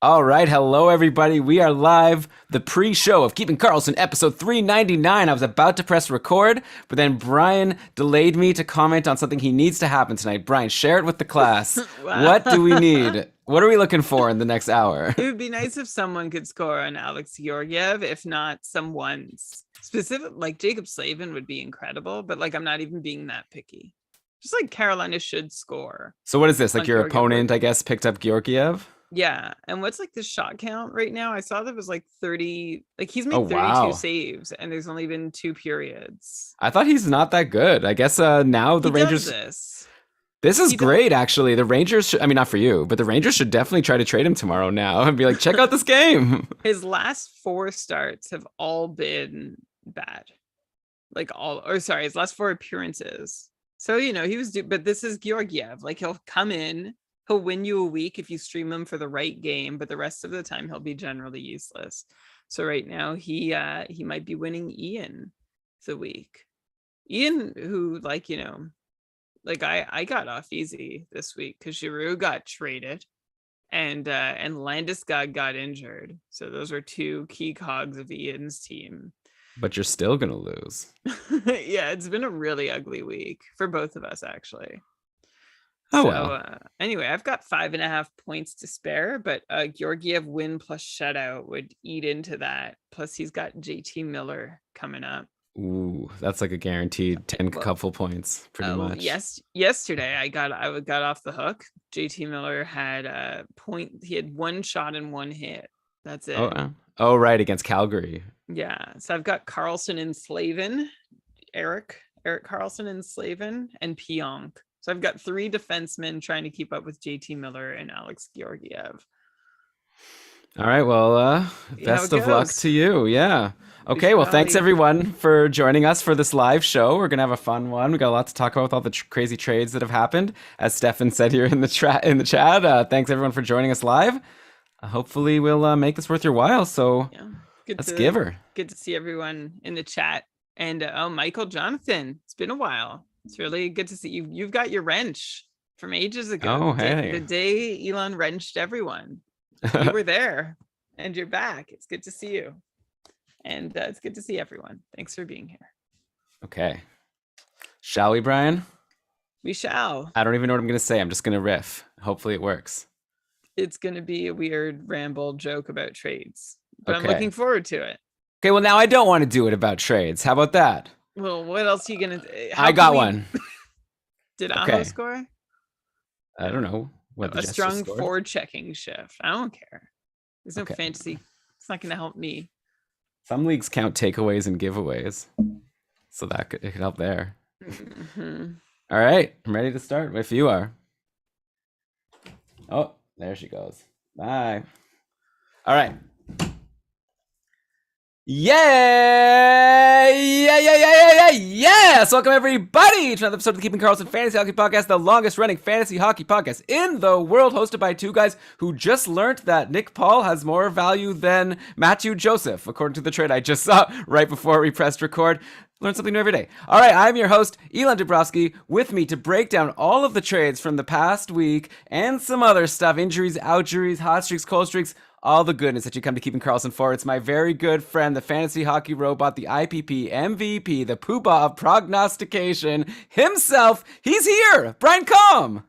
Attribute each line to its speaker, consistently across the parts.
Speaker 1: All right, hello everybody. We are live, the pre-show of Keeping Karlsson, episode 399. I was about to press record, but then Brian delayed me to comment on something he needs to happen tonight. Brian, share it with the class. What do we need? What are we looking for in the next hour?
Speaker 2: It would be nice if someone could score on Alex Georgiev, if not someone's specific, like Jacob Slavin would be incredible, but like I'm not even being that picky. Just like Carolina should score.
Speaker 1: So what is this? Like
Speaker 2: on
Speaker 1: your
Speaker 2: Georgiev.
Speaker 1: opponent, I guess, picked up Georgiev?
Speaker 2: Yeah. And what's like the shot count right now? I saw that was like 30, like he's made 32
Speaker 1: wow.
Speaker 2: saves and there's only been 2 periods.
Speaker 1: I thought he's not that good. I guess now the
Speaker 2: He
Speaker 1: Rangers...
Speaker 2: does
Speaker 1: This is
Speaker 2: He
Speaker 1: great, actually. The Rangers, I mean, not for you, but the Rangers should definitely try to trade him tomorrow now and be like, check out this game.
Speaker 2: His last 4 starts have all been bad. His last 4 appearances. So, he was, but this is Georgiev. Like he'll come in, he'll win you a week if you stream him for the right game, but the rest of the time he'll be generally useless. So right now he might be winning Ian the week. Ian, who I got off easy this week because Giroux got traded and Landeskog got injured. So those are 2 key cogs of Ian's team.
Speaker 1: But you're still going to lose.
Speaker 2: Yeah, it's been a really ugly week for both of us, actually. Anyway, I've got 5.5 points to spare, but Georgiev win plus shutout would eat into that. Plus he's got JT Miller coming up.
Speaker 1: Ooh, that's like a guaranteed 10 couple points, pretty much.
Speaker 2: Yes, yesterday I got off the hook. JT Miller had a point. He had 1 shot and 1 hit. That's it.
Speaker 1: Oh, right, against Calgary.
Speaker 2: Yeah, so I've got Karlsson and Slavin, Eric Karlsson and Slavin, and Pionk. So I've got 3 defensemen trying to keep up with JT Miller and Alex Georgiev.
Speaker 1: All right, well, best of luck to you. Yeah. Okay, well, thanks everyone for joining us for this live show. We're gonna have a fun one. We got a lot to talk about with all the crazy trades that have happened, as Stefan said here in the chat. Thanks everyone for joining us live. Hopefully, we'll make this worth your while. So let's give her.
Speaker 2: Good to see everyone in the chat. And Michael Jonathan, it's been a while. It's really good to see you. You've got your wrench from ages ago.
Speaker 1: Oh, hey.
Speaker 2: The day Elon wrenched everyone. You were there and you're back. It's good to see you. And it's good to see everyone. Thanks for being here.
Speaker 1: Okay. Shall we, Brian?
Speaker 2: We shall.
Speaker 1: I don't even know what I'm going to say. I'm just going to riff. Hopefully it works.
Speaker 2: It's going to be a weird ramble joke about trades. But I'm looking forward to it.
Speaker 1: Okay, well, now I don't want to do it about trades. How about that?
Speaker 2: Well, what else are you going to...
Speaker 1: I got one.
Speaker 2: Did Aho score?
Speaker 1: I don't know.
Speaker 2: A strong forward-checking shift. I don't care. There's no fantasy. It's not going to help me.
Speaker 1: Some leagues count takeaways and giveaways. So it could help there.
Speaker 2: Mm-hmm.
Speaker 1: All right. I'm ready to start if you are. Oh, there she goes. Bye. All right. Yes! Welcome everybody to another episode of the Keeping Karlsson Fantasy Hockey Podcast, the longest running fantasy hockey podcast in the world, hosted by 2 guys who just learned that Nick Paul has more value than Matthew Joseph, according to the trade I just saw right before we pressed record. Learn something new every day. All right, I'm your host, Elon Dubrowski. With me to break down all of the trades from the past week and some other stuff, injuries, outjuries, hot streaks, cold streaks, all the goodness that you come to Keeping Karlsson for. It's my very good friend, the fantasy hockey robot, the IPP MVP, the poobah of prognostication himself. He's here, Brian Combe.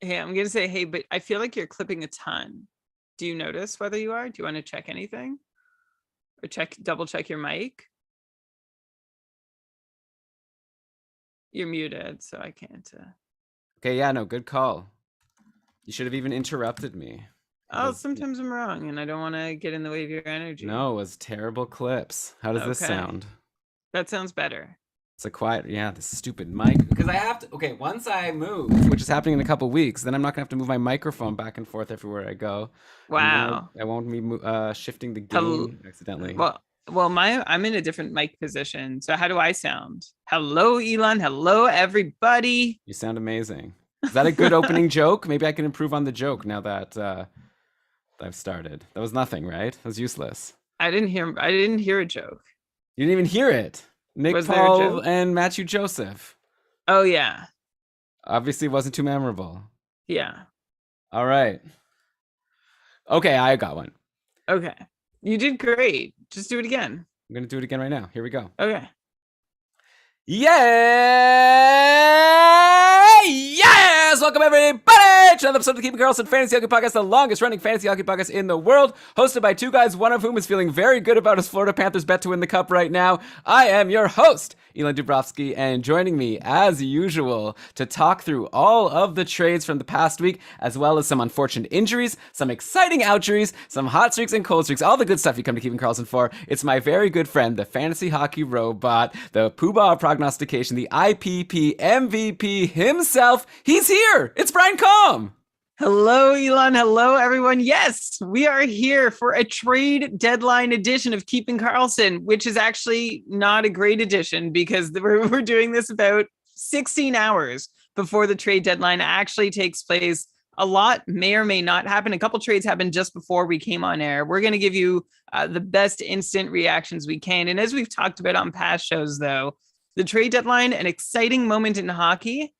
Speaker 2: Hey, I'm going to say, hey, but I feel like you're clipping a ton. Do you notice whether you are? Do you want to check anything? Or double check your mic? You're muted, so I can't.
Speaker 1: Okay, yeah, no, good call. You should have even interrupted me.
Speaker 2: Sometimes I'm wrong, and I don't want to get in the way of your energy.
Speaker 1: No, it was terrible clips. How does this sound?
Speaker 2: That sounds better.
Speaker 1: It's a quiet, this stupid mic. Because I have to, once I move, which is happening in a couple weeks, then I'm not going to have to move my microphone back and forth everywhere I go.
Speaker 2: Wow.
Speaker 1: I won't be shifting the gain accidentally.
Speaker 2: Well, I'm in a different mic position. So how do I sound? Hello, Elon. Hello, everybody.
Speaker 1: You sound amazing. Is that a good opening joke? Maybe I can improve on the joke now that I've started. That was nothing, right? That was useless.
Speaker 2: I didn't hear a joke.
Speaker 1: You didn't even hear it. Nick Paul and Matthew Joseph.
Speaker 2: Oh, yeah.
Speaker 1: Obviously, it wasn't too memorable.
Speaker 2: Yeah.
Speaker 1: All right. Okay, I got one.
Speaker 2: Okay. You did great. Just do it again.
Speaker 1: I'm going to do it again right now. Here we go.
Speaker 2: Okay.
Speaker 1: Yay! Yes! Welcome everybody to another episode of the Keeping Karlsson Fantasy Hockey Podcast, the longest running fantasy hockey podcast in the world, hosted by two guys, one of whom is feeling very good about his Florida Panthers bet to win the cup right now. I am your host, Elon Dubrovsky, and joining me, as usual, to talk through all of the trades from the past week, as well as some unfortunate injuries, some exciting outjuries, some hot streaks and cold streaks, all the good stuff you come to Keeping Karlsson for. It's my very good friend, the fantasy hockey robot, the Poobah of prognostication, the IPP MVP himself. He's here! It's Brian Combe!
Speaker 2: Hello, Elon. Hello, everyone. Yes, we are here for a trade deadline edition of Keeping Karlsson, which is actually not a great edition because we're doing this about 16 hours before the trade deadline actually takes place. A lot may or may not happen. A couple trades happened just before we came on air. We're going to give you the best instant reactions we can. And as we've talked about on past shows, though, the trade deadline, an exciting moment in hockey,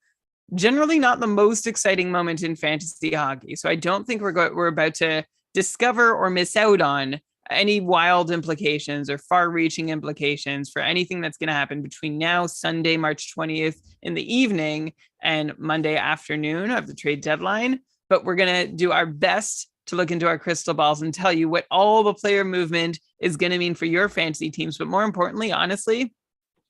Speaker 2: generally not the most exciting moment in fantasy hockey. So I don't think we're about to discover or miss out on any wild implications or far-reaching implications for anything that's going to happen between now, Sunday, March 20th in the evening, and Monday afternoon of the trade deadline. But we're going to do our best to look into our crystal balls and tell you what all the player movement is going to mean for your fantasy teams. But more importantly, honestly,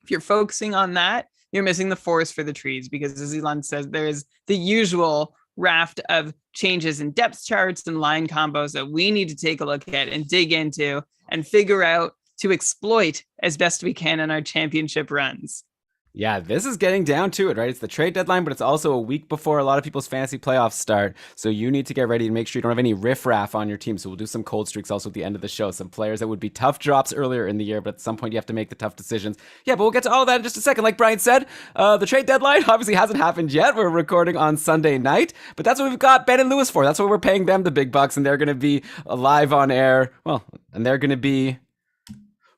Speaker 2: if you're focusing on that, you're missing the forest for the trees, because as Elon says, there is the usual raft of changes in depth charts and line combos that we need to take a look at and dig into and figure out to exploit as best we can in our championship runs.
Speaker 1: Yeah, this is getting down to it, right? It's the trade deadline, but it's also a week before a lot of people's fantasy playoffs start. So you need to get ready and make sure you don't have any riffraff on your team. So we'll do some cold streaks also at the end of the show. Some players that would be tough drops earlier in the year, but at some point you have to make the tough decisions. Yeah, but we'll get to all of that in just a second. Like Brian said, the trade deadline obviously hasn't happened yet. We're recording on Sunday night, but that's what we've got Ben and Lewis for. That's what we're paying them the big bucks, and they're going to be live on air. Well, and they're going to be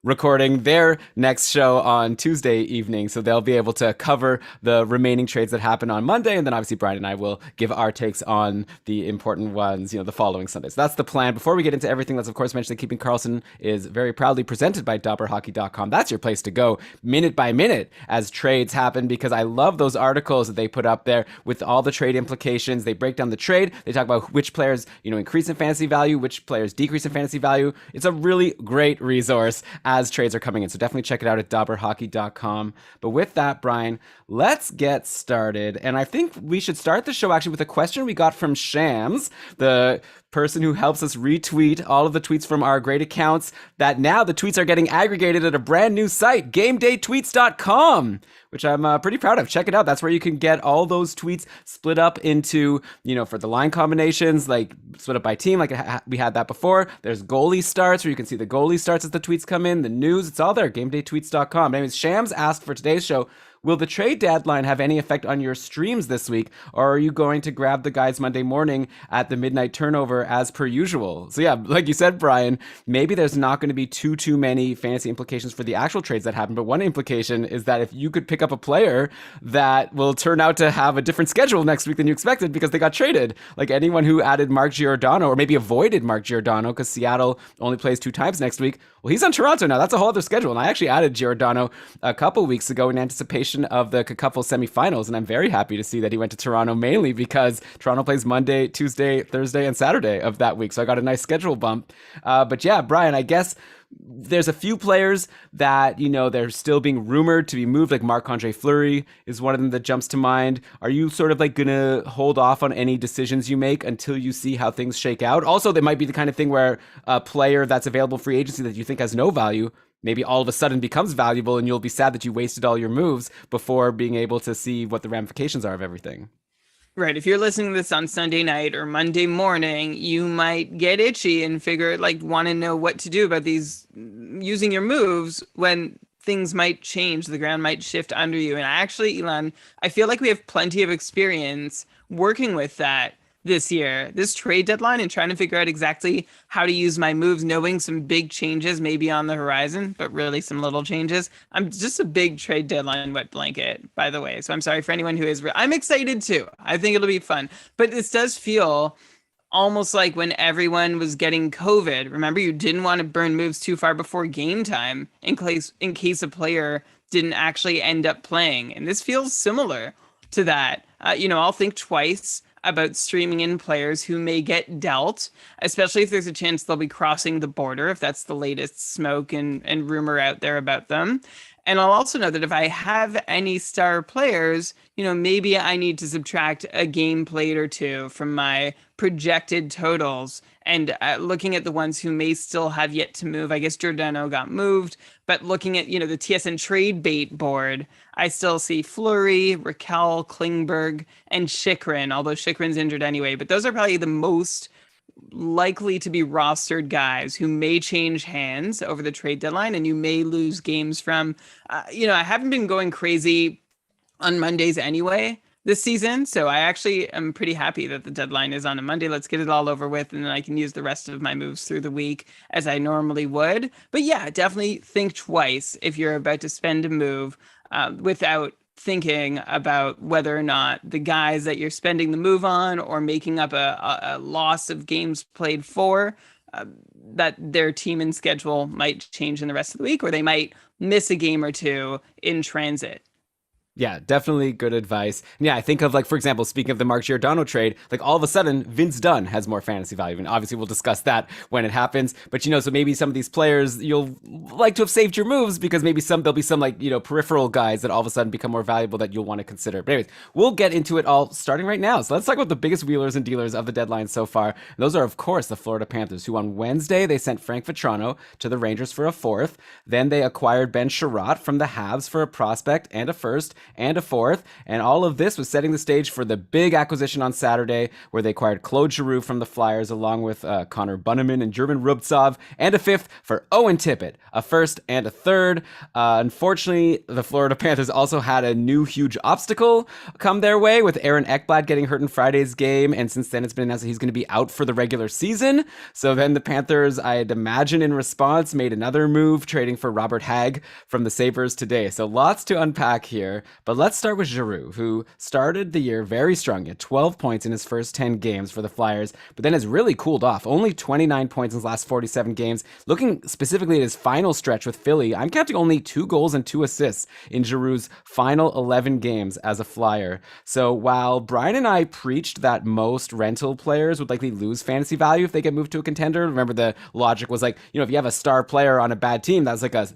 Speaker 1: recording their next show on Tuesday evening, so they'll be able to cover the remaining trades that happen on Monday, and then obviously Brian and I will give our takes on the important ones, the following Sunday. So that's the plan. Before we get into everything, let's of course mention that Keeping Karlsson is very proudly presented by DobberHockey.com. That's your place to go minute by minute as trades happen, because I love those articles that they put up there with all the trade implications. They break down the trade. They talk about which players, increase in fantasy value, which players decrease in fantasy value. It's a really great resource as trades are coming in. So definitely check it out at dobberhockey.com. But with that, Brian, let's get started. And I think we should start the show actually with a question we got from Shams, the person who helps us retweet all of the tweets from our great accounts, that now the tweets are getting aggregated at a brand new site, gamedaytweets.com, which I'm pretty proud of. Check it out. That's where you can get all those tweets split up into, for the line combinations, like split up by team, like we had that before. There's goalie starts, where you can see the goalie starts as the tweets come in, the news, it's all there, gamedaytweets.com. Anyways, Shams asked for today's show, will the trade deadline have any effect on your streams this week, or are you going to grab the guys Monday morning at the midnight turnover as per usual? So yeah, like you said, Brian, maybe there's not going to be too many fantasy implications for the actual trades that happen, but one implication is that if you could pick up a player that will turn out to have a different schedule next week than you expected because they got traded, like anyone who added Mark Giordano or maybe avoided Mark Giordano because Seattle only plays 2 times next week, well, he's on Toronto now. That's a whole other schedule, and I actually added Giordano a couple weeks ago in anticipation of the Kachuk semifinals, and I'm very happy to see that he went to Toronto, mainly because Toronto plays Monday, Tuesday, Thursday, and Saturday of that week, so I got a nice schedule bump. But yeah, Brian, I guess there's a few players that, they're still being rumored to be moved, like Marc-Andre Fleury is one of them that jumps to mind. Are you sort of like gonna hold off on any decisions you make until you see how things shake out? Also, there might be the kind of thing where a player that's available free agency that you think has no value maybe all of a sudden becomes valuable, and you'll be sad that you wasted all your moves before being able to see what the ramifications are of everything.
Speaker 2: Right. If you're listening to this on Sunday night or Monday morning, you might get itchy and want to know what to do about these, using your moves when things might change, the ground might shift under you. And actually, Elon, I feel like we have plenty of experience working with that this year, this trade deadline, and trying to figure out exactly how to use my moves, knowing some big changes maybe on the horizon, but really some little changes. I'm just a big trade deadline wet blanket, by the way. So I'm sorry for anyone who is. I'm excited too. I think it'll be fun. But this does feel almost like when everyone was getting COVID. Remember, you didn't want to burn moves too far before game time in case a player didn't actually end up playing. And this feels similar to that. I'll think twice about streaming in players who may get dealt, especially if there's a chance they'll be crossing the border, if that's the latest smoke and rumor out there about them. And I'll also know that if I have any star players, maybe I need to subtract a game played or two from my projected totals. And looking at the ones who may still have yet to move, I guess Giordano got moved, but looking at, the TSN trade bait board, I still see Fleury, Raquel, Klingberg, and Chychrun, although Chychrun's injured anyway. But those are probably the most likely to be rostered guys who may change hands over the trade deadline and you may lose games from. I haven't been going crazy on Mondays anyway this season, so I actually am pretty happy that the deadline is on a Monday. Let's get it all over with, and then I can use the rest of my moves through the week as I normally would. But yeah, definitely think twice if you're about to spend a move without thinking about whether or not the guys that you're spending the move on or making up a loss of games played for, that their team and schedule might change in the rest of the week, or they might miss a game or two in transit.
Speaker 1: Yeah, definitely good advice. And yeah, I think of, like, for example, speaking of the Mark Giordano trade, like all of a sudden Vince Dunn has more fantasy value. And obviously we'll discuss that when it happens. But, so maybe some of these players you'll like to have saved your moves because maybe there'll be some like, peripheral guys that all of a sudden become more valuable that you'll want to consider. But anyways, we'll get into it all starting right now. So let's talk about the biggest wheelers and dealers of the deadline so far. And those are, of course, the Florida Panthers, who on Wednesday they sent Frank Vetrano to the Rangers for a fourth. Then they acquired Ben Sharat from the Habs for a prospect and a first and a fourth. And all of this was setting the stage for the big acquisition on Saturday, where they acquired Claude Giroux from the Flyers, along with Connor Bunnaman and German Rubtsov, and a fifth for Owen Tippett, a first and a third. Unfortunately, the Florida Panthers also had a new huge obstacle come their way, with Aaron Ekblad getting hurt in Friday's game, and since then it's been announced that he's going to be out for the regular season. So then the Panthers, I'd imagine in response, made another move, trading for Robert Hagg from the Sabres today. So lots to unpack here, but let's start with Giroux, who started the year very strong at 12 points in his first 10 games for the Flyers, but then has really cooled off. Only 29 points in his last 47 games. Looking specifically at his final stretch with Philly, I'm counting only 2 goals and 2 assists in Giroux's final 11 games as a Flyer. So while Brian and I preached that most rental players would likely lose fantasy value if they get moved to a contender, remember the logic was like, if you have a star player on a bad team, that's like a,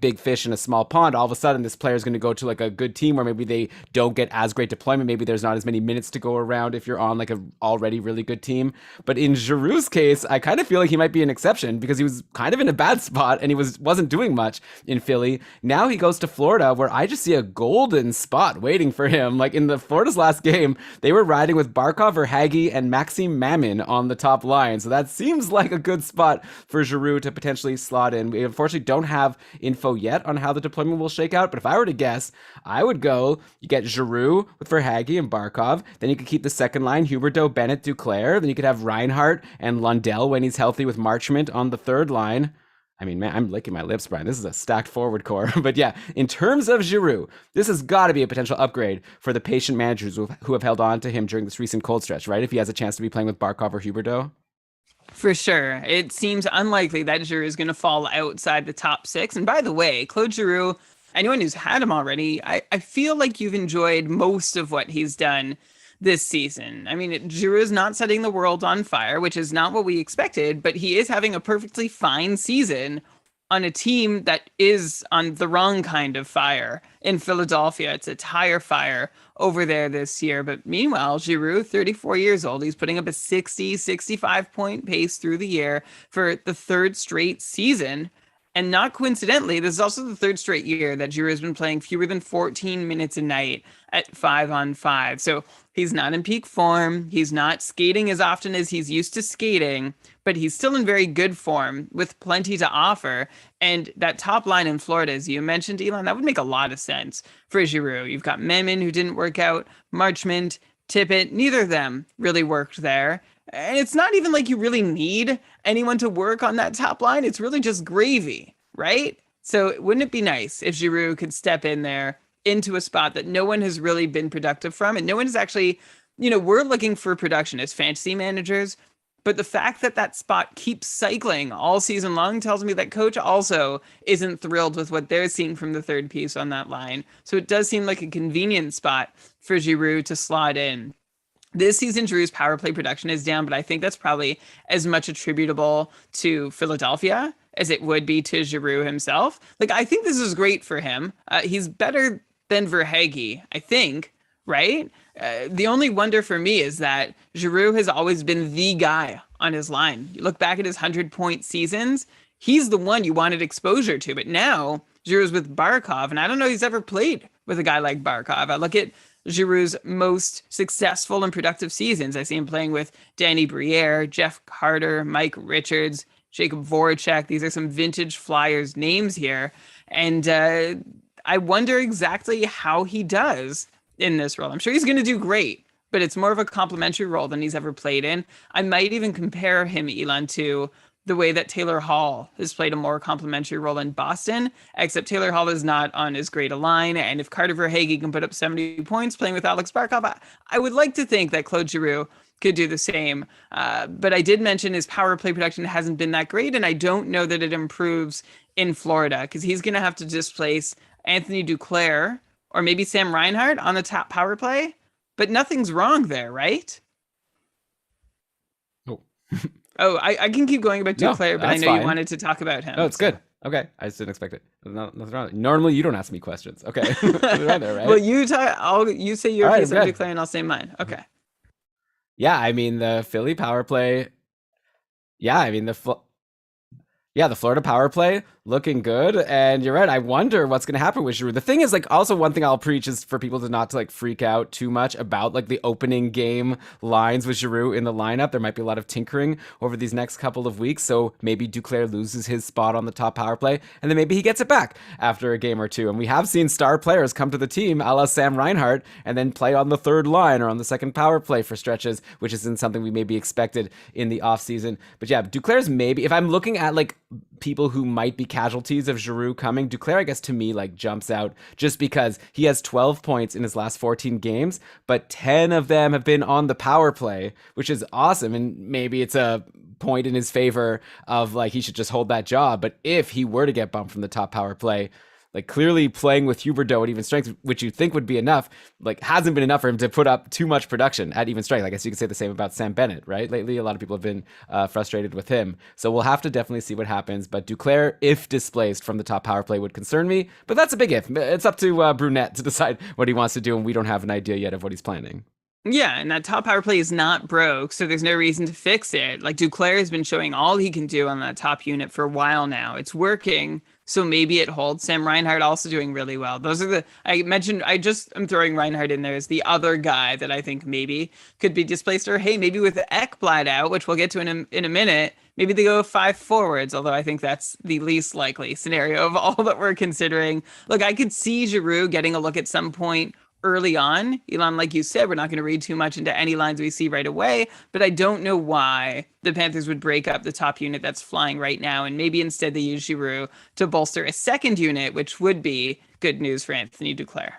Speaker 1: big fish in a small pond. All of a sudden, this player is going to go to like a good team where maybe they don't get as great deployment. Maybe there's not as many minutes to go around if you're on like a already really good team. But in Giroux's case, I kind of feel like he might be an exception because he was kind of in a bad spot and he wasn't doing much in Philly. Now he goes to Florida, where I just see a golden spot waiting for him. Like in the Florida's last game, they were riding with Barkov or Haggy and Maxim Mamin on the top line. So that seems like a good spot for Giroux to potentially slot in. We unfortunately don't have info yet on how the deployment will shake out, but if I were to guess, I would go, you get Giroux with Verhaeghe and Barkov, then you could keep the second line, Huberdeau, Bennett, Duclair, then you could have Reinhart and Lundell when he's healthy with Marchment on the third line. I mean, man, I'm licking my lips, Brian. This is a stacked forward core. But yeah, in terms of Giroux, this has got to be a potential upgrade for the patient managers who have held on to him during this recent cold stretch, right? If he has a chance to be playing with Barkov or Huberdeau.
Speaker 2: For sure. It seems unlikely that Giroux is going to fall outside the top 6. And by the way, Claude Giroux, anyone who's had him already, I feel like you've enjoyed most of what he's done this season. I mean, Giroux is not setting the world on fire, which is not what we expected, but he is having a perfectly fine season on a team that is on the wrong kind of fire. In Philadelphia, it's a tire fire over there this year. But meanwhile, Giroux, 34 years old, he's putting up a 65 point pace through the year for the third straight season. And not coincidentally, this is also the third straight year that Giroux has been playing fewer than 14 minutes a night at 5-on-5. So he's not in peak form. He's not skating as often as he's used to skating, but he's still in very good form with plenty to offer. And that top line in Florida, as you mentioned, Elon, that would make a lot of sense for Giroux. You've got Memin, who didn't work out, Marchment, Tippett, neither of them really worked there. And it's not even like you really need anyone to work on that top line. It's really just gravy, right? So wouldn't it be nice if Giroux could step in there into a spot that no one has really been productive from? And no one is actually, we're looking for production as fantasy managers. But the fact that that spot keeps cycling all season long tells me that coach also isn't thrilled with what they're seeing from the third piece on that line. So it does seem like a convenient spot for Giroux to slot in. This season, Giroux's power play production is down, but I think that's probably as much attributable to Philadelphia as it would be to Giroux himself. Like, I think this is great for him. He's better than Verhaeghe, I think, right? The only wonder for me is that Giroux has always been the guy on his line. You look back at his 100-point seasons, he's the one you wanted exposure to. But now Giroux's with Barkov, and I don't know he's ever played with a guy like Barkov. I look at Giroux's most successful and productive seasons. I see him playing with Danny Briere, Jeff Carter, Mike Richards, Jacob Voracek. These are some vintage Flyers names here. And I wonder exactly how he does in this role. I'm sure he's going to do great, but it's more of a complimentary role than he's ever played in. I might even compare him, Elon, to the way that Taylor Hall has played a more complimentary role in Boston, except Taylor Hall is not on as great a line. And if Carter Verhaeghe can put up 70 points playing with Alex Barkov, I would like to think that Claude Giroux could do the same. But I did mention his power play production hasn't been that great, and I don't know that it improves in Florida because he's going to have to displace Anthony Duclair or maybe Sam Reinhart on the top power play. But nothing's wrong there, right?
Speaker 1: Oh.
Speaker 2: Oh, I can keep going about Duclair, but I know
Speaker 1: fine.
Speaker 2: You wanted to talk about him.
Speaker 1: No, it's good. Okay, I just didn't expect it. Nothing wrong. Normally, you don't ask me questions. Okay, right there, right?
Speaker 2: Well, you say your
Speaker 1: All
Speaker 2: piece
Speaker 1: right,
Speaker 2: on Duclair, and I'll say mine. Okay.
Speaker 1: Yeah, I mean the Philly power play. Yeah, I mean the Florida power play looking good, and you're right. I wonder what's going to happen with Giroux. The thing is, like, also one thing I'll preach is for people to not to like freak out too much about like the opening game lines with Giroux in the lineup. There might be a lot of tinkering over these next couple of weeks, so maybe Duclair loses his spot on the top power play, and then maybe he gets it back after a game or two. And we have seen star players come to the team, a la Sam Reinhart, and then play on the third line or on the second power play for stretches, which isn't something we maybe expected in the offseason. But yeah, Duclair's maybe, if I'm looking at like people who might be casualties of Giroux coming, Duclair, I guess, to me, like, jumps out just because he has 12 points in his last 14 games, but 10 of them have been on the power play, which is awesome. And maybe it's a point in his favor of, like, he should just hold that job. But if he were to get bumped from the top power play, like, clearly playing with Huberdeau at even strength, which you think would be enough, like, hasn't been enough for him to put up too much production at even strength. I guess you could say the same about Sam Bennett, right? Lately, a lot of people have been frustrated with him. So we'll have to definitely see what happens. But Duclair, if displaced from the top power play, would concern me. But that's a big if. It's up to Brunette to decide what he wants to do, and we don't have an idea yet of what he's planning.
Speaker 2: Yeah, and that top power play is not broke, so there's no reason to fix it. Like, Duclair has been showing all he can do on that top unit for a while now. It's working, so maybe it holds. Sam Reinhart also doing really well. Those are I'm throwing Reinhart in there as the other guy that I think maybe could be displaced. Or, hey, maybe with Ekblad out, which we'll get to in a minute, maybe they go 5 forwards, although I think that's the least likely scenario of all that we're considering. Look, I could see Giroux getting a look at some point early on. Elon, like you said, we're not going to read too much into any lines we see right away, but I don't know why the Panthers would break up the top unit that's flying right now, and maybe instead they use Giroux to bolster a second unit, which would be good news for Anthony Duclair.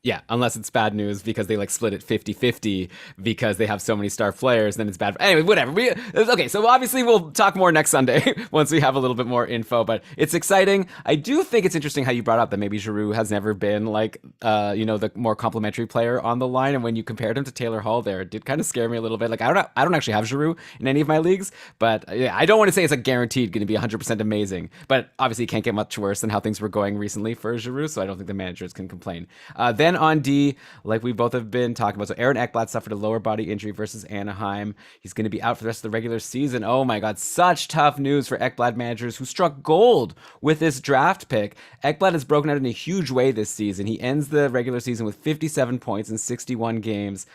Speaker 1: Yeah, unless it's bad news because they like split it 50-50 because they have so many star players, then it's bad. Anyway, whatever. Okay, so obviously we'll talk more next Sunday once we have a little bit more info, but it's exciting. I do think it's interesting how you brought up that maybe Giroux has never been like, the more complimentary player on the line, and when you compared him to Taylor Hall there, it did kind of scare me a little bit. Like, I don't actually have Giroux in any of my leagues, but yeah, I don't want to say it's like guaranteed going to be 100% amazing, but obviously it can't get much worse than how things were going recently for Giroux, so I don't think the managers can complain. Then on D, like we both have been talking about, so Aaron Ekblad suffered a lower body injury versus Anaheim. He's going to be out for the rest of the regular season. Oh my God, such tough news for Ekblad managers who struck gold with this draft pick. Ekblad has broken out in a huge way this season. He ends the regular season with 57 points in 61 games.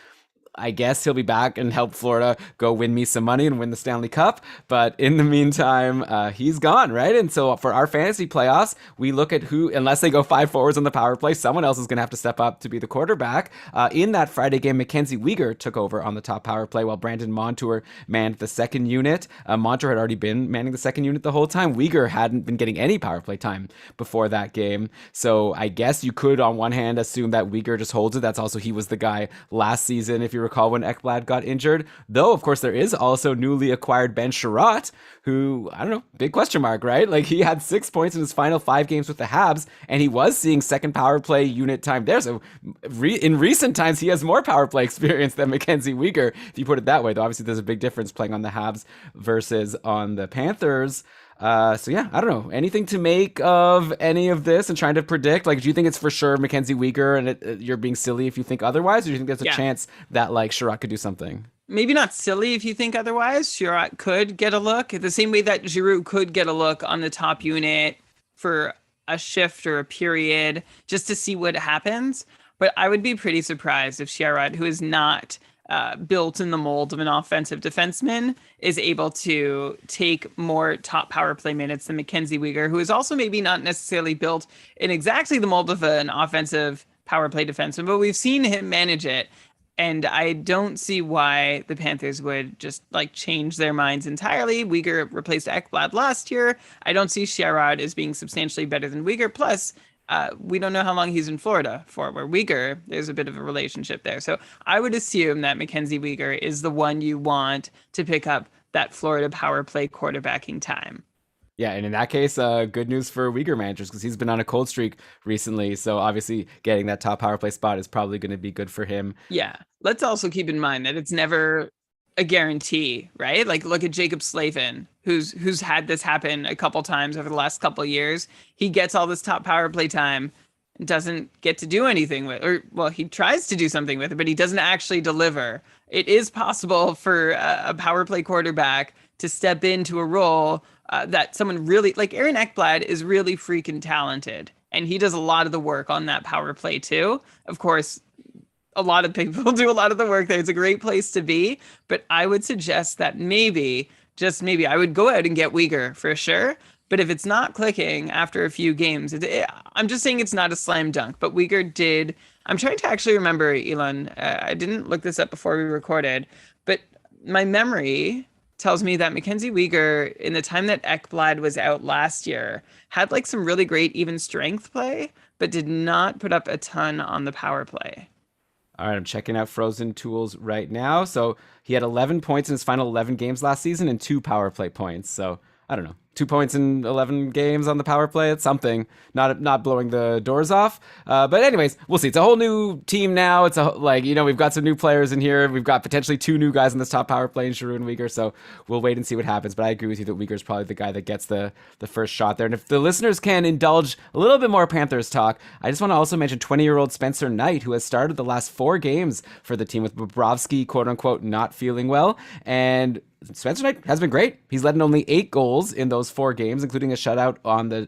Speaker 1: I guess he'll be back and help Florida go win me some money and win the Stanley Cup. But in the meantime, he's gone, right? And so for our fantasy playoffs, we look at who, unless they go 5 forwards on the power play, someone else is going to have to step up to be the quarterback. In that Friday game, Mackenzie Weegar took over on the top power play while Brandon Montour manned the second unit. Montour had already been manning the second unit the whole time. Weegar hadn't been getting any power play time before that game. So I guess you could, on one hand, assume that Weegar just holds it. That's also, he was the guy last season, if you recall when Ekblad got injured. Though, of course, there is also newly acquired Ben Sharat, who, I don't know, big question mark, right? Like, he had 6 points in his final 5 games with the Habs, and he was seeing second power play unit time there. So in recent times, he has more power play experience than Mackenzie Weegar, if you put it that way. Though obviously there's a big difference playing on the Habs versus on the Panthers. So yeah, I don't know. Anything to make of any of this and trying to predict? Like, do you think it's for sure Mackenzie Weegar and you're being silly if you think otherwise? Or do you think there's a chance that like Sharat could do something?
Speaker 2: Maybe not silly if you think otherwise. Sharat could get a look the same way that Giroux could get a look on the top unit for a shift or a period just to see what happens. But I would be pretty surprised if Sharat, who is not built in the mold of an offensive defenseman, is able to take more top power play minutes than Mackenzie Weegar, who is also maybe not necessarily built in exactly the mold of an offensive power play defenseman, but we've seen him manage it. And I don't see why the Panthers would just like change their minds entirely. Weegar replaced Ekblad last year. I don't see Sharat as being substantially better than Weegar. Plus, we don't know how long he's in Florida for, where Weegar, there's a bit of a relationship there. So I would assume that Mackenzie Weegar is the one you want to pick up that Florida power play quarterbacking time.
Speaker 1: Yeah, and in that case, good news for Weegar managers because he's been on a cold streak recently. So obviously getting that top power play spot is probably going to be good for him.
Speaker 2: Yeah. Let's also keep in mind that it's never a guarantee, right? Like look at Jacob Slavin, who's had this happen a couple times over the last couple of years. He gets all this top power play time and doesn't get to do anything with, or well, he tries to do something with it, but he doesn't actually deliver. It is possible for a power play quarterback to step into a role that someone really, like Aaron Ekblad is really freaking talented, and he does a lot of the work on that power play too. Of course, a lot of people do a lot of the work there. It's a great place to be, but I would suggest that maybe, just maybe, I would go out and get Weegar for sure. But if it's not clicking after a few games, I'm just saying it's not a slam dunk. But Weegar did. I'm trying to actually remember, Elon. I didn't look this up before we recorded, but my memory tells me that Mackenzie Weegar, in the time that Ekblad was out last year, had like some really great even strength play, but did not put up a ton on the power play.
Speaker 1: All right, I'm checking out Frozen Tools right now. So he had 11 points in his final 11 games last season and 2 power play points. So I don't know, 2 points in 11 games on the power play. It's something, not blowing the doors off. But anyways, we'll see. It's a whole new team now. It's we've got some new players in here. We've got potentially 2 new guys in this top power play in Giroux and Weegar. So we'll wait and see what happens. But I agree with you that Weegar is probably the guy that gets the first shot there. And if the listeners can indulge a little bit more Panthers talk, I just want to also mention 20-year-old Spencer Knight, who has started the last 4 games for the team with Bobrovsky, quote unquote, not feeling well. And Spencer Knight has been great. He's led in only 8 goals in those 4 games, including a shutout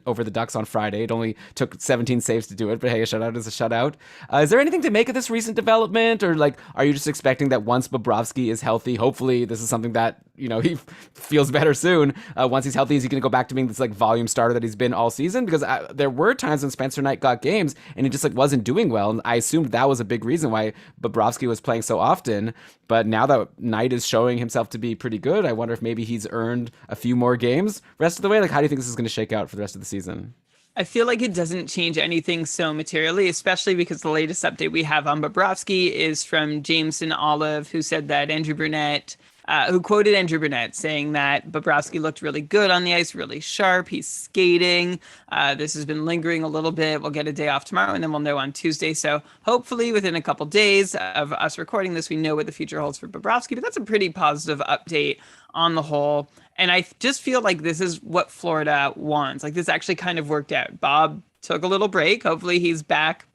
Speaker 1: over the Ducks on Friday. It only took 17 saves to do it, but hey, a shutout is a shutout. Is there anything to make of this recent development, or like, are you just expecting that once Bobrovsky is healthy, hopefully this is something that he feels better soon. Once he's healthy, is he going to go back to being this like volume starter that he's been all season? Because there were times when Spencer Knight got games and he just like wasn't doing well, and I assumed that was a big reason why Bobrovsky was playing so often. But now that Knight is showing himself to be pretty good, I wonder if maybe he's earned a few more games rest of the way. Like, how do you think this is going to shake out for the rest of the season?
Speaker 2: I feel like it doesn't change anything so materially, especially because the latest update we have on Bobrovsky is from Jameson Olive, who said that who quoted Andrew Burnett saying that Bobrovsky looked really good on the ice, really sharp. He's skating. This has been lingering a little bit. We'll get a day off tomorrow, and then we'll know on Tuesday. So hopefully within a couple days of us recording this, we know what the future holds for Bobrovsky. But that's a pretty positive update on the whole. And I just feel like this is what Florida wants. Like, this actually kind of worked out. Bob took a little break. Hopefully he's back,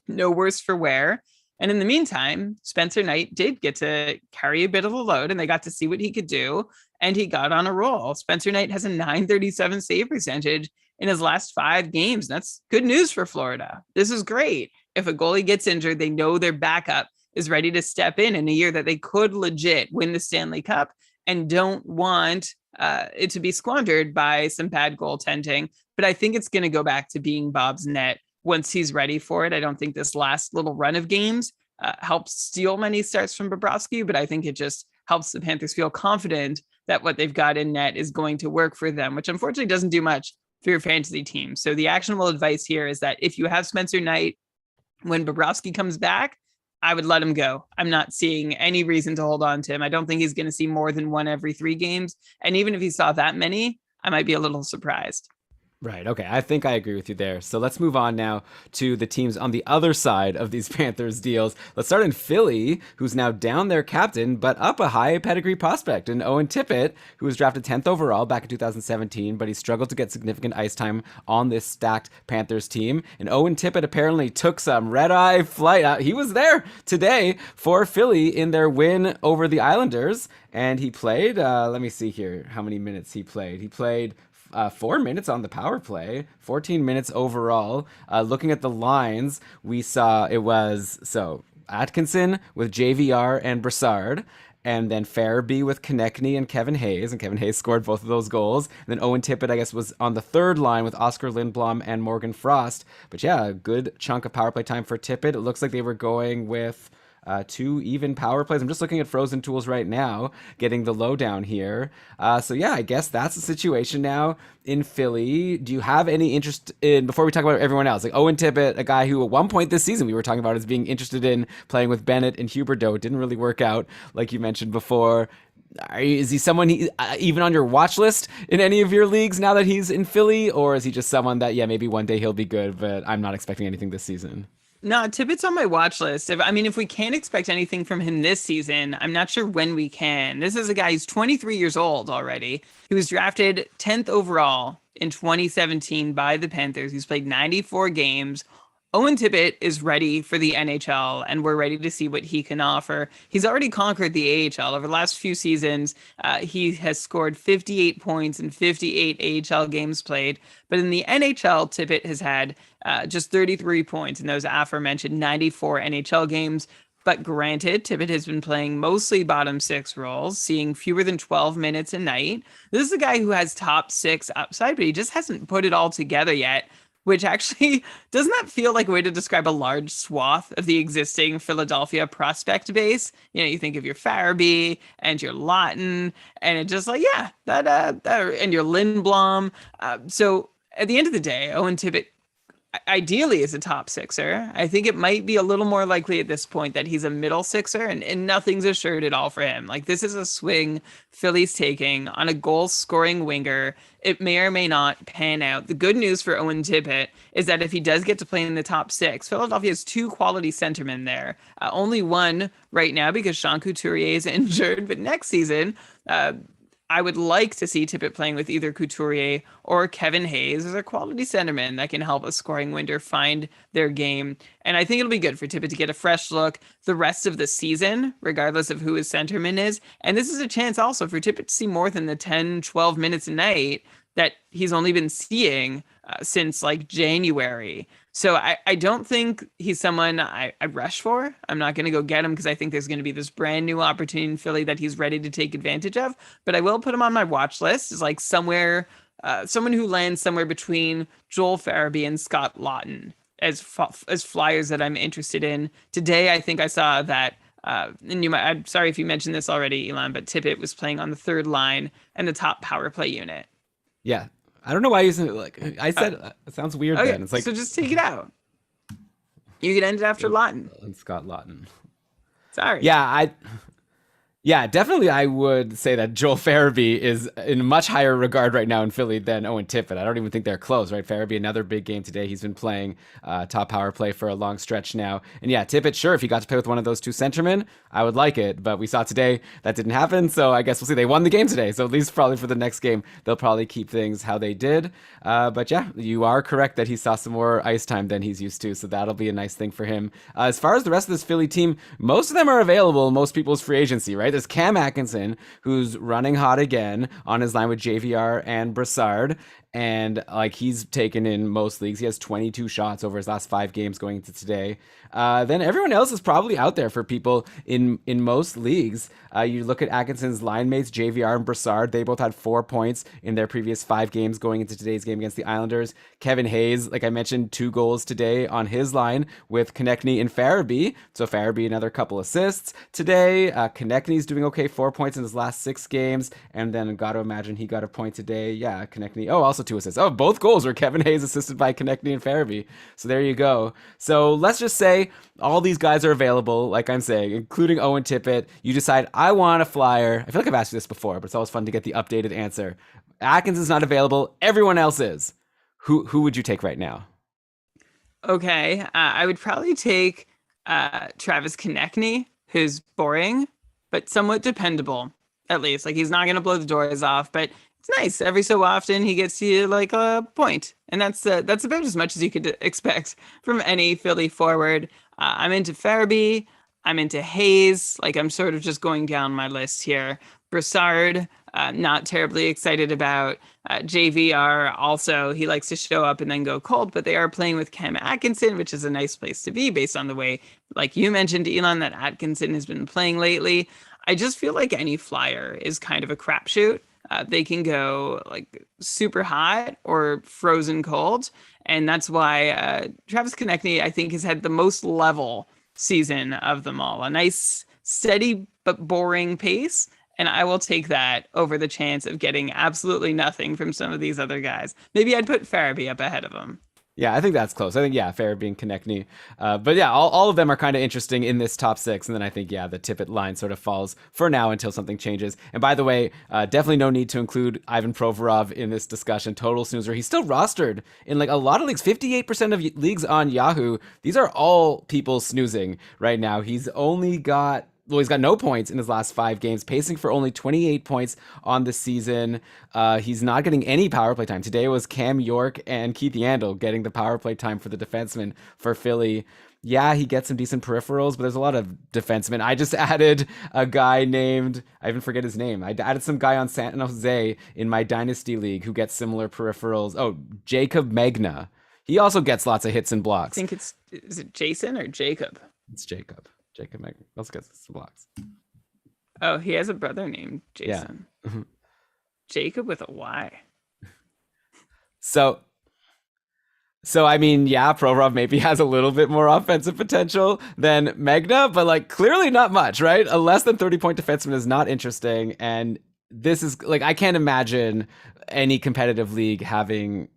Speaker 2: no worse for wear. And in the meantime, Spencer Knight did get to carry a bit of a load, and they got to see what he could do, and he got on a roll. Spencer Knight has a .937 save percentage in his last 5 games. That's good news for Florida. This is great. If a goalie gets injured, they know their backup is ready to step in a year that they could legit win the Stanley Cup and don't want it to be squandered by some bad goaltending. But I think it's going to go back to being Bob's net once he's ready for it. I don't think this last little run of games helps steal many starts from Bobrovsky, but I think it just helps the Panthers feel confident that what they've got in net is going to work for them, which unfortunately doesn't do much for your fantasy team. So the actionable advice here is that if you have Spencer Knight, when Bobrovsky comes back, I would let him go. I'm not seeing any reason to hold on to him. I don't think he's going to see more than one every 3 games. And even if he saw that many, I might be a little surprised.
Speaker 1: Right. Okay. I think I agree with you there. So let's move on now to the teams on the other side of these Panthers deals. Let's start in Philly, who's now down their captain, but up a high pedigree prospect in Owen Tippett, who was drafted 10th overall back in 2017, but he struggled to get significant ice time on this stacked Panthers team. And Owen Tippett apparently took some red-eye flight. He was there today for Philly in their win over the Islanders, and he played, let me see here how many minutes he played. He played 4 minutes on the power play, 14 minutes overall. Looking at the lines, we saw it was Atkinson with JVR and Brassard, and then Farabee with Konechny and Kevin Hayes, and Kevin Hayes scored both of those goals. And then Owen Tippett, I guess, was on the third line with Oscar Lindblom and Morgan Frost. But yeah, a good chunk of power play time for Tippett. It looks like they were going with 2 even power plays. I'm just looking at Frozen Tools right now, getting the lowdown here. So yeah, I guess that's the situation now in Philly. Do you have any interest in, before we talk about everyone else, like Owen Tippett, a guy who at one point this season we were talking about as being interested in playing with Bennett and Huberdeau. It didn't really work out, like you mentioned before. Is he someone even on your watch list in any of your leagues now that he's in Philly, or is he just someone that, yeah, maybe one day he'll be good, but I'm not expecting anything this season?
Speaker 2: No, Tippett's on my watch list. If we can't expect anything from him this season, I'm not sure when we can. This is a guy who's 23 years old already. He was drafted 10th overall in 2017 by the Panthers. He's played 94 games. Owen Tippett is ready for the NHL, and we're ready to see what he can offer. He's already conquered the AHL. Over the last few seasons, he has scored 58 points in 58 AHL games played. But in the NHL, Tippett has had just 33 points in those aforementioned 94 NHL games. But granted, Tippett has been playing mostly bottom 6 roles, seeing fewer than 12 minutes a night. This is a guy who has top 6 upside, but he just hasn't put it all together yet. Which actually, doesn't that feel like a way to describe a large swath of the existing Philadelphia prospect base? You know, you think of your Farabee and your Lawton, and it's just like, yeah, that and your Lindblom. So at the end of the day, Owen Tippett ideally is a top 6er. I think it might be a little more likely at this point that he's a middle 6er, and nothing's assured at all for him. Like, this is a swing Philly's taking on a goal-scoring winger. It may or may not pan out. The good news for Owen Tippett is that if he does get to play in the top 6, Philadelphia has 2 quality centermen there. Only one right now because Sean Couturier is injured, but next season, I would like to see Tippett playing with either Couturier or Kevin Hayes as a quality centerman that can help a scoring winger find their game. And I think it'll be good for Tippett to get a fresh look the rest of the season, regardless of who his centerman is. And this is a chance also for Tippett to see more than the 10, 12 minutes a night that he's only been seeing since like January. So I don't think he's someone I rush for. I'm not going to go get him because I think there's going to be this brand new opportunity in Philly that he's ready to take advantage of. But I will put him on my watch list as like somewhere, someone who lands somewhere between Joel Farabee and Scott Lawton as flyers that I'm interested in. Today, I think I saw that, and I'm sorry if you mentioned this already, Elon, but Tippett was playing on the third line and the top power play unit.
Speaker 1: Yeah. I don't know why using it like I said. It sounds weird.
Speaker 2: Okay,
Speaker 1: then it's like,
Speaker 2: so just take it out. You could end it after Lawton.
Speaker 1: And Scott Lawton.
Speaker 2: Sorry.
Speaker 1: Yeah, definitely I would say that Joel Farabee is in much higher regard right now in Philly than Owen Tippett. I don't even think they're close, right? Farabee, another big game today. He's been playing top power play for a long stretch now. And yeah, Tippett, sure, if he got to play with one of those 2 centermen, I would like it. But we saw today that didn't happen, so I guess we'll see. They won the game today, so at least probably for the next game, they'll probably keep things how they did. But yeah, you are correct that he saw some more ice time than he's used to, so that'll be a nice thing for him. As far as the rest of this Philly team, most of them are available in most people's free agency, right? There's Cam Atkinson, who's running hot again on his line with JVR and Brassard. And like he's taken in most leagues. He has 22 shots over his last 5 games going into today. Then everyone else is probably out there for people in most leagues. You look at Atkinson's line mates, JVR and Brassard. They both had 4 points in their previous 5 games going into today's game against the Islanders. Kevin Hayes, like I mentioned, 2 goals today on his line with Konechny and Farabee. So Farabee, another couple assists today. Konechny's doing okay, 4 points in his last 6 games. And then got to imagine he got a point today. Yeah, Konechny. Oh, also also 2 assists. Oh, both goals were Kevin Hayes assisted by Konechny and Farabee. So there you go. So let's just say all these guys are available, like I'm saying, including Owen Tippett. You decide, I want a flyer. I feel like I've asked you this before, but it's always fun to get the updated answer. Atkins is not available. Everyone else is. Who would you take right now?
Speaker 2: Okay, I would probably take Travis Konechny, who's boring, but somewhat dependable, at least. Like, he's not going to blow the doors off, but it's nice. Every so often, he gets you, like, a point. And that's about as much as you could expect from any Philly forward. I'm into Farabee. I'm into Hayes. Like, I'm sort of just going down my list here. Brassard, not terribly excited about. JVR also, he likes to show up and then go cold, but they are playing with Cam Atkinson, which is a nice place to be based on the way, like you mentioned, Elon, that Atkinson has been playing lately. I just feel like any flyer is kind of a crapshoot. They can go like super hot or frozen cold. And that's why Travis Konechny, I think, has had the most level season of them all. A nice, steady but boring pace. And I will take that over the chance of getting absolutely nothing from some of these other guys. Maybe I'd put Farabee up ahead of him.
Speaker 1: Yeah, I think that's close. I think, yeah, Farabee and Konechny. But yeah, all of them are kind of interesting in this top 6. And then I think, yeah, the Tippett line sort of falls for now until something changes. And by the way, definitely no need to include Ivan Provorov in this discussion. Total snoozer. He's still rostered in like a lot of leagues, 58% of leagues on Yahoo. These are all people snoozing right now. He's got no points in his last 5 games, pacing for only 28 points on the season. He's not getting any power play time. Today was Cam York and Keith Yandel getting the power play time for the defenseman for Philly. Yeah, he gets some decent peripherals, but there's a lot of defensemen. I just added a guy named, I even forget his name. I added some guy on San Jose in my Dynasty League who gets similar peripherals. Oh, Jacob Magna. He also gets lots of hits and blocks.
Speaker 2: I think is it Jason or Jacob?
Speaker 1: It's Jacob. Jacob Magna also gets some blocks.
Speaker 2: Oh, he has a brother named Jason.
Speaker 1: Yeah.
Speaker 2: Jacob with a Y.
Speaker 1: So I mean, yeah, Provorov maybe has a little bit more offensive potential than Magna, but like clearly not much, right? A less than 30-point defenseman is not interesting. And this is like, I can't imagine any competitive league having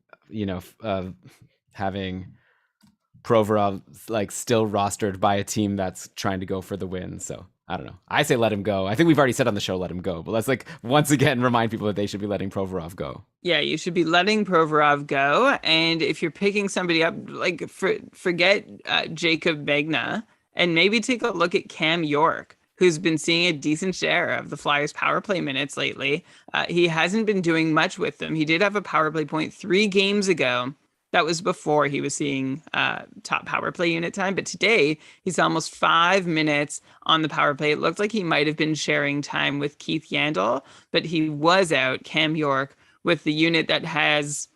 Speaker 1: Provorov like still rostered by a team that's trying to go for the win. So I don't know. I say let him go. I think we've already said on the show let him go, but let's like once again remind people that they should be letting Provorov go.
Speaker 2: Yeah, you should be letting Provorov go. And if you're picking somebody up, like forget Jacob Magna and maybe take a look at Cam York, who's been seeing a decent share of the Flyers power play minutes lately. He hasn't been doing much with them. He did have a power play point 3 games ago. That was before he was seeing top power play unit time. But today, he's almost 5 minutes on the power play. It looked like he might have been sharing time with Keith Yandel, but he was out, Cam York, with the unit that has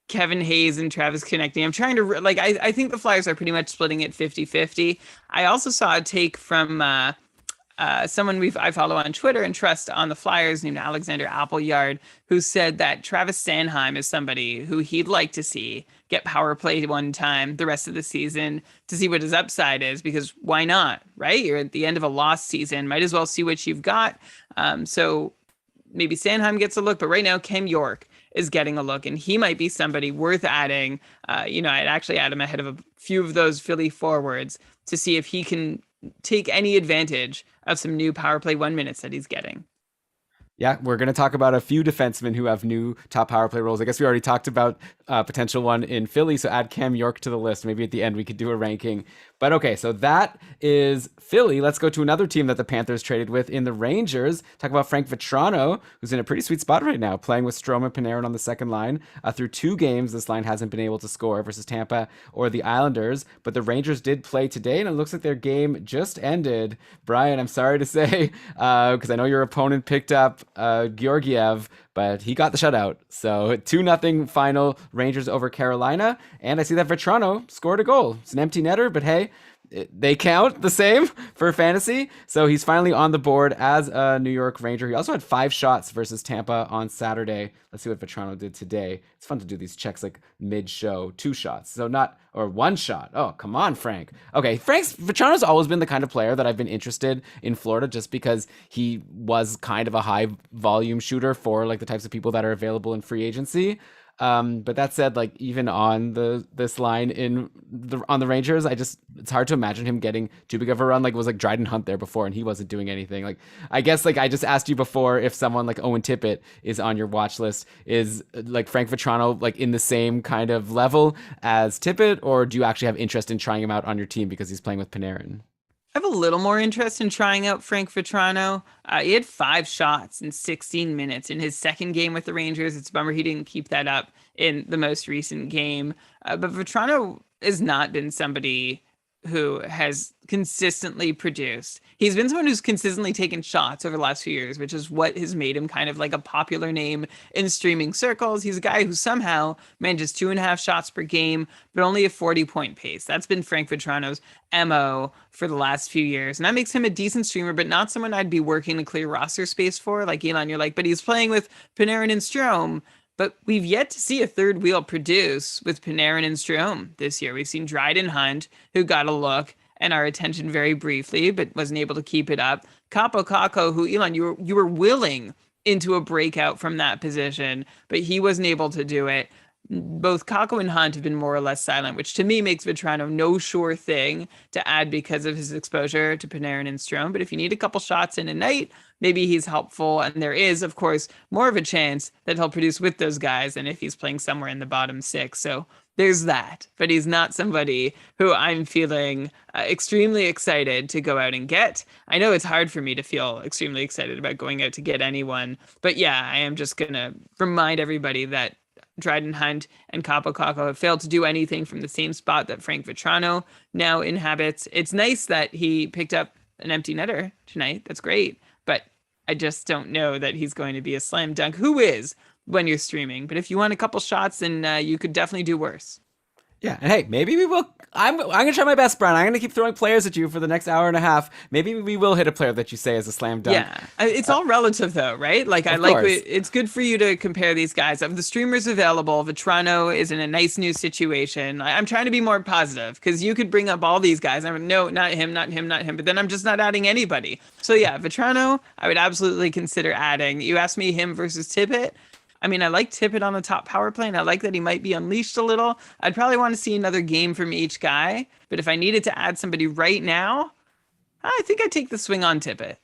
Speaker 2: Kevin Hayes and Travis Konechny. I'm trying to, like, I think the Flyers are pretty much splitting it 50-50. I also saw a take from someone I follow on Twitter and trust on the Flyers named Alexander Appleyard, who said that Travis Sanheim is somebody who he'd like to see get power play one time the rest of the season to see what his upside is, because why not, right? You're at the end of a lost season. Might as well see what you've got. So maybe Sanheim gets a look, but right now Cam York is getting a look, and he might be somebody worth adding. I'd actually add him ahead of a few of those Philly forwards to see if he can take any advantage of some new power play 1 minutes that he's getting.
Speaker 1: Yeah, we're going to talk about a few defensemen who have new top power play roles. I guess we already talked about a potential one in Philly, so add Cam York to the list. Maybe at the end we could do a ranking. But okay, so that is Philly. Let's go to another team that the Panthers traded with in the Rangers. Talk about Frank Vetrano, who's in a pretty sweet spot right now, playing with Strome and Panarin on the second line. Through 2 games, this line hasn't been able to score versus Tampa or the Islanders, but the Rangers did play today, and it looks like their game just ended. Brian, I'm sorry to say, because I know your opponent picked up Georgiev, but he got the shutout. So 2-0 final, Rangers over Carolina. And I see that Vetrano scored a goal. It's an empty netter, but hey, they count the same for fantasy. So he's finally on the board as a New York Ranger. He also had 5 shots versus Tampa on Saturday. Let's see what Vetrano did today. It's fun to do these checks like mid-show. 2 shots. So or 1 shot. Oh, come on, Frank. Okay, Vetrano's always been the kind of player that I've been interested in Florida just because he was kind of a high volume shooter for like the types of people that are available in free agency. But that said, like even on this line on the Rangers, it's hard to imagine him getting too big of a run. Like it was like Dryden Hunt there before, and he wasn't doing anything. Like I guess like I just asked you before if someone like Owen Tippett is on your watch list. Is like Frank Vetrano like in the same kind of level as Tippett, or do you actually have interest in trying him out on your team because he's playing with Panarin?
Speaker 2: I have a little more interest in trying out Frank Vetrano. He had 5 shots in 16 minutes in his second game with the Rangers. It's a bummer he didn't keep that up in the most recent game. But Vetrano has not been somebody who has consistently produced. He's been someone who's consistently taken shots over the last few years, which is what has made him kind of like a popular name in streaming circles. He's a guy who somehow manages 2.5 shots per game, but only a 40-point pace. That's been Frank Vetrano's MO for the last few years. And that makes him a decent streamer, but not someone I'd be working to clear roster space for. Like Elon, you're like, but he's playing with Panarin and Strome. But we've yet to see a third wheel produce with Panarin and Strome this year. We've seen Dryden Hunt, who got a look and our attention very briefly, but wasn't able to keep it up. Capo Caco, who, Elon, you were willing into a breakout from that position, but he wasn't able to do it. Both Kako and Hunt have been more or less silent, which to me makes Vetrano no sure thing to add because of his exposure to Panarin and Strome. But if you need a couple shots in a night, maybe he's helpful. And there is, of course, more of a chance that he'll produce with those guys than if he's playing somewhere in the bottom 6. So there's that. But he's not somebody who I'm feeling extremely excited to go out and get. I know it's hard for me to feel extremely excited about going out to get anyone. But yeah, I am just going to remind everybody that Dryden Hunt and Capo Caco have failed to do anything from the same spot that Frank Vetrano now inhabits. It's nice that he picked up an empty netter tonight. That's great. But I just don't know that he's going to be a slam dunk. Who is when you're streaming? But if you want a couple shots, then you could definitely do worse.
Speaker 1: Yeah, and hey, maybe we will. I'm gonna try my best, Brian. I'm gonna keep throwing players at you for the next hour and a half. Maybe we will hit a player that you say is a slam dunk.
Speaker 2: Yeah, it's all relative though, right? Like I like it's good for you to compare these guys. Of the streamers available, Vetrano is in a nice new situation. I'm trying to be more positive because you could bring up all these guys. I'm no, not him, not him, not him. But then I'm just not adding anybody. So yeah, Vetrano, I would absolutely consider adding. You asked me him versus Tippett. I mean, I like Tippett on the top power play, and I like that he might be unleashed a little. I'd probably want to see another game from each guy, but if I needed to add somebody right now, I think I'd take the swing on Tippett.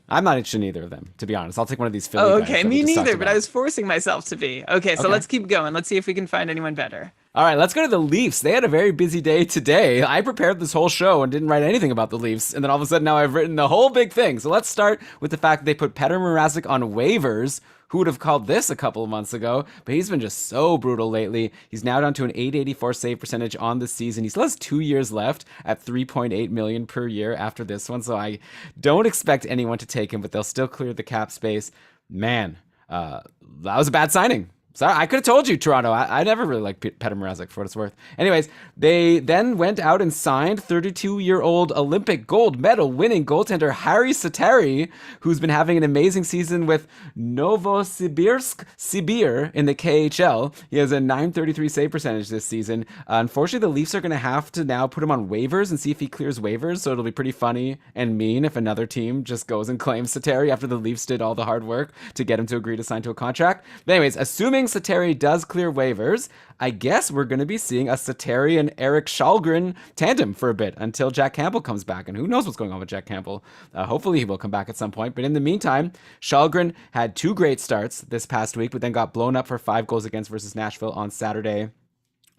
Speaker 1: I'm not interested in either of them, to be honest. I'll take one of these Philly guys.
Speaker 2: Okay, me neither, but I was forcing myself to be. Okay, so let's keep going. Let's see if we can find anyone better.
Speaker 1: All right, let's go to the Leafs. They had a very busy day today. I prepared this whole show and didn't write anything about the Leafs, and then all of a sudden now I've written the whole big thing. So let's start with the fact that they put Petr Murasik on waivers. Who would have called this a couple of months ago? But he's been just so brutal lately. He's now down to an .884 save percentage on the season. He still has 2 years left at $3.8 million per year after this one. So I don't expect anyone to take him, but they'll still clear the cap space. Man, that was a bad signing. Sorry, I could have told you, Toronto. I never really liked Petr Mrazek for what it's worth. Anyways, they then went out and signed 32-year-old Olympic gold medal winning goaltender Harry Sateri, who's been having an amazing season with Novosibirsk Sibir in the KHL. He has a .933 save percentage this season. Unfortunately, the Leafs are going to have to now put him on waivers and see if he clears waivers, so it'll be pretty funny and mean if another team just goes and claims Sateri after the Leafs did all the hard work to get him to agree to sign to a contract. But anyways, assuming Sateri does clear waivers, I guess we're going to be seeing a Sateri and Eric Kallgren tandem for a bit until Jack Campbell comes back. And who knows what's going on with Jack Campbell. Hopefully he will come back at some point. But in the meantime, Kallgren had 2 great starts this past week, but then got blown up for 5 goals against versus Nashville on Saturday.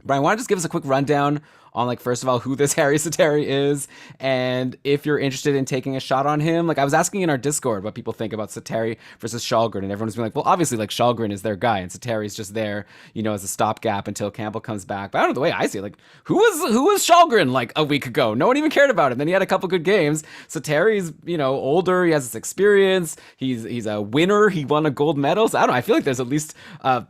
Speaker 1: Brian, why don't you just give us a quick rundown on, like, first of all, who this Harry Sateri is, and if you're interested in taking a shot on him. Like, I was asking in our Discord what people think about Sateri versus Kallgren, and everyone's been like, well, obviously, like, Kallgren is their guy, and Sateri's just there, you know, as a stopgap until Campbell comes back. But I don't know, the way I see it, like, who was Kallgren, like, a week ago? No one even cared about him. Then he had a couple good games. Sateri's, you know, older, he has this experience, he's a winner, he won a gold medal, so I don't know, I feel like there's at least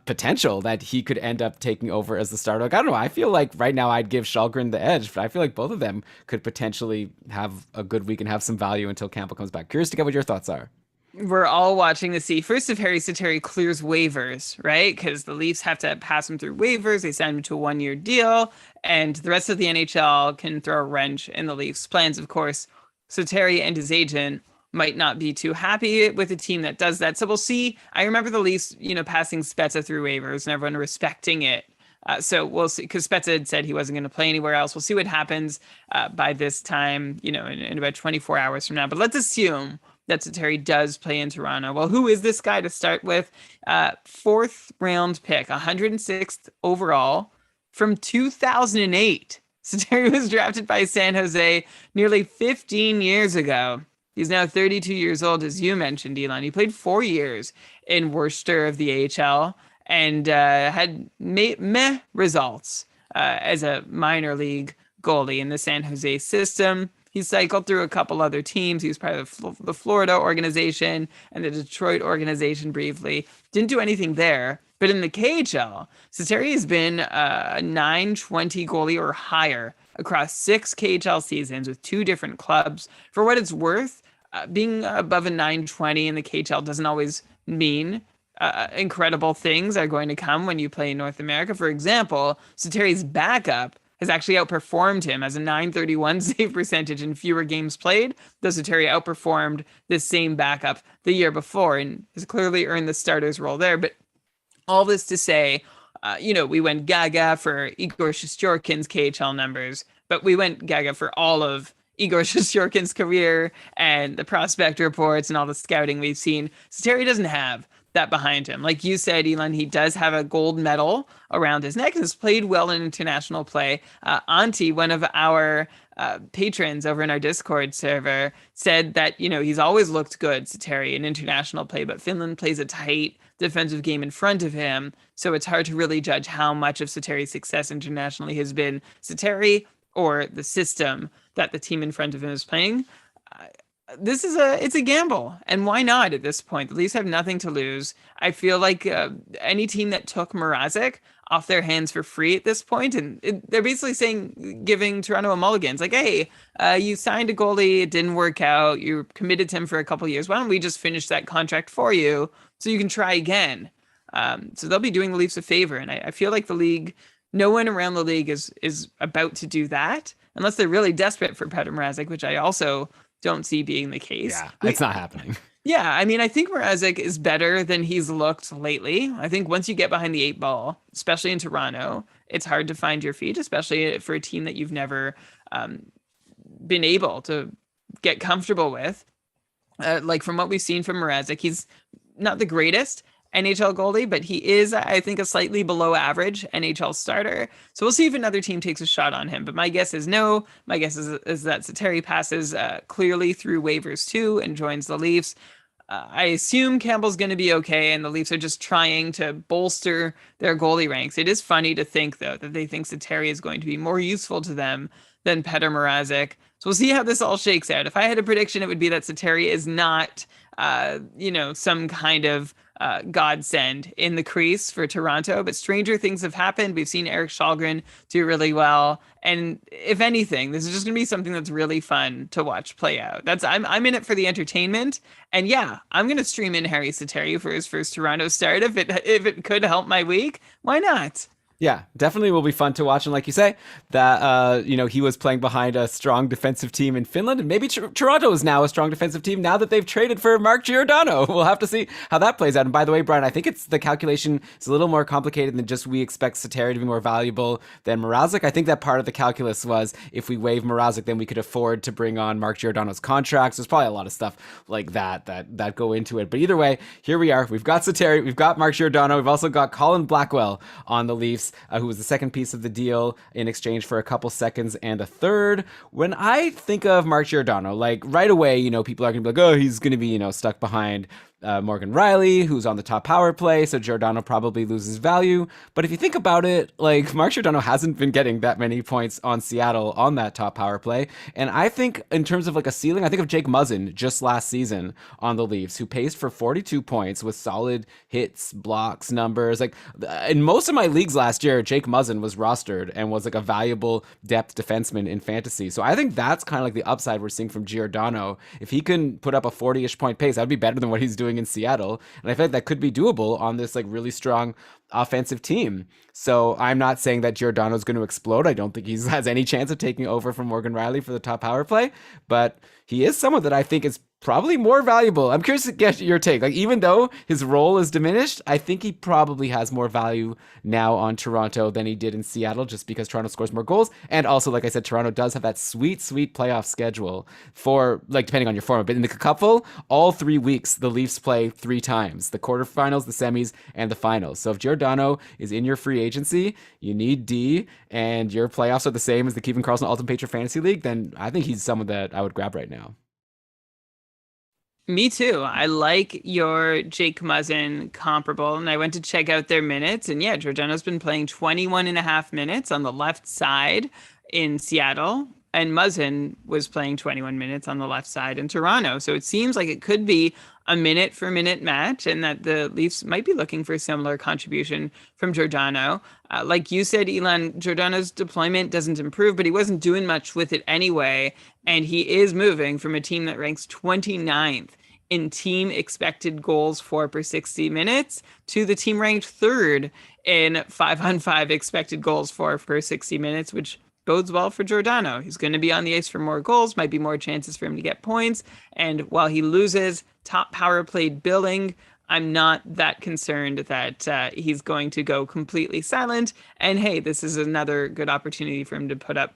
Speaker 1: potential that he could end up taking over as the starter. Like, I don't know, I feel like right now I'd give Kallgren the edge, but I feel like both of them could potentially have a good week and have some value until Campbell comes back. Curious to get what your thoughts are.
Speaker 2: We're all watching to see first if Harry Sateri clears waivers, right? Because the Leafs have to pass him through waivers. They signed him to a 1-year deal, and the rest of the NHL can throw a wrench in the Leafs' plans. Of course, Sateri and his agent might not be too happy with a team that does that. So we'll see. I remember the Leafs, passing Spezza through waivers and everyone respecting it. So we'll see, because Spezza had said he wasn't going to play anywhere else. We'll see what happens by this time, in about 24 hours from now. But let's assume that Sateri does play in Toronto. Well, who is this guy to start with? Fourth round pick, 106th overall from 2008. Sateri was drafted by San Jose nearly 15 years ago. He's now 32 years old, as you mentioned, Elon. He played 4 years in Worcester of the AHL and had meh results as a minor league goalie in the San Jose system. He cycled through a couple other teams. He was part of the Florida organization and the Detroit organization briefly. Didn't do anything there. But in the KHL, Sateri has been a 920 goalie or higher across 6 KHL seasons with 2 different clubs. For what it's worth, being above a 920 in the KHL doesn't always mean incredible things are going to come when you play in North America. For example, Sateri's backup has actually outperformed him as a 931 save percentage in fewer games played, though Sateri outperformed this same backup the year before and has clearly earned the starter's role there. But all this to say, we went gaga for Igor Shesterkin's KHL numbers, but we went gaga for all of Igor Shesterkin's career and the prospect reports and all the scouting we've seen. Sateri doesn't have that behind him. Like you said, Elon, he does have a gold medal around his neck and has played well in international play. Auntie, one of our patrons over in our Discord server, said that, he's always looked good, Sateri, in international play, but Finland plays a tight defensive game in front of him, so it's hard to really judge how much of Sateri's success internationally has been Sateri or the system that the team in front of him is playing. It's a gamble, and why not at this point? The Leafs have nothing to lose. I feel like any team that took Mrázek off their hands for free at this point, and they're basically giving Toronto a mulligan. It's like, hey, you signed a goalie, it didn't work out, you committed to him for a couple of years. Why don't we just finish that contract for you so you can try again? So they'll be doing the Leafs a favor, and I feel like the league, no one around the league is about to do that unless they're really desperate for Petr Mrázek, which I also don't see being the case.
Speaker 1: Yeah, it's not happening.
Speaker 2: Yeah, I mean, I think Mrázek is better than he's looked lately. I think once you get behind the 8 ball, especially in Toronto, it's hard to find your feet, especially for a team that you've never been able to get comfortable with. Like from what we've seen from Mrázek, he's not the greatest NHL goalie, but he is, I think, a slightly below average NHL starter. So we'll see if another team takes a shot on him. But my guess is no. My guess is that Sateri passes clearly through waivers too and joins the Leafs. I assume Campbell's going to be okay, and the Leafs are just trying to bolster their goalie ranks. It is funny to think, though, that they think Sateri is going to be more useful to them than Petr Mrázek. So we'll see how this all shakes out. If I had a prediction, it would be that Sateri is not, some kind of godsend in the crease for Toronto, but stranger things have happened. We've seen Eric Shalgren do really well, and if anything, this is just gonna be something that's really fun to watch play out. I'm in it for the entertainment, and yeah, I'm gonna stream in Harry Sateri for his first Toronto start if it could help my week. Why not?
Speaker 1: Yeah, definitely will be fun to watch. And like you say, that, he was playing behind a strong defensive team in Finland. And maybe Toronto is now a strong defensive team now that they've traded for Mark Giordano. We'll have to see how that plays out. And by the way, Brian, I think the calculation is a little more complicated than just we expect Sateri to be more valuable than Mrázek. I think that part of the calculus was if we waive Mrázek, then we could afford to bring on Mark Giordano's contracts. There's probably a lot of stuff like that go into it. But either way, here we are. We've got Sateri. We've got Mark Giordano. We've also got Colin Blackwell on the Leafs. Who was the second piece of the deal in exchange for a couple seconds and a third. When I think of Mark Giordano, like right away, people are going to be like, oh, he's going to be, stuck behind Morgan Rielly, who's on the top power play, so Giordano probably loses value. But if you think about it, like Mark Giordano hasn't been getting that many points on Seattle on that top power play. And I think in terms of like a ceiling, I think of Jake Muzzin just last season on the Leafs, who paced for 42 points with solid hits, blocks, numbers. Like in most of my leagues last year, Jake Muzzin was rostered and was like a valuable depth defenseman in fantasy. So I think that's kind of like the upside we're seeing from Giordano. If he can put up a 40-ish point pace, that'd be better than what he's doing in Seattle, and I feel like that could be doable on this like really strong offensive team. So I'm not saying that Giordano is going to explode. I don't think he has any chance of taking over from Morgan Rielly for the top power play, but he is someone that I think is probably more valuable. I'm curious to get your take. Like, even though his role is diminished, I think he probably has more value now on Toronto than he did in Seattle, just because Toronto scores more goals. And also, like I said, Toronto does have that sweet, sweet playoff schedule for, like, depending on your format. But in the Cupful, all 3 weeks, the Leafs play 3 times: the quarterfinals, the semis, and the finals. So if Giordano is in your free agency, you need D, and your playoffs are the same as the Keeping Karlsson Ultimate Patron Fantasy League, then I think he's someone that I would grab right now.
Speaker 2: Me too. I like your Jake Muzzin comparable, and I went to check out their minutes. And yeah, Giordano's been playing 21 and a half minutes on the left side in Seattle, and Muzzin was playing 21 minutes on the left side in Toronto. So it seems like it could be a minute for minute match, and that the Leafs might be looking for a similar contribution from Giordano. Like you said, Elon, Giordano's deployment doesn't improve, but he wasn't doing much with it anyway. And he is moving from a team that ranks 29th in team expected goals for per 60 minutes to the team ranked 3rd in 5-on-5 expected goals for per 60 minutes, which bodes well for Giordano. He's going to be on the ice for more goals, might be more chances for him to get points. And while he loses top power play billing, I'm not that concerned that he's going to go completely silent. And hey, this is another good opportunity for him to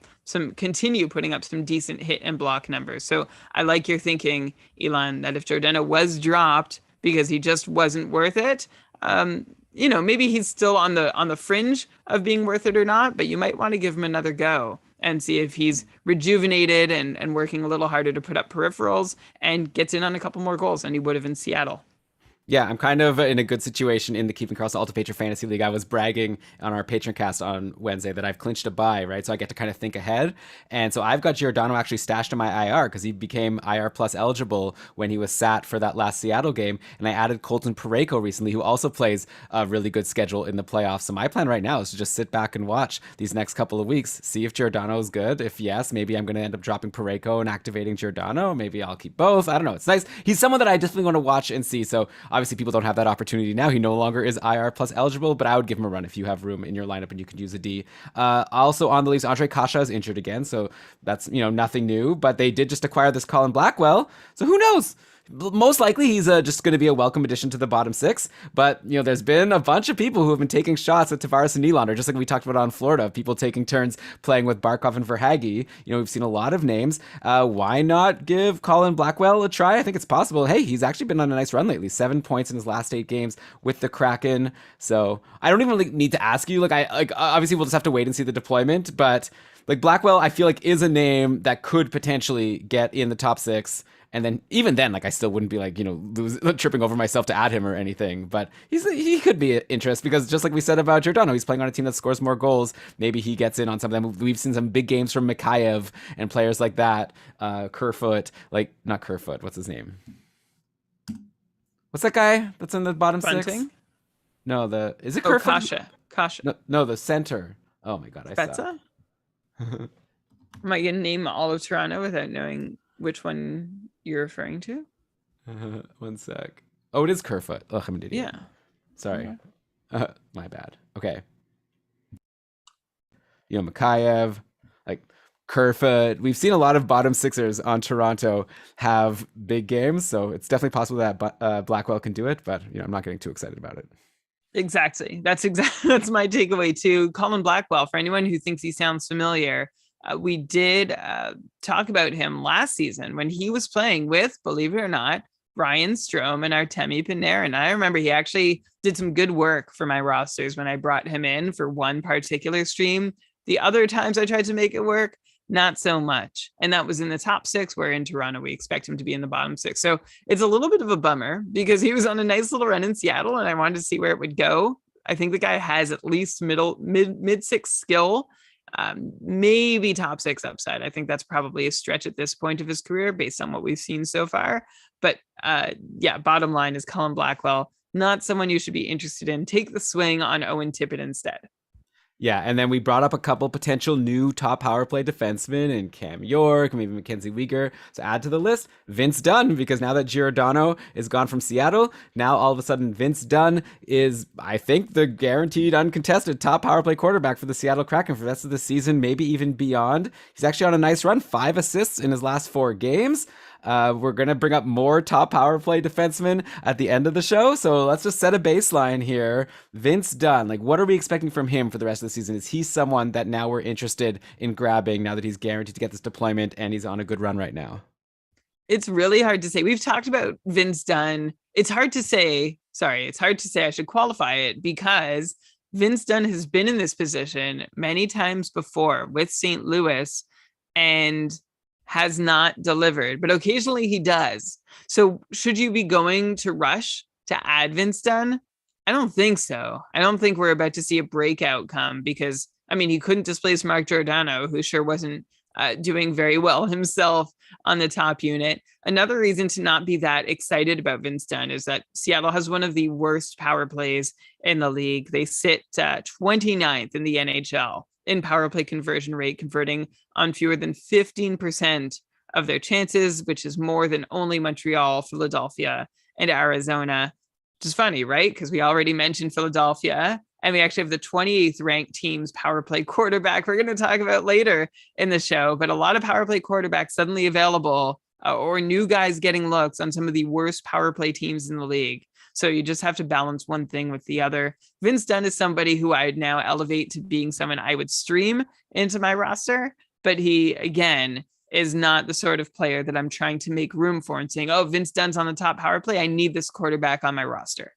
Speaker 2: continue putting up some decent hit and block numbers. So I like your thinking, Elon, that if Giordano was dropped because he just wasn't worth it, maybe he's still on the fringe of being worth it or not, but you might want to give him another go and see if he's rejuvenated and working a little harder to put up peripherals and gets in on a couple more goals than he would have in Seattle.
Speaker 1: Yeah, I'm kind of in a good situation in the Keeping Karlsson Ultimate Patron Fantasy League. I was bragging on our Patron cast on Wednesday that I've clinched a bye, right? So I get to kind of think ahead. And so I've got Giordano actually stashed in my IR because he became IR plus eligible when he was sat for that last Seattle game. And I added Colton Parayko recently, who also plays a really good schedule in the playoffs. So my plan right now is to just sit back and watch these next couple of weeks, see if Giordano is good. If yes, maybe I'm going to end up dropping Parayko and activating Giordano. Maybe I'll keep both. I don't know. It's nice. He's someone that I definitely want to watch and see. So obviously people don't have that opportunity now. He no longer is IR plus eligible, but I would give him a run if you have room in your lineup and you could use a D. Also on the Leafs, Andre Kasha is injured again, so that's nothing new. But they did just acquire this Colin Blackwell, so who knows? Most likely he's just going to be a welcome addition to the bottom 6, but there's been a bunch of people who have been taking shots at Tavares and Nylander, just like we talked about on Florida, people taking turns playing with Barkov and Verhaeghe. We've seen a lot of names. Why not give Colin Blackwell a try? I think it's possible. Hey, he's actually been on a nice run lately, 7 points in his last 8 games with the Kraken. So I don't even really need to ask you. Obviously we'll just have to wait and see the deployment, but Blackwell, I feel like is a name that could potentially get in the top 6. And then even then, I still wouldn't be tripping over myself to add him or anything. But he could be an interest because just like we said about Giordano, he's playing on a team that scores more goals. Maybe he gets in on some of them. We've seen some big games from Mikheyev and players like that. Kerfoot, not Kerfoot. What's his name? What's that guy that's in the bottom
Speaker 2: Bunting?
Speaker 1: 6? No, is it Kerfoot?
Speaker 2: Kasha.
Speaker 1: No, the center. Oh my God, I
Speaker 2: Spezza?
Speaker 1: suck.
Speaker 2: Am I going to name all of Toronto without knowing which one you're referring to?
Speaker 1: 1 sec. Oh, it is Kerfoot. Ugh, I'm an idiot.
Speaker 2: Yeah.
Speaker 1: Sorry. My bad. Okay. Mikheyev, Kerfoot. We've seen a lot of bottom 6ers on Toronto have big games, so it's definitely possible that Blackwell can do it, but I'm not getting too excited about it.
Speaker 2: Exactly. That's my takeaway too. Colin Blackwell, for anyone who thinks he sounds familiar, we did talk about him last season when he was playing with, believe it or not, Ryan Strome and Artemi Panarin. I remember he actually did some good work for my rosters when I brought him in for one particular stream. The other times I tried to make it work, not so much. And that was in the top 6, where in Toronto, we expect him to be in the bottom 6. So it's a little bit of a bummer because he was on a nice little run in Seattle and I wanted to see where it would go. I think the guy has at least mid 6 skill. Maybe top 6 upside. I think that's probably a stretch at this point of his career based on what we've seen so far. But bottom line is Colin Blackwell, not someone you should be interested in. Take the swing on Owen Tippett instead.
Speaker 1: Yeah, and then we brought up a couple potential new top power play defensemen and Cam York, maybe Mackenzie Weegar. So add to the list Vince Dunn, because now that Giordano is gone from Seattle, now all of a sudden Vince Dunn is, I think, the guaranteed uncontested top power play quarterback for the Seattle Kraken for the rest of the season, maybe even beyond. He's actually on a nice run, 5 assists in his last 4 games. We're going to bring up more top power play defensemen at the end of the show. So let's just set a baseline here. Vince Dunn, like, what are we expecting from him for the rest of the season? Is he someone that now we're interested in grabbing now that he's guaranteed to get this deployment and he's on a good run right now?
Speaker 2: It's really hard to say. We've talked about Vince Dunn. It's hard to say. I should qualify it, because Vince Dunn has been in this position many times before with St. Louis and has not delivered, but occasionally he does. So should you be going to rush to add Vince Dunn? I don't think so. I don't think we're about to see a breakout come, because, I mean, he couldn't displace Mark Giordano, who sure wasn't doing very well himself on the top unit. Another reason to not be that excited about Vince Dunn is that Seattle has one of the worst power plays in the league. They sit 29th in the NHL in power play conversion rate, converting on fewer than 15% of their chances, which is more than only Montreal, Philadelphia, and Arizona. Which is funny, right? Because we already mentioned Philadelphia, and we actually have the 28th ranked team's power play quarterback we're going to talk about later in the show. But a lot of power play quarterbacks suddenly available, or new guys getting looks on some of the worst power play teams in the league. So you just have to balance one thing with the other. Vince Dunn is somebody who I'd now elevate to being someone I would stream into my roster, but he, again, is not the sort of player that I'm trying to make room for and saying, oh, Vince Dunn's on the top power play, I need this quarterback on my roster.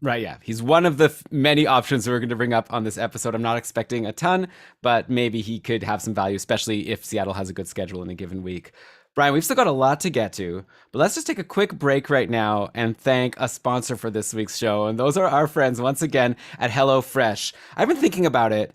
Speaker 1: Right, yeah. He's one of the many options we're going to bring up on this episode. I'm not expecting a ton, but maybe he could have some value, especially if Seattle has a good schedule in a given week. Brian, we've still got a lot to get to, but let's just take a quick break right now and thank a sponsor for this week's show. And those are our friends, once again, at HelloFresh. I've been thinking about it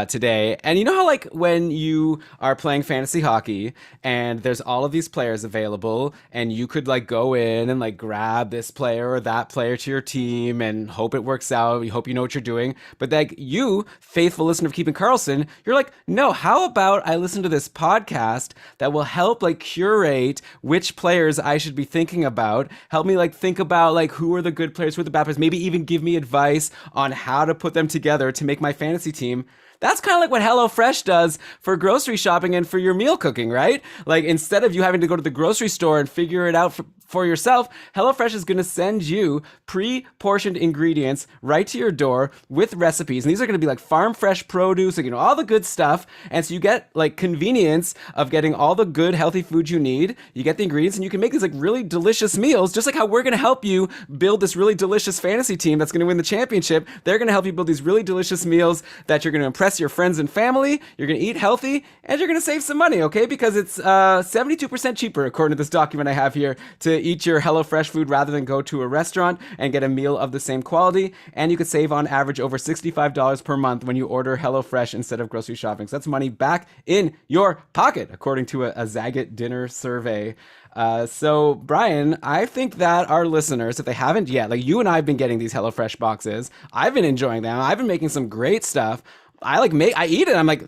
Speaker 1: today. And you know how, like, when you are playing fantasy hockey and there's all of these players available and you could, like, go in and, like, grab this player or that player to your team and hope it works out. You hope you know what you're doing. But, like, you, faithful listener of Keeping Karlsson, you're like, no, how about I listen to this podcast that will help, like, curate which players I should be thinking about, help me, like, think about, like, who are the good players, who are the bad players, maybe even give me advice on how to put them together to make my fantasy team. That's kind of like what HelloFresh does for grocery shopping and for your meal cooking, right? Like, instead of you having to go to the grocery store and figure it out for yourself, HelloFresh is going to send you pre-portioned ingredients right to your door with recipes. And these are going to be like farm fresh produce, like, you know, all the good stuff. And so you get, like, convenience of getting all the good, healthy food you need. You get the ingredients and you can make these, like, really delicious meals, just like how we're going to help you build this really delicious fantasy team that's going to win the championship. They're going to help you build these really delicious meals that you're going to impress your friends and family. You're going to eat healthy and you're going to save some money, okay? Because it's 72% cheaper, according to this document I have here, to eat your HelloFresh food rather than go to a restaurant and get a meal of the same quality. And you could save on average over $65 per month when you order HelloFresh instead of grocery shopping. So that's money back in your pocket, according to a Zagat dinner survey. So, Brian, I think that our listeners, if they haven't yet, like, you and I have been getting these HelloFresh boxes. I've been enjoying them. I've been making some great stuff. I eat it. I'm like,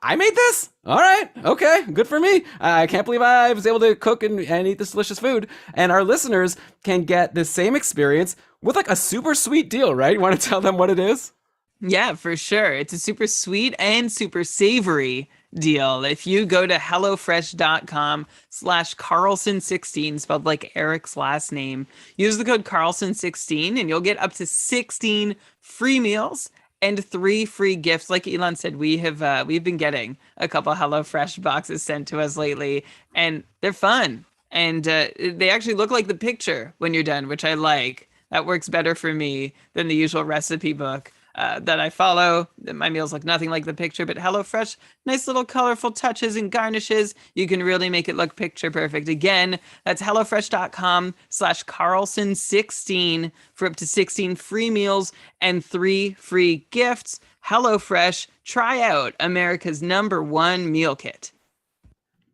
Speaker 1: I made this? All right. Okay. Good for me. I can't believe I was able to cook and eat this delicious food. And our listeners can get the same experience with, like, a super sweet deal, right? You want to tell them what it is?
Speaker 2: Yeah, for sure. It's a super sweet and super savory deal. If you go to hellofresh.com/Karlsson16, spelled like Eric's last name, use the code Karlsson16 and you'll get up to 16 free meals and 3 free gifts. Like Elon said, we've been getting a couple HelloFresh boxes sent to us lately, and they're fun. And they actually look like the picture when you're done, which I like. That works better for me than the usual recipe book that I follow. My meals look nothing like the picture, but HelloFresh, nice little colorful touches and garnishes. You can really make it look picture perfect. Again, that's hellofresh.com/Karlsson16 for up to 16 free meals and 3 free gifts. HelloFresh, try out America's #1 meal kit.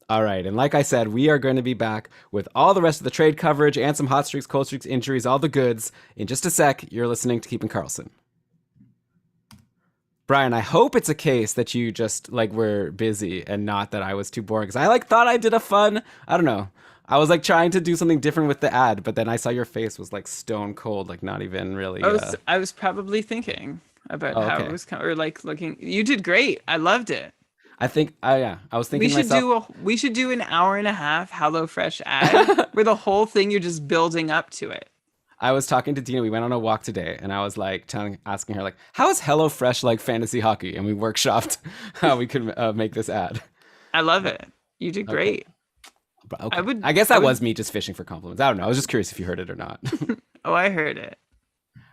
Speaker 1: All right, and like I said, we are going to be back with all the rest of the trade coverage and some hot streaks, cold streaks, injuries, all the goods. In just a sec, you're listening to Keeping Karlsson. Brian, I hope it's a case that you just like were busy and not that I was too boring. Because I like thought I did a fun, I don't know. I was like trying to do something different with the ad, but then I saw your face was like stone cold, like not even really.
Speaker 2: I was probably thinking about
Speaker 1: Oh,
Speaker 2: how
Speaker 1: okay.
Speaker 2: it was, or like looking. You did great. I loved it.
Speaker 1: I think, yeah, I was thinking to myself.
Speaker 2: We should do an hour and a half HelloFresh ad where the whole thing you're just building up to it.
Speaker 1: I was talking to Dina. We went on a walk today, and I was like asking her like, "How is HelloFresh like fantasy hockey?" And we workshopped how we could make this ad.
Speaker 2: I love it. You did
Speaker 1: Okay.
Speaker 2: great.
Speaker 1: But okay.
Speaker 2: I would.
Speaker 1: I guess
Speaker 2: I
Speaker 1: that
Speaker 2: would,
Speaker 1: was me just fishing for compliments. I don't know. I was just curious if you heard it or not.
Speaker 2: Oh, I heard it.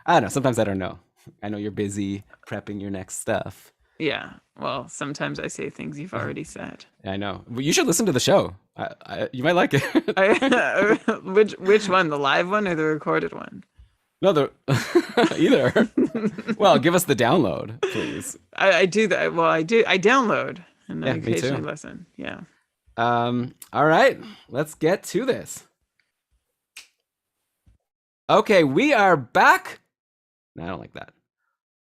Speaker 1: I don't know. Sometimes I don't know. I know you're busy prepping your next stuff.
Speaker 2: Yeah. Well, sometimes I say things you've already said.
Speaker 1: I know. Well, you should listen to the show. You might like it.
Speaker 2: Which one? The live one or the recorded one?
Speaker 1: No, either. Well, give us the download, please.
Speaker 2: I do that. Well, I do. I download and
Speaker 1: Yeah,
Speaker 2: I
Speaker 1: me
Speaker 2: occasionally
Speaker 1: too.
Speaker 2: listen. Yeah.
Speaker 1: All right. Let's get to this. Okay, we are back. No, I don't like that.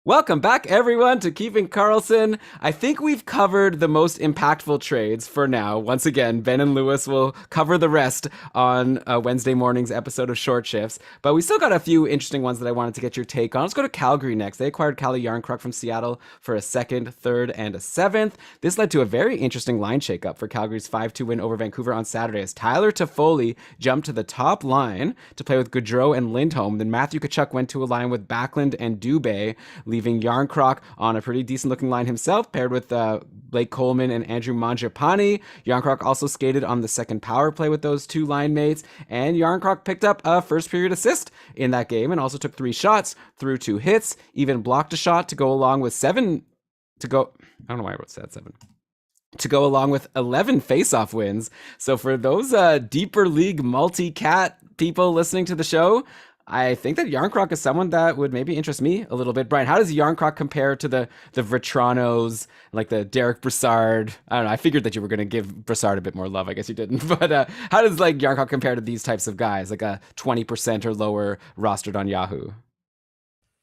Speaker 1: Welcome back, everyone, to Keeping Karlsson. I think we've covered the most impactful trades for now. Once again, Ben and Lewis will cover the rest on Wednesday morning's episode of Short Shifts. But we still got a few interesting ones that I wanted to get your take on. Let's go to Calgary next. They acquired Calle Jarnkrok from Seattle for a second, third, and a seventh. This led to a very interesting line shakeup for Calgary's 5-2 win over Vancouver on Saturday as Tyler Toffoli jumped to the top line to play with Gaudreau and Lindholm. Then Matthew Kachuk went to a line with Backlund and Dubé, leaving Jarnkrok on a pretty decent-looking line himself, paired with Blake Coleman and Andrew Mangiapane. Jarnkrok also skated on the second power play with those two line mates, and Jarnkrok picked up a first-period assist in that game and also took 3 shots, threw 2 hits, even blocked a shot to go along with 7 to go. I don't know why I wrote that 7. To go along with 11 face-off wins. So for those deeper league multi-cat people listening to the show, I think that Jarnkrok is someone that would maybe interest me a little bit. Brian, how does Jarnkrok compare to the Vetranos, like the Derek Brassard? I don't know. I figured that you were going to give Brassard a bit more love. I guess you didn't. But how does like Jarnkrok compare to these types of guys, like a 20% or lower rostered on Yahoo?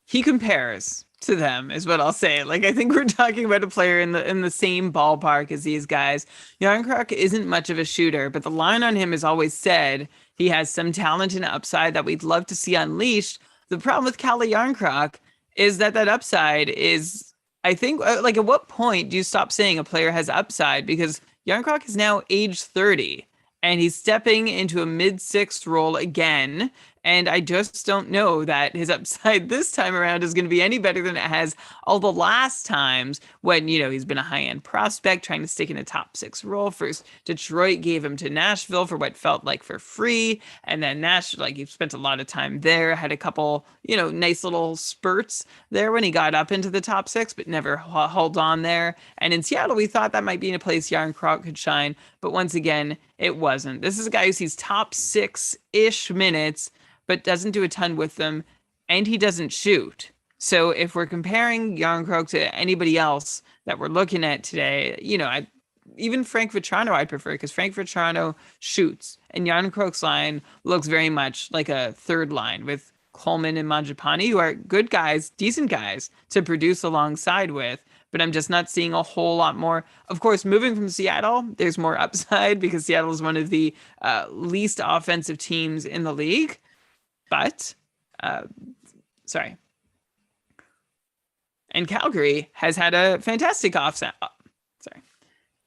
Speaker 2: He compares to them is what I'll say. Like, I think we're talking about a player in the same ballpark as these guys. Jarnkrok isn't much of a shooter, but the line on him is always said he has some talent and upside that we'd love to see unleashed. The problem with Calle Jarnkrok is that upside is, I think, like, at what point do you stop saying a player has upside? Because Jarnkrok is now age 30 and he's stepping into a mid-sixth role again. And I just don't know that his upside this time around is going to be any better than it has all the last times when, you know, he's been a high-end prospect trying to stick in a top 6 role. First, Detroit gave him to Nashville for what felt like for free. And then Nashville, like, he spent a lot of time there, had a couple, you know, nice little spurts there when he got up into the top 6, but never held on there. And in Seattle, we thought that might be in a place Jarnkrok could shine. But once again, it wasn't. This is a guy who sees top 6-ish minutes, but doesn't do a ton with them, and he doesn't shoot. So if we're comparing Jarnkrok to anybody else that we're looking at today, you know, even Frank Vetrano I'd prefer, because Frank Vetrano shoots, and Jarnkrok's line looks very much like a third line with Coleman and Mangiapane, who are good guys, decent guys to produce alongside with, but I'm just not seeing a whole lot more. Of course, moving from Seattle, there's more upside because Seattle is one of the least offensive teams in the league. But, sorry. And Calgary has had a fantastic offense.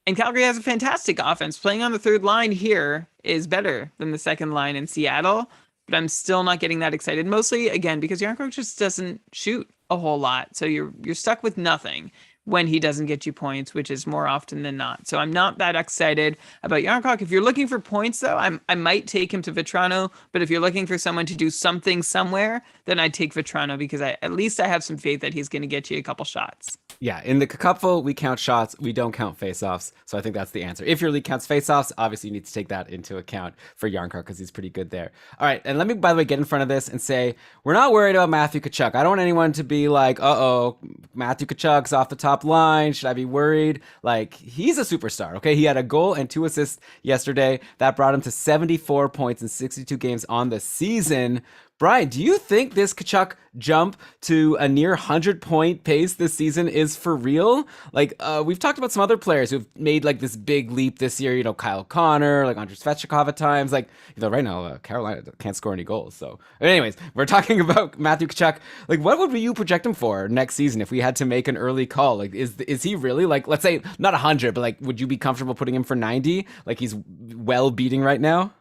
Speaker 2: And Calgary has a fantastic offense. Playing on the third line here is better than the second line in Seattle. But I'm still not getting that excited. Mostly, again, because Jarnkrok just doesn't shoot a whole lot. So you're stuck with nothing when he doesn't get you points, which is more often than not. So I'm not that excited about Jarnkrok. If you're looking for points, though, I might take him to Vetrano. But if you're looking for someone to do something somewhere, then I'd take Vetrano because at least I have some faith that he's going to get you a couple shots.
Speaker 1: Yeah, in the cupful, we count shots. We don't count face-offs. So I think that's the answer. If your league counts face-offs, obviously you need to take that into account for Jarnkrok because he's pretty good there. All right, and let me, by the way, get in front of this and say, we're not worried about Matthew Kachuk. I don't want anyone to be like, uh-oh, Matthew Kachuk's off the top line. Should I be worried? Like, he's a superstar, okay? He had a goal and 2 assists yesterday. That brought him to 74 points in 62 games on the season. Brian, do you think this Kachuk jump to a near 100-point pace this season is for real? Like, we've talked about some other players who've made like this big leap this year. You know, Kyle Connor, like Andrei Svechnikov at times. Like, you know, right now Carolina can't score any goals. So, anyways, we're talking about Matthew Kachuk. Like, what would you project him for next season if we had to make an early call? Like, is he really like, let's say not 100, but like, would you be comfortable putting him for 90? Like, he's well beating right now.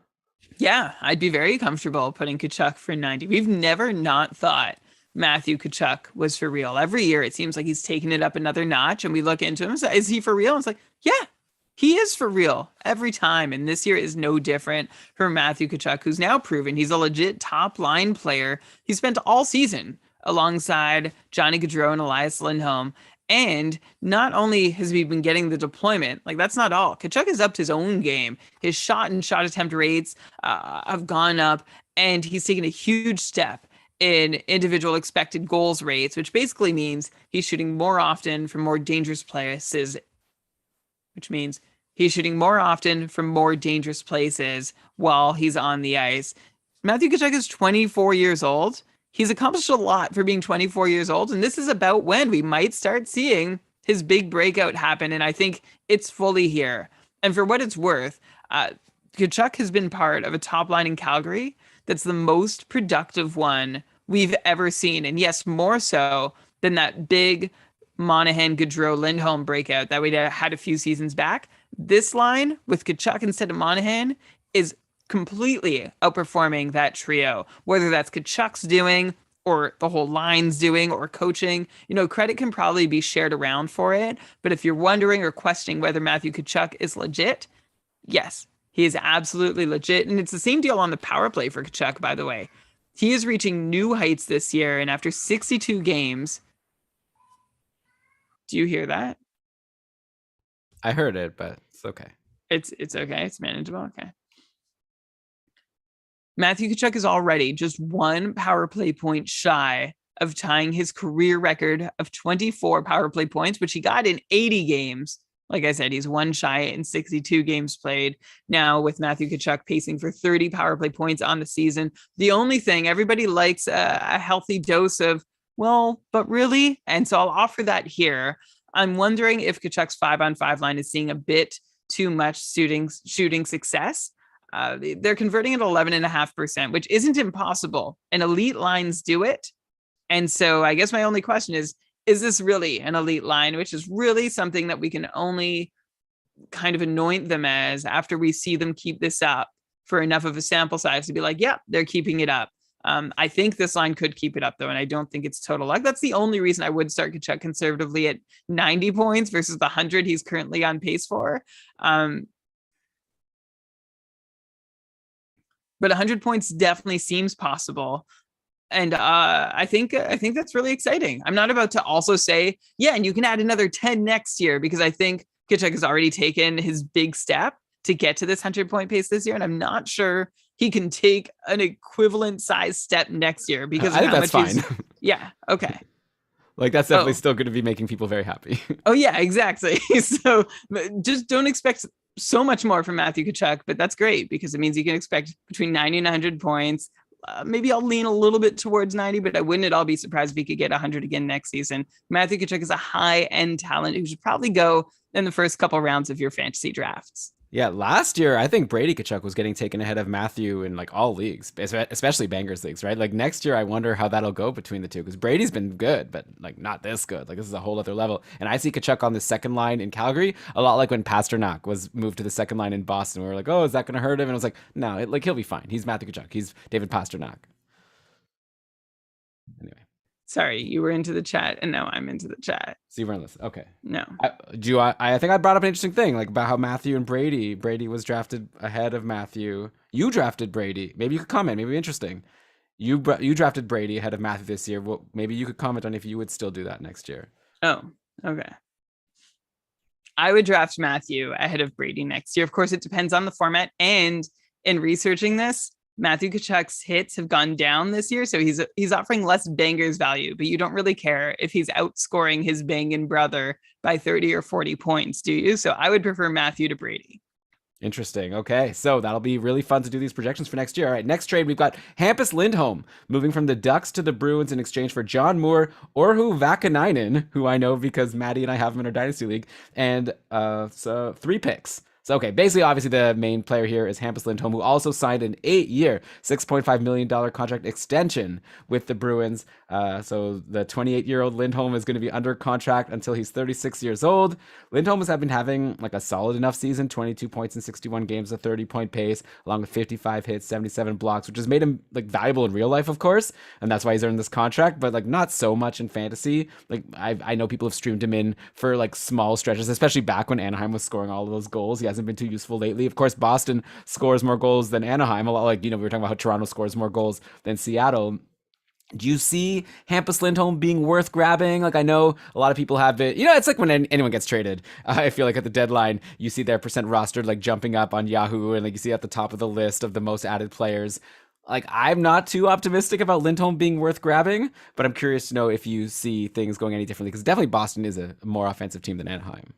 Speaker 2: Yeah, I'd be very comfortable putting Kachuk for 90. We've never not thought Matthew Kachuk was for real. Every year, it seems like he's taking it up another notch, and we look into him and say, is he for real? And it's like, yeah, he is for real every time. And this year is no different for Matthew Kachuk, who's now proven he's a legit top line player. He spent all season alongside Johnny Gaudreau and Elias Lindholm. And not only has he been getting the deployment, like that's not all. Kachuk has upped his own game. His shot and shot attempt rates have gone up, and he's taken a huge step in individual expected goals rates, which basically means he's shooting more often from more dangerous places, which means he's shooting more often from more dangerous places while he's on the ice. Matthew Kachuk is 24 years old. He's accomplished a lot for being 24 years old, and this is about when we might start seeing his big breakout happen, and I think it's fully here. And for what it's worth, Kachuk has been part of a top line in Calgary that's the most productive one we've ever seen, and yes, more so than that big Monahan, Gaudreau, Lindholm breakout that we had a few seasons back. This line with Kachuk instead of Monahan is completely outperforming that trio, whether that's Kachuk's doing or the whole line's doing or coaching. You know, credit can probably be shared around for it, but if you're wondering or questioning whether Matthew Kachuk is legit, yes, he is absolutely legit. And it's the same deal on the power play for Kachuk, by the way. He is reaching new heights this year, and after 62 games, do you hear that?
Speaker 1: I heard it, but it's okay.
Speaker 2: It's okay. It's manageable. Okay. Matthew Kachuk is already just one power play point shy of tying his career record of 24 power play points, which he got in 80 games. Like I said, he's one shy in 62 games played. Now with Matthew Kachuk pacing for 30 power play points on the season. The only thing, everybody likes a healthy dose of, well, but really? And so I'll offer that here. I'm wondering if Kachuk's 5-on-5 line is seeing a bit too much shooting success. They're converting at 11.5%, which isn't impossible. And elite lines do it. And so I guess my only question is this really an elite line, which is really something that we can only kind of anoint them as after we see them keep this up for enough of a sample size to be like, yeah, they're keeping it up. I think this line could keep it up, though, and I don't think it's total luck. That's the only reason I would start Kachuk conservatively at 90 points versus the 100 he's currently on pace for. But 100 points definitely seems possible. And I think that's really exciting. I'm not about to also say, yeah, and you can add another 10 next year, because I think Kachuk has already taken his big step to get to this 100-point pace this year. And I'm not sure he can take an equivalent size step next year because
Speaker 1: I think that's fine.
Speaker 2: Yeah. Okay.
Speaker 1: Like, that's definitely still going to be making people very happy.
Speaker 2: Oh, yeah, exactly. So just don't expect so much more from Matthew Kachuk, but that's great because it means you can expect between 90 and 100 points. Maybe I'll lean a little bit towards 90, but I wouldn't at all be surprised if he could get 100 again next season. Matthew Kachuk is a high-end talent who should probably go in the first couple rounds of your fantasy drafts.
Speaker 1: Yeah, last year, I think Brady Kachuk was getting taken ahead of Matthew in like all leagues, especially Bangers leagues, right? Like next year, I wonder how that'll go between the two, because Brady's been good, but like not this good. Like this is a whole other level. And I see Kachuk on the second line in Calgary a lot like when Pasternak was moved to the second line in Boston. We were like, oh, is that going to hurt him? And I was like, no, like he'll be fine. He's Matthew Kachuk. He's David Pasternak. Anyway.
Speaker 2: Sorry, you were into the chat, and now I'm into the chat.
Speaker 1: So you weren't listening. Okay.
Speaker 2: No.
Speaker 1: I think I brought up an interesting thing, like about how Matthew and Brady was drafted ahead of Matthew. You drafted Brady. Maybe you could comment. Maybe interesting. You drafted Brady ahead of Matthew this year. Well, maybe you could comment on if you would still do that next year.
Speaker 2: Oh, okay. I would draft Matthew ahead of Brady next year. Of course, it depends on the format. And in researching this, Matthew Kachuk's hits have gone down this year, so he's offering less bangers value, but you don't really care if he's outscoring his banging brother by 30 or 40 points, do you? So I would prefer Matthew to Brady.
Speaker 1: Interesting. Okay, so that'll be really fun to do these projections for next year. All right, next trade we've got Hampus Lindholm moving from the Ducks to the Bruins in exchange for John Moore, Orhu Vakanainen, who I know because Maddie and I have him in our Dynasty League, and so 3 picks. So, okay, basically, obviously, the main player here is Hampus Lindholm, who also signed an 8-year, $6.5 million contract extension with the Bruins. So the 28-year-old Lindholm is going to be under contract until he's 36 years old. Lindholm has been having like a solid enough season, 22 points in 61 games, a 30-point pace, along with 55 hits, 77 blocks, which has made him like valuable in real life, of course, and that's why he's earned this contract, but like not so much in fantasy. Like I know people have streamed him in for like small stretches, especially back when Anaheim was scoring all of those goals. He hasn't been too useful lately. Of course, Boston scores more goals than Anaheim. A lot, like, we were talking about how Toronto scores more goals than Seattle. Do you see Hampus Lindholm being worth grabbing? Like, I know a lot of people have it. It's like when anyone gets traded. I feel like at the deadline, you see their percent rostered like jumping up on Yahoo, and like you see at the top of the list of the most added players. Like, I'm not too optimistic about Lindholm being worth grabbing, but I'm curious to know if you see things going any differently, because definitely Boston is a more offensive team than Anaheim.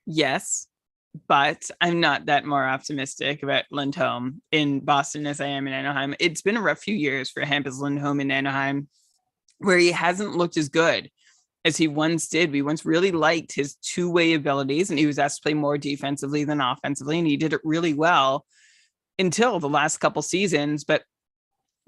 Speaker 2: Yes, but I'm not that more optimistic about Lindholm in Boston as I am in Anaheim. It's been a rough few years for Hampus Lindholm in Anaheim, where he hasn't looked as good as he once did. We once really liked his two-way abilities, and he was asked to play more defensively than offensively, and he did it really well until the last couple seasons. But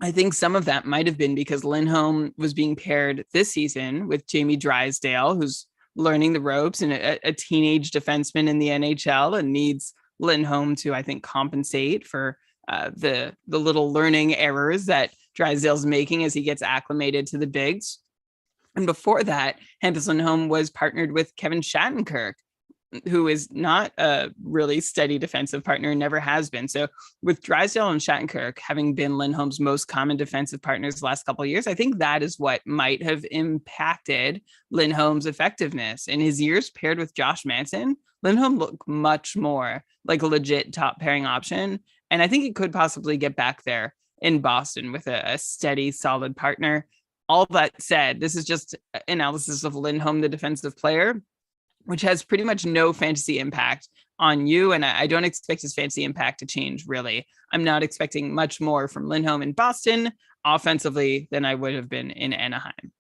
Speaker 2: I think some of that might have been because Lindholm was being paired this season with Jamie Drysdale, who's learning the ropes and a teenage defenseman in the NHL, and needs Lindholm to, I think, compensate for the little learning errors that Drysdale's making as he gets acclimated to the bigs. And before that, Hampus Lindholm was partnered with Kevin Shattenkirk, who is not a really steady defensive partner, never has been. So with Drysdale and Shattenkirk having been Lindholm's most common defensive partners the last couple of years, I think that is what might have impacted Lindholm's effectiveness. In his years paired with Josh Manson, Lindholm looked much more like a legit top pairing option. And I think he could possibly get back there in Boston with a steady, solid partner. All that said, this is just analysis of Lindholm, the defensive player, which has pretty much no fantasy impact on you. And I don't expect his fantasy impact to change, really. I'm not expecting much more from Lindholm in Boston offensively than I would have been in Anaheim.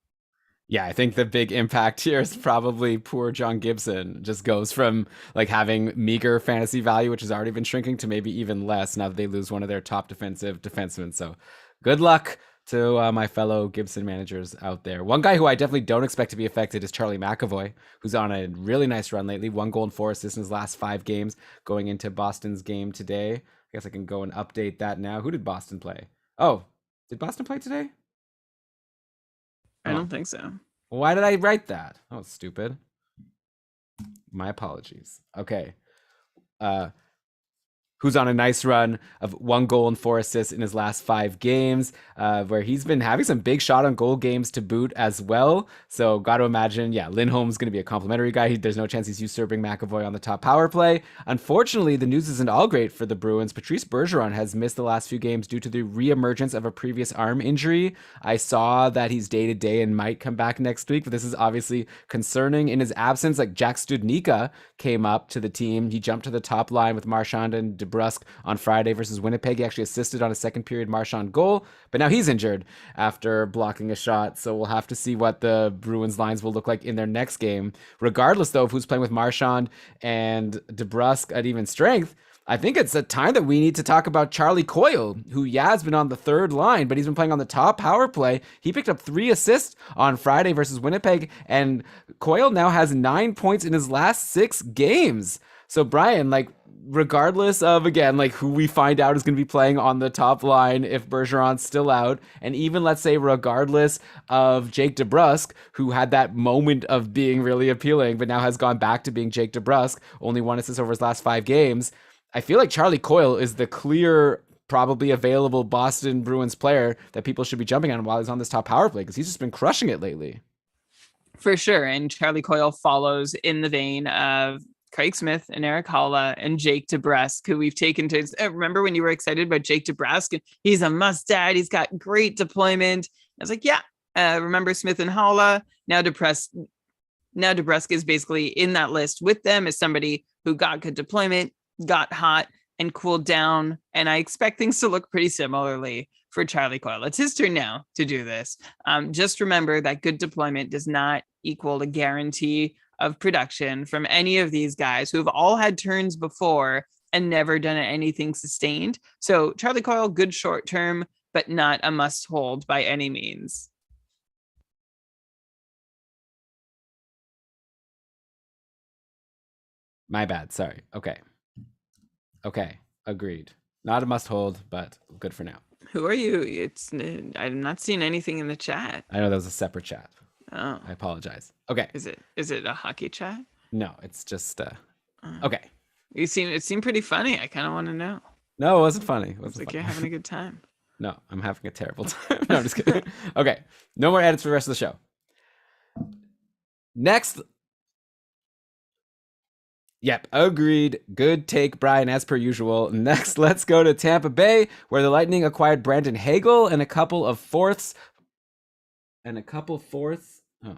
Speaker 1: Yeah, I think the big impact here is probably poor John Gibson. Just goes from like having meager fantasy value, which has already been shrinking, to maybe even less now that they lose one of their top defensive defensemen. So good luck to my fellow Gibson managers out there. One guy who I definitely don't expect to be affected is Charlie McAvoy, who's on a really nice run lately. 1 goal and 4 assists in his last 5 games, going into Boston's game today. I guess I can go and update that now. Who did Boston play? Oh, did Boston play today?
Speaker 2: I don't think so.
Speaker 1: Why did I write that? Oh, stupid. My apologies. Okay. Who's on a nice run of 1 goal and 4 assists in his last 5 games, where he's been having some big shot on goal games to boot as well. So got to imagine, Lindholm's going to be a complimentary guy. There's no chance he's usurping McAvoy on the top power play. Unfortunately, the news isn't all great for the Bruins. Patrice Bergeron has missed the last few games due to the reemergence of a previous arm injury. I saw that he's day-to-day and might come back next week, but this is obviously concerning. In his absence, like Jack Studnicka came up to the team. He jumped to the top line with Marchand and DeBrusk on Friday versus Winnipeg. He actually assisted on a second period Marchand goal, but now he's injured after blocking a shot. So we'll have to see what the Bruins lines will look like in their next game. Regardless, though, of who's playing with Marchand and DeBrusk at even strength, I think it's a time that we need to talk about Charlie Coyle, who, has been on the third line, but he's been playing on the top power play. He picked up 3 assists on Friday versus Winnipeg, and Coyle now has 9 points in his last 6 games. So, Brian, like, regardless of, again, like who we find out is going to be playing on the top line if Bergeron's still out, and even, let's say, regardless of Jake DeBrusk, who had that moment of being really appealing, but now has gone back to being Jake DeBrusk, only 1 assist over his last 5 games, I feel like Charlie Coyle is the clear, probably available Boston Bruins player that people should be jumping on while he's on this top power play, because he's just been crushing it lately.
Speaker 2: For sure. And Charlie Coyle follows in the vein of Craig Smith and Eric Holla and Jake DeBrusk, who we've taken to. Remember when you were excited about Jake DeBrusk? And he's a must-add. He's got great deployment. I was like, remember Smith and Holla? Now DeBrusk is basically in that list with them as somebody who got good deployment, got hot and cooled down, and I expect things to look pretty similarly for Charlie Coyle. It's his turn now to do this. Just remember that good deployment does not equal a guarantee of production from any of these guys who have all had turns before and never done anything sustained. So Charlie Coyle, good short term, but not a must hold by any means.
Speaker 1: My bad. Sorry. Okay. Agreed. Not a must hold, but good for now.
Speaker 2: Who are you? I'm not seeing anything in the chat.
Speaker 1: I know that was a separate chat.
Speaker 2: Oh,
Speaker 1: I apologize. Okay.
Speaker 2: is it a hockey chat?
Speaker 1: No, it's just okay.
Speaker 2: It seemed pretty funny. I kind of want to know.
Speaker 1: No, it wasn't funny. It wasn't
Speaker 2: Like
Speaker 1: funny.
Speaker 2: you're having a good time.
Speaker 1: No, I'm having a terrible time. No, I'm just kidding. Okay. No more edits for the rest of the show. Next. Yep, agreed. Good take, Brian, as per usual. Next, let's go to Tampa Bay, where the Lightning acquired Brandon Hegel and a couple of fourths. Oh.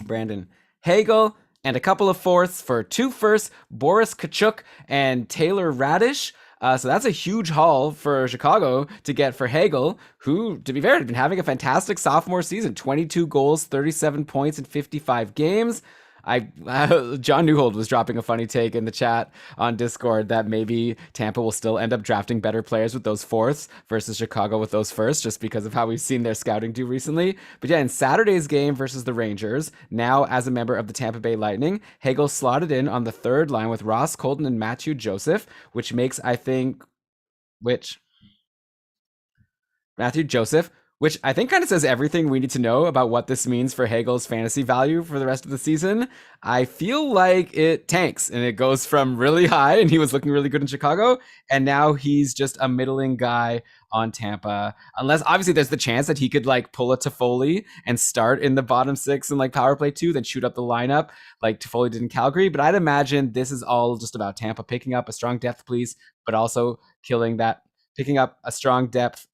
Speaker 1: Brandon Hegel and a couple of fourths for 2 firsts, Boris Kachuk and Taylor Radish. So that's a huge haul for Chicago to get for Hegel, who, to be fair, had been having a fantastic sophomore season. 22 goals, 37 points in 55 games. John Newhold was dropping a funny take in the chat on Discord that maybe Tampa will still end up drafting better players with those fourths versus Chicago with those firsts, just because of how we've seen their scouting do recently. But yeah, in Saturday's game versus the Rangers, now as a member of the Tampa Bay Lightning, Hegel slotted in on the third line with Ross Colton and Matthew Joseph, which I think kind of says everything we need to know about what this means for Hegel's fantasy value for the rest of the season. I feel like it tanks and it goes from really high, and he was looking really good in Chicago, and now he's just a middling guy on Tampa. Unless obviously there's the chance that he could like pull a Toffoli and start in the bottom 6 and like power play 2, then shoot up the lineup like Toffoli did in Calgary. But I'd imagine this is all just about Tampa picking up a strong depth piece, but also picking up a strong depth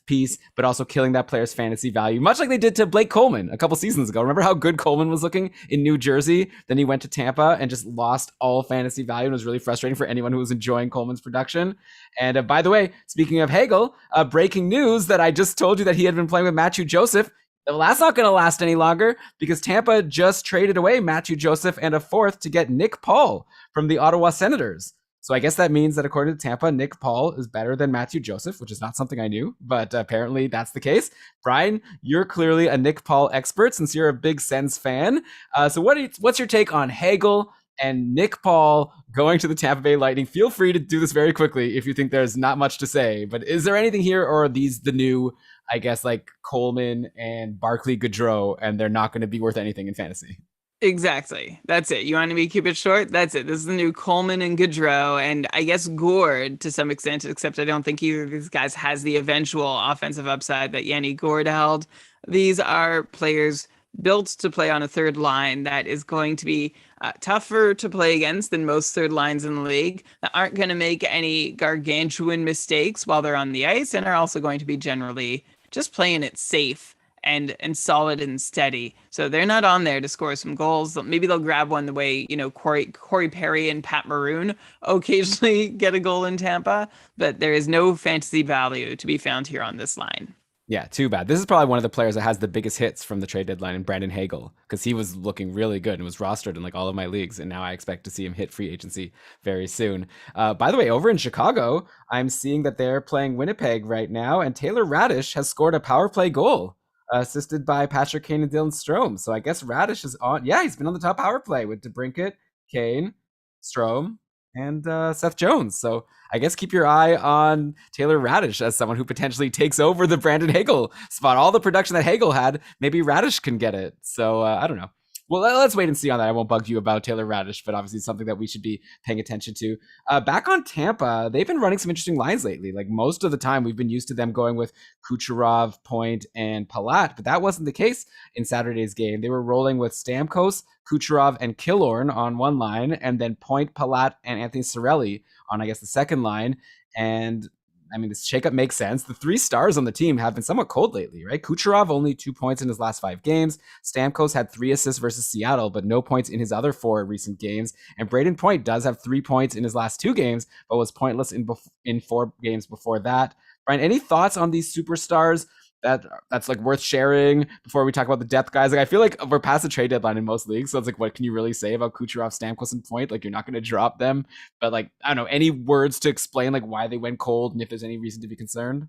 Speaker 1: piece, but also killing that player's fantasy value, much like they did to Blake Coleman a couple seasons ago. Remember how good Coleman was looking in New Jersey? Then he went to Tampa and just lost all fantasy value, and it was really frustrating for anyone who was enjoying Coleman's production. And by the way, speaking of Hegel, breaking news that I just told you that he had been playing with Matthew Joseph. Well, that's not going to last any longer because Tampa just traded away Matthew Joseph and a fourth to get Nick Paul from the Ottawa Senators. So I guess that means that according to Tampa, Nick Paul is better than Matthew Joseph, which is not something I knew, but apparently that's the case. Brian, you're clearly a Nick Paul expert since you're a big Sens fan. So what's your take on Hegel and Nick Paul going to the Tampa Bay Lightning? Feel free to do this very quickly if you think there's not much to say, but is there anything here, or are these the new, I guess, like Coleman and Barclay Goodrow, and they're not going to be worth anything in fantasy?
Speaker 2: Exactly. That's it. You want to keep it short? That's it. This is the new Coleman and Goodrow, and I guess Gourde to some extent, except I don't think either of these guys has the eventual offensive upside that Yanni Gourde held. These are players built to play on a third line that is going to be tougher to play against than most third lines in the league, that aren't going to make any gargantuan mistakes while they're on the ice, and are also going to be generally just playing it safe and solid and steady. So they're not on there to score some goals. Maybe they'll grab one the way, Corey Perry and Pat Maroon occasionally get a goal in Tampa, but there is no fantasy value to be found here on this line.
Speaker 1: Yeah, too bad. This is probably one of the players that has the biggest hits from the trade deadline in Brandon Hegel, because he was looking really good and was rostered in like all of my leagues, and now I expect to see him hit free agency very soon. By the way, over in Chicago, I'm seeing that they're playing Winnipeg right now, and Taylor Radish has scored a power play goal, assisted by Patrick Kane and Dylan Strome. So I guess Radish is on. Yeah, he's been on the top power play with DeBrincat, Kane, Strome, and Seth Jones. So I guess keep your eye on Taylor Radish as someone who potentially takes over the Brandon Hegel spot. All the production that Hegel had, maybe Radish can get it. So I don't know. Well, let's wait and see on that. I won't bug you about Taylor Radish, but obviously it's something that we should be paying attention to. Back on Tampa, they've been running some interesting lines lately. Like most of the time, we've been used to them going with Kucherov, Point, and Palat, but that wasn't the case in Saturday's game. They were rolling with Stamkos, Kucherov, and Killhorn on one line, and then Point, Palat, and Anthony Cirelli on, I guess, the second line. And I mean, this shakeup makes sense. The 3 stars on the team have been somewhat cold lately, right? Kucherov only 2 points in his last 5 games. Stamkos had 3 assists versus Seattle, but no points in his other 4 recent games. And Braden Point does have 3 points in his last 2 games, but was pointless in 4 games before that. Brian, any thoughts on these superstars that's like worth sharing before we talk about the depth guys? Like, I feel like we're past the trade deadline in most leagues, so it's like, what can you really say about Kucherov, Stamkos, and Point? Like, you're not going to drop them, but like, I don't know, any words to explain like why they went cold and if there's any reason to be concerned?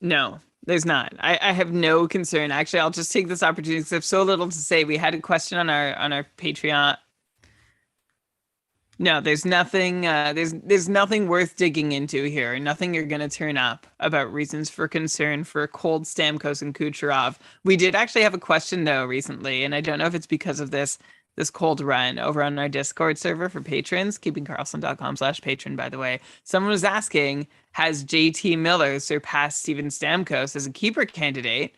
Speaker 2: No, there's not. I have no concern. Actually, I'll just take this opportunity because I have so little to say. We had a question on our Patreon. No, there's nothing. There's nothing worth digging into here. Nothing you're gonna turn up about reasons for concern for cold Stamkos and Kucherov. We did actually have a question though recently, and I don't know if it's because of this cold run over on our Discord server for patrons, keepingkarlsson.com/patron, by the way. Someone was asking, has JT Miller surpassed Steven Stamkos as a keeper candidate?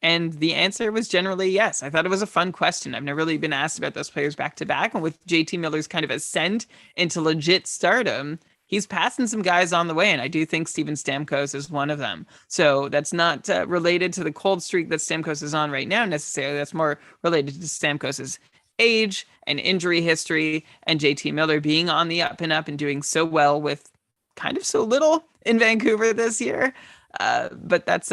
Speaker 2: And the answer was generally yes. I thought it was a fun question. I've never really been asked about those players back to back. And with JT Miller's kind of ascent into legit stardom, he's passing some guys on the way. And I do think Steven Stamkos is one of them. So that's not related to the cold streak that Stamkos is on right now necessarily. That's more related to Stamkos's age and injury history, and JT Miller being on the up and up and doing so well with kind of so little in Vancouver this year. But that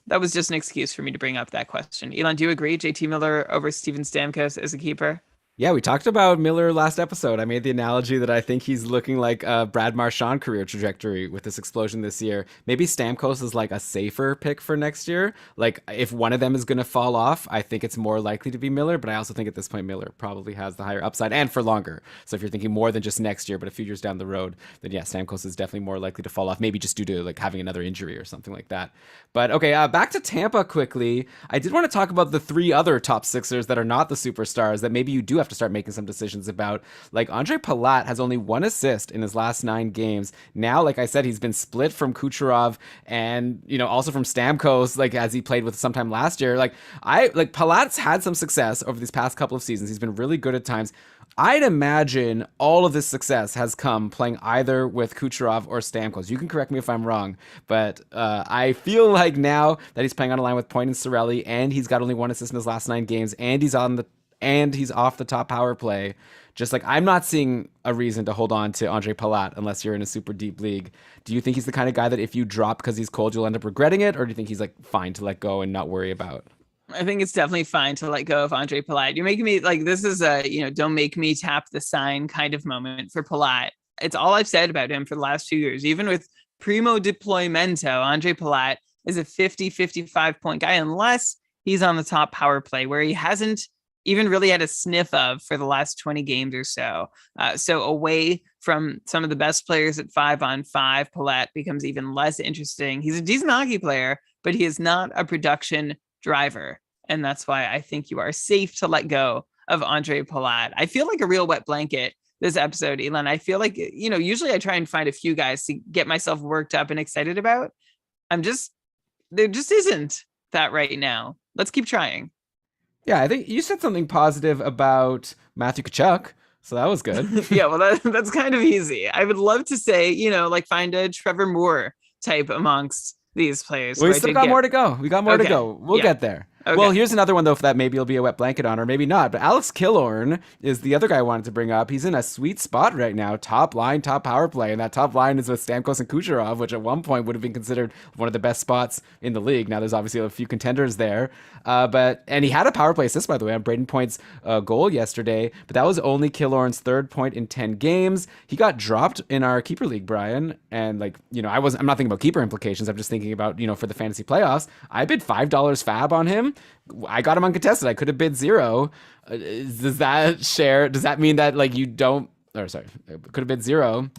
Speaker 2: was just an excuse for me to bring up that question. Elon, do you agree? JT Miller over Steven Stamkos as a keeper?
Speaker 1: Yeah, we talked about Miller last episode. I made the analogy that I think he's looking like a Brad Marchand career trajectory with this explosion this year. Maybe Stamkos is like a safer pick for next year. Like, if one of them is going to fall off, I think it's more likely to be Miller, but I also think at this point Miller probably has the higher upside and for longer. So if you're thinking more than just next year, but a few years down the road, then yeah, Stamkos is definitely more likely to fall off, maybe just due to like having another injury or something like that. But okay, back to Tampa quickly. I did want to talk about the 3 other top Sixers that are not the superstars that maybe you do have to start making some decisions about. Like, Andre Palat has only 1 assist in his last 9 games. Now, like I said, he's been split from Kucherov and, you know, also from Stamkos, like as he played with sometime last year. Like Palat's had some success over these past couple of seasons. He's been really good at times. I'd imagine all of this success has come playing either with Kucherov or Stamkos. You can correct me if I'm wrong, but I feel like now that he's playing on a line with Point and Cirelli, and he's got only 1 assist in his last 9 games, and he's off the top power play. Just like, I'm not seeing a reason to hold on to Andre Palat unless you're in a super deep league. Do you think he's the kind of guy that if you drop because he's cold, you'll end up regretting it? Or do you think he's like fine to let go and not worry about?
Speaker 2: I think it's definitely fine to let go of Andre Palat. You're making me like, this is a, don't make me tap the sign kind of moment for Palat. It's all I've said about him for the last 2 years. Even with primo deploymento, Andre Palat is a 55 point guy unless he's on the top power play, where he hasn't even really had a sniff of for the last 20 games or so. So away from some of the best players at 5-on-5, Palat becomes even less interesting. He's a decent hockey player, but he is not a production driver. And that's why I think you are safe to let go of Andre Palat. I feel like a real wet blanket this episode, Elon. I feel like, usually I try and find a few guys to get myself worked up and excited about. There just isn't that right now. Let's keep trying.
Speaker 1: Yeah, I think you said something positive about Matthew Kachuk, so that was good.
Speaker 2: Yeah, well, that's kind of easy. I would love to say, like find a Trevor Moore type amongst these players.
Speaker 1: We still got more to go. We got more to go. We'll get there. Okay. Well, here's another one, though, that maybe will be a wet blanket on, or maybe not. But Alex Killhorn is the other guy I wanted to bring up. He's in a sweet spot right now. Top line, top power play. And that top line is with Stamkos and Kucherov, which at one point would have been considered one of the best spots in the league. Now there's obviously a few contenders there. And he had a power play assist, by the way, on Braden Point's goal yesterday. But that was only Killhorn's 3rd point in 10 games. He got dropped in our keeper league, Brian. And I'm not thinking about keeper implications. I'm just thinking about, for the fantasy playoffs. I bid $5 fab on him. I got him uncontested. I could have bid 0. Does that mean that you don't, could have bid 0.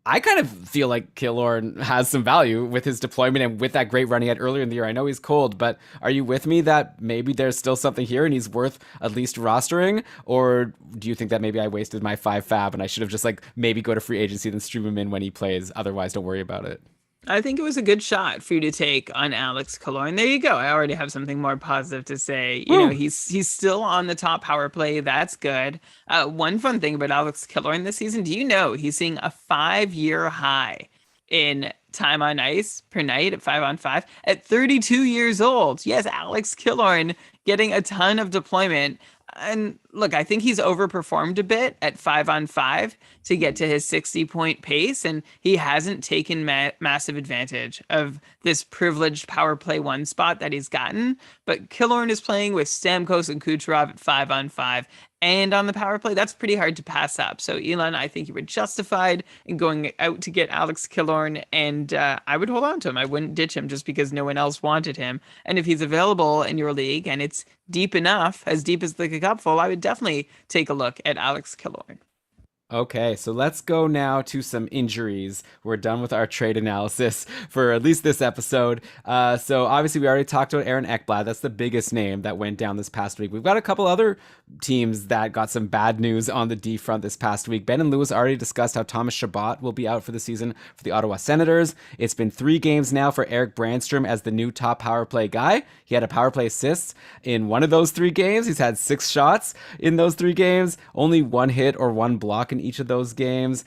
Speaker 1: I kind of feel like Killhorn has some value with his deployment and with that great run he had earlier in the year. I know he's cold, but are you with me that maybe there's still something here and he's worth at least rostering? Or do you think that maybe I wasted my 5 fab and I should have just maybe go to free agency then stream him in when he plays? Otherwise, don't worry about it.
Speaker 2: I think it was a good shot for you to take on Alex Killhorn. There you go. I already have something more positive to say. He's still on the top power play. That's good. One fun thing about Alex Killhorn this season, do you know he's seeing a 5-year high in time on ice per night at 5-on-5 at 32 years old. Yes, Alex Killhorn getting a ton of deployment. And look, I think he's overperformed a bit at 5-on-5 to get to his 60-point pace, and he hasn't taken massive advantage of this privileged power play 1 spot that he's gotten. But Killhorn is playing with Stamkos and Kucherov at 5-on-5 and on the power play. That's pretty hard to pass up. So Elon, I think you were justified in going out to get Alex Killhorn, and I would hold on to him. I wouldn't ditch him just because no one else wanted him. And if he's available in your league and it's deep enough, as deep as the cupful, I would definitely take a look at Alex Killhorn.
Speaker 1: Okay, so let's go now to some injuries. We're done with our trade analysis for at least this episode. So obviously we already talked about Aaron Ekblad. That's the biggest name that went down this past week. We've got a couple other teams that got some bad news on the D front this past week. Ben and Lewis already discussed how Thomas Chabot will be out for the season for the Ottawa Senators. It's been 3 games now for Eric Branstrom as the new top power play guy. He had a power play assist in one of those 3 games. He's had 6 shots in those 3 games, only 1 hit or 1 block in each of those games.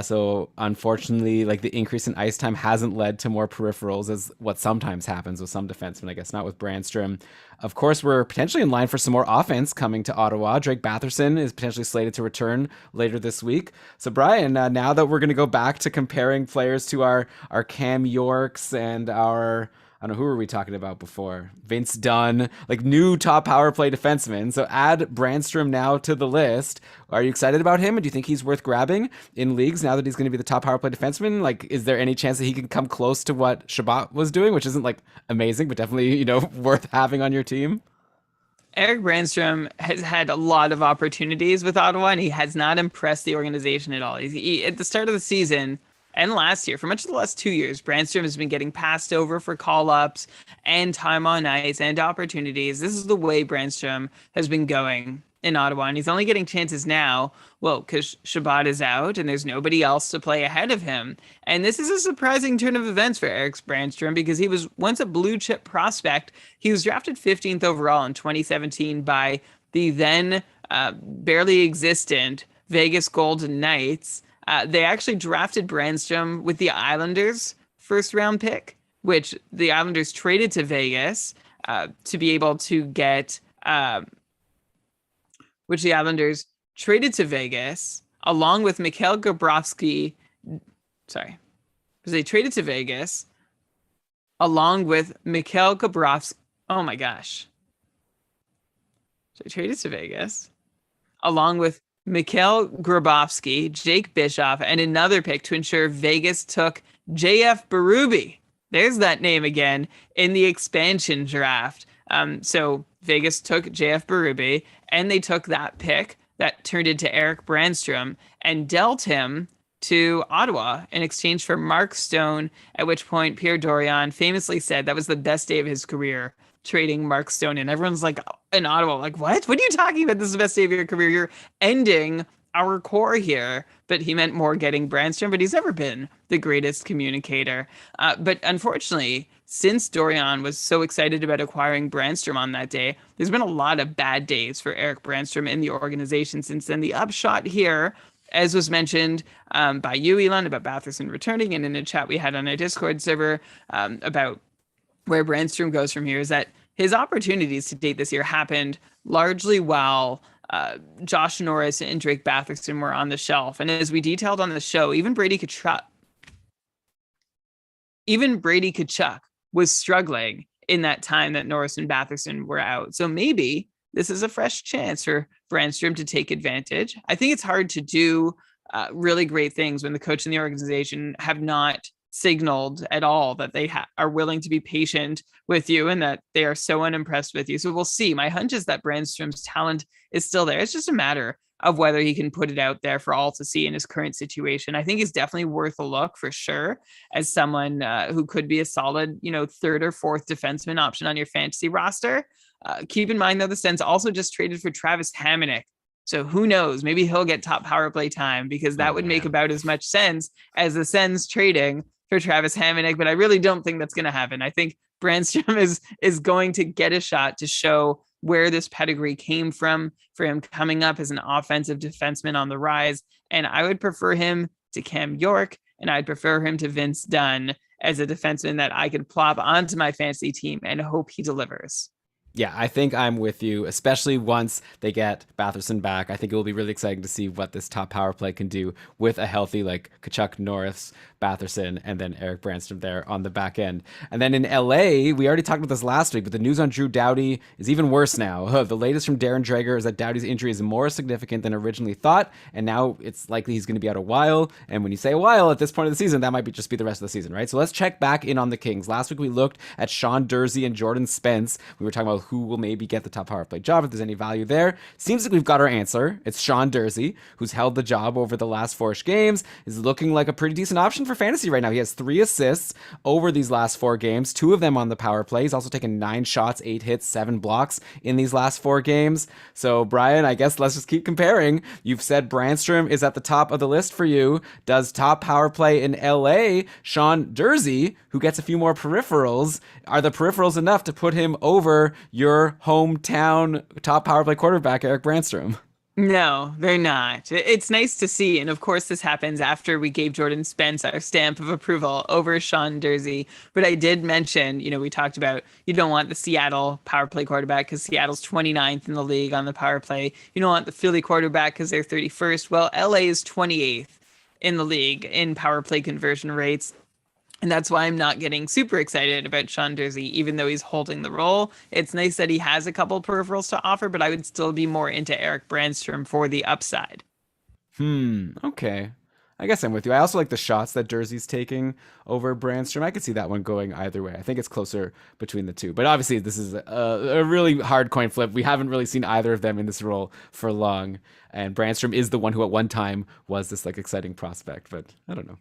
Speaker 1: So unfortunately, like, the increase in ice time hasn't led to more peripherals, as what sometimes happens with some defensemen, I guess not with Branstrom. Of course, we're potentially in line for some more offense coming to Ottawa. Drake Batherson is potentially slated to return later this week. So Brian, now that we're going to go back to comparing players to our Cam Yorks and our, I don't know, who were we talking about before? Vince Dunn, like, new top power play defensemen. So add Branstrom now to the list. Are you excited about him? And do you think he's worth grabbing in leagues now that he's going to be the top power play defenseman? Like, is there any chance that he can come close to what Chabot was doing, which isn't like amazing, but definitely, worth having on your team?
Speaker 2: Eric Branstrom has had a lot of opportunities with Ottawa, and he has not impressed the organization at all. At the start of the season, and last year, for much of the last 2 years, Branstrom has been getting passed over for call-ups and time on ice and opportunities. This is the way Branstrom has been going in Ottawa, and he's only getting chances now, well, because Chabot is out and there's nobody else to play ahead of him. And this is a surprising turn of events for Eric Branstrom, because he was once a blue-chip prospect. He was drafted 15th overall in 2017 by the then barely existent Vegas Golden Knights. They actually drafted Branstrom with the Islanders' first-round pick, which the Islanders traded to Vegas to be able to get, which the Islanders traded to Vegas along with Mikhail Grabowski. Sorry, because they traded to Vegas along with Mikhail Grabowski. Oh my gosh! So they traded to Vegas along with Mikhail Grabowski, Jake Bischoff, and another pick to ensure Vegas took JF Berube. There's that name again in the expansion draft. So Vegas took JF Berube, and they took that pick that turned into Eric Branstrom and dealt him to Ottawa in exchange for Mark Stone, at which point Pierre Dorion famously said that was the best day of his career, trading Mark Stone. And everyone's like, in Ottawa, like, what are you talking about? This is the best day of your career. You're ending our core here. But he meant more getting Branstrom, but he's never been the greatest communicator. But unfortunately, since Dorion was so excited about acquiring Branstrom on that day, there's been a lot of bad days for Eric Branstrom in the organization since then. The upshot here, as was mentioned by you, Elon, about Batherson returning, and in a chat we had on our Discord server about where Branstrom goes from here, is that his opportunities to date this year happened largely while Josh Norris and Drake Batherson were on the shelf. And as we detailed on the show, even Brady Kachuk was struggling in that time that Norris and Batherson were out. So maybe this is a fresh chance for Branstrom to take advantage. I think it's hard to do really great things when the coach and the organization have not signaled at all that they are willing to be patient with you and that they are so unimpressed with you. So we'll see. My hunch is that Branstrom's talent is still there. It's just a matter of whether he can put it out there for all to see in his current situation. I think he's definitely worth a look for sure as someone who could be a solid, third or fourth defenseman option on your fantasy roster. Keep in mind, though, the Sens also just traded for Travis Hamonic. So who knows? Maybe he'll get top power play time, because that would make about as much sense as the Sens trading for Travis Hamonic. But I really don't think that's going to happen. I think Branstrom is going to get a shot to show where this pedigree came from for him coming up as an offensive defenseman on the rise. And I would prefer him to Cam York and I'd prefer him to Vince Dunn as a defenseman that I could plop onto my fantasy team and hope he delivers.
Speaker 1: Yeah, I think I'm with you, especially once they get Batherson back. I think it will be really exciting to see what this top power play can do with a healthy like Kachuk, Norris, Batherson, and then Eric Branstrom there on the back end. And then in LA, we already talked about this last week, but the news on Drew Doughty is even worse now. The latest from Darren Dreger is that Doughty's injury is more significant than originally thought, and now it's likely he's going to be out a while. And when you say a while at this point of the season, that might be just be the rest of the season, right? So let's check back in on the Kings. Last week we looked at Sean Durzi and Jordan Spence. We were talking about who will maybe get the top power play job, if there's any value there. Seems like we've got our answer. It's Sean Durzi, who's held the job over the last 4-ish games, is looking like a pretty decent option for fantasy right now. He has 3 assists over these last 4 games, 2 of them on the power play. He's also taken 9 shots, 8 hits, 7 blocks in these last 4 games. So Brian, I guess let's just keep comparing. You've said Branstrom is at the top of the list for you. Does top power play in LA Sean Durzi, who gets a few more peripherals, are the peripherals enough to put him over your hometown top power play quarterback, Eric Branstrom?
Speaker 2: No, they're not. It's nice to see. And of course, this happens after we gave Jordan Spence our stamp of approval over Sean Durzi. But I did mention, we talked about you don't want the Seattle power play quarterback because Seattle's 29th in the league on the power play. You don't want the Philly quarterback because they're 31st. Well, LA is 28th in the league in power play conversion rates. And that's why I'm not getting super excited about Sean Durzi, even though he's holding the role. It's nice that he has a couple peripherals to offer, but I would still be more into Eric Branstrom for the upside.
Speaker 1: Okay. I guess I'm with you. I also like the shots that Durzi's taking over Branstrom. I could see that one going either way. I think it's closer between the two. But obviously, this is a really hard coin flip. We haven't really seen either of them in this role for long. And Branstrom is the one who at one time was this like exciting prospect. But I don't know.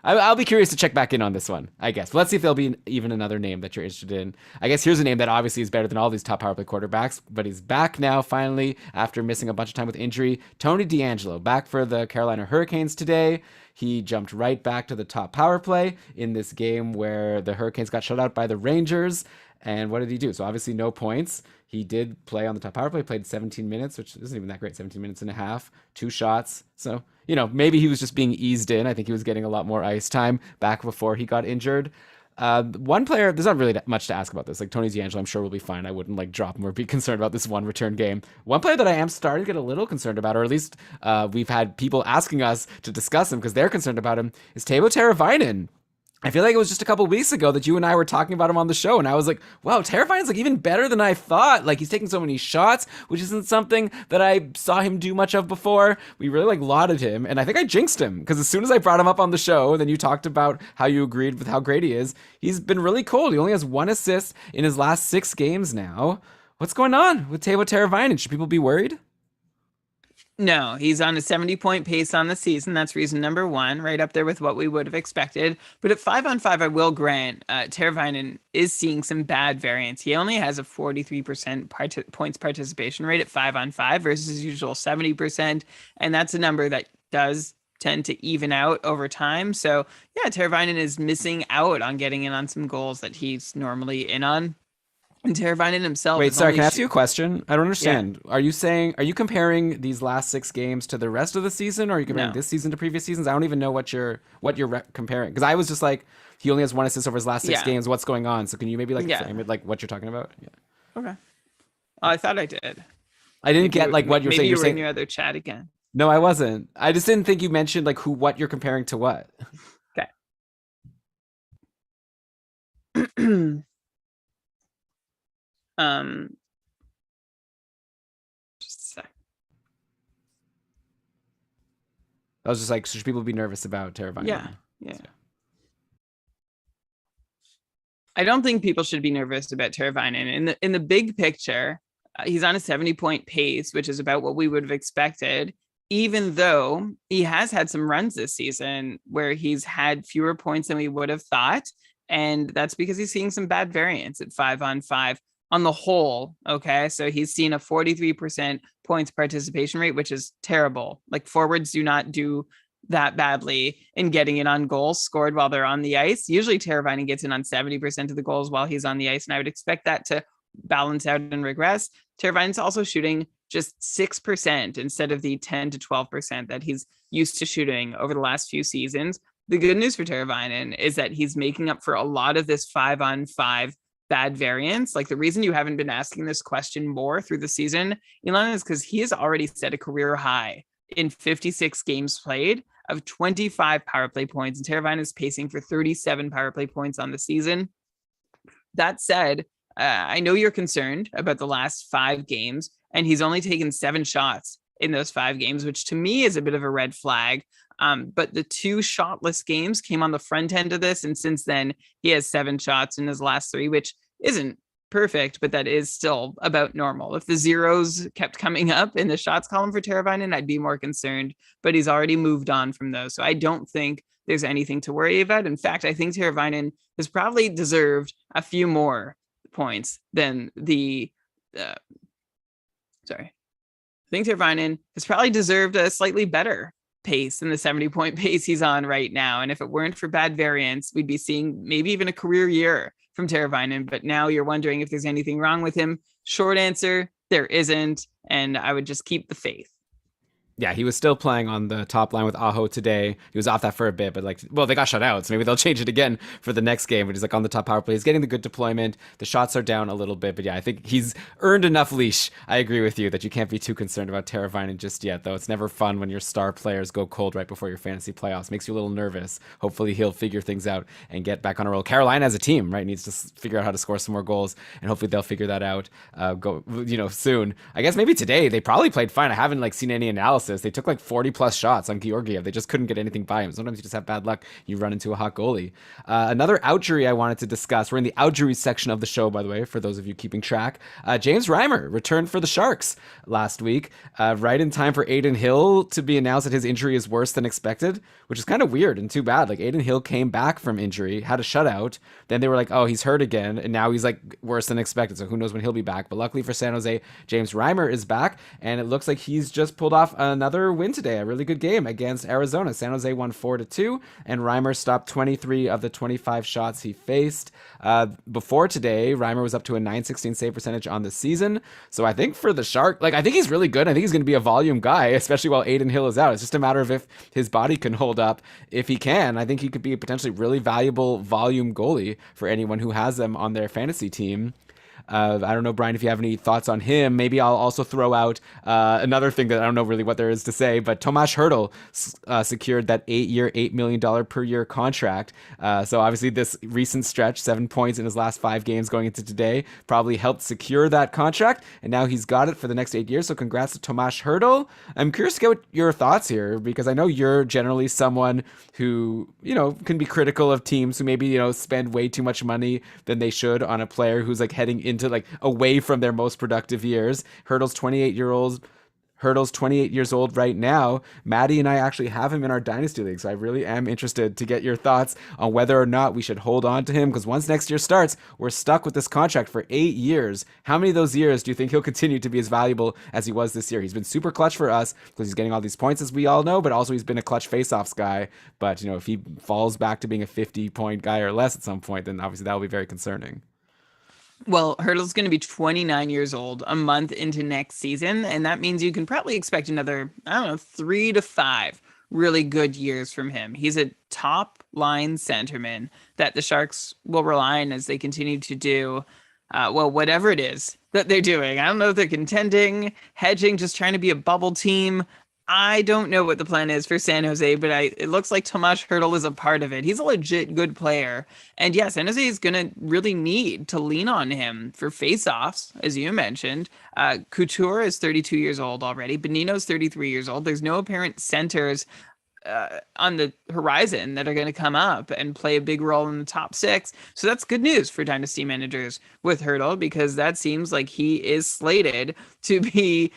Speaker 1: I'll be curious to check back in on this one, I guess. But let's see if there'll be even another name that you're interested in. I guess here's a name that obviously is better than all these top power play quarterbacks, but he's back now finally after missing a bunch of time with injury. Tony DeAngelo, back for the Carolina Hurricanes today. He jumped right back to the top power play in this game where the Hurricanes got shut out by the Rangers. And what did he do? So obviously no points. He did play on the top power play, played 17 minutes, which isn't even that great, 17 minutes and a half, 2 shots. So, maybe he was just being eased in. I think he was getting a lot more ice time back before he got injured. One player, there's not really that much to ask about this. Like Tony DeAngelo, I'm sure will be fine. I wouldn't drop him or be concerned about this one return game. One player that I am starting to get a little concerned about, or at least we've had people asking us to discuss him because they're concerned about him, is Teuvo Teravainen. I feel like it was just a couple weeks ago that you and I were talking about him on the show, and I was like, wow, Teravainen's even better than I thought. He's taking so many shots, which isn't something that I saw him do much of before. We really lauded him, and I think I jinxed him, because as soon as I brought him up on the show, and then you talked about how you agreed with how great he is, he's been really cold. He only has 1 assist in his last 6 games now. What's going on with Teuvo Teravainen? Should people be worried?
Speaker 2: No, he's on a 70-point pace on the season. That's reason number 1, right up there with what we would have expected. But at 5-on-5, I will grant Teravainen is seeing some bad variance. He only has a 43% points participation rate at 5-on-5 versus his usual 70%. And that's a number that does tend to even out over time. So yeah, Teravainen is missing out on getting in on some goals that he's normally in on. And Teravainen himself.
Speaker 1: Wait, sorry, can I ask you a question? I don't understand. Yeah. Are you comparing these last 6 games to the rest of the season, or are you comparing this season to previous seasons? I don't even know what you're comparing, because I was just like, he only has 1 assist over his last 6 games. What's going on? So can you maybe frame it what you're talking about? Yeah.
Speaker 2: Okay. I thought I did.
Speaker 1: I didn't get what you're saying.
Speaker 2: Maybe you were in your other chat again.
Speaker 1: No, I wasn't. I just didn't think you mentioned what you're comparing to what.
Speaker 2: Okay. Just a sec.
Speaker 1: I was just like, should people be nervous about Teravainen?
Speaker 2: Yeah. So. I don't think people should be nervous about Teravainen. In the big picture, he's on a 70-point pace, which is about what we would have expected, even though he has had some runs this season where he's had fewer points than we would have thought. And that's because he's seeing some bad variance at 5-on-5 on the whole. Okay. So he's seen a 43% points participation rate, which is terrible. Forwards do not do that badly in getting in on goals scored while they're on the ice. Usually Teravainen gets in on 70% of the goals while he's on the ice. And I would expect that to balance out and regress. Teravainen's also shooting just 6% instead of the 10 to 12% that he's used to shooting over the last few seasons. the good news for Teravainen is that he's making up for a lot of this 5-on-5 bad variance. Like the reason you haven't been asking this question more through the season, Elon, is because he has already set a career high in 56 games played of 25 power play points, and Teravainen is pacing for 37 power play points on the season. That said, I know you're concerned about the last 5 games, and he's only taken 7 shots in those 5 games, which to me is a bit of a red flag. But the 2 shotless games came on the front end of this, and since then he has 7 shots in his last 3, which isn't perfect, but that is still about normal. If the zeros kept coming up in the shots column for Teravainen, I'd be more concerned, but he's already moved on from those. So I don't think there's anything to worry about. In fact, I think Teravainen has probably deserved a few more points than the I think Teravainen has probably deserved a slightly better pace than the 70-point pace he's on right now. And if it weren't for bad variance, we'd be seeing maybe even a career year from Teravainen. But now you're wondering if there's anything wrong with him. Short answer, there isn't. And I would just keep the faith.
Speaker 1: Yeah, he was still playing on the top line with Aho today. He was off that for a bit, but they got shut out, so maybe they'll change it again for the next game. But he's on the top power play. He's getting the good deployment. The shots are down a little bit, but yeah, I think he's earned enough leash. I agree with you that you can't be too concerned about Teravainen just yet, though. It's never fun when your star players go cold right before your fantasy playoffs. Makes you a little nervous. Hopefully he'll figure things out and get back on a roll. Carolina as a team, right, needs to figure out how to score some more goals, and hopefully they'll figure that out soon. I guess maybe today they probably played fine. I haven't seen any analysis. They took 40 plus shots on Georgiev. They just couldn't get anything by him. Sometimes you just have bad luck. You run into a hot goalie. Another outjury I wanted to discuss. We're in the outjury section of the show, by the way, for those of you keeping track. James Reimer returned for the Sharks last week, right in time for Adin Hill to be announced that his injury is worse than expected, which is kind of weird and too bad. Adin Hill came back from injury, had a shutout. Then they were like, oh, he's hurt again. And now he's worse than expected. So who knows when he'll be back. But luckily for San Jose, James Reimer is back. And it looks like he's just pulled off another win today. A really good game against Arizona. San Jose won 4-2, and Reimer stopped 23 of the 25 shots he faced. Before today, Reimer was up to a .916 save percentage on the season. So I think for the Shark, I think he's really good. I think he's going to be a volume guy, especially while Adin Hill is out. It's just a matter of if his body can hold up. If he can, I think he could be a potentially really valuable volume goalie for anyone who has them on their fantasy team. I don't know, Brian, if you have any thoughts on him. Maybe I'll also throw out another thing that I don't know really what there is to say, but Tomas Hertl secured that 8-year, $8 million per year contract. So obviously this recent stretch, 7 points in his last 5 games going into today, probably helped secure that contract, and now he's got it for the next 8 years. So congrats to Tomas Hertl. I'm curious to get your thoughts here, because I know you're generally someone who, can be critical of teams who maybe, spend way too much money than they should on a player who's heading into away from their most productive years. Hertl's 28 years old right now. Maddie and I actually have him in our Dynasty League, so I really am interested to get your thoughts on whether or not we should hold on to him, because once next year starts, we're stuck with this contract for 8 years. How many of those years do you think he'll continue to be as valuable as he was this year? He's been super clutch for us because he's getting all these points, as we all know, but also he's been a clutch faceoffs guy. But, if he falls back to being a 50-point guy or less at some point, then obviously that will be very concerning.
Speaker 2: Well, Hertl's going to be 29 years old a month into next season, and that means you can probably expect another, 3 to 5 really good years from him. He's a top line centerman that the Sharks will rely on as they continue to do, whatever it is that they're doing. I don't know if they're contending, hedging, just trying to be a bubble team. I don't know what the plan is for San Jose, but it looks like Tomas Hertl is a part of it. He's a legit good player. And yeah, San Jose is going to really need to lean on him for faceoffs, as you mentioned. Couture is 32 years old already. Bonino's 33 years old. There's no apparent centers on the horizon that are going to come up and play a big role in the top 6. So that's good news for dynasty managers with Hertl, because that seems like he is slated to be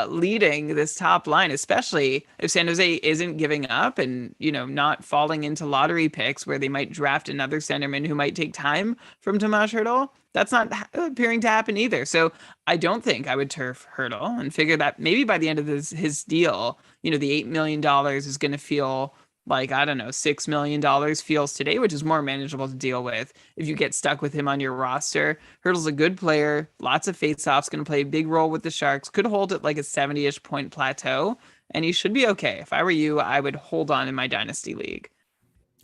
Speaker 2: leading this top line, especially if San Jose isn't giving up and, not falling into lottery picks where they might draft another centerman who might take time from Tomas Hertl. That's not appearing to happen either. So I don't think I would turf Hertl and figure that maybe by the end of his deal, the $8 million is going to feel like, I don't know, $6 million feels today, which is more manageable to deal with if you get stuck with him on your roster. Hertl's a good player, lots of faceoffs, going to play a big role with the Sharks, could hold at a 70-ish point plateau, and he should be okay. If I were you, I would hold on in my Dynasty League.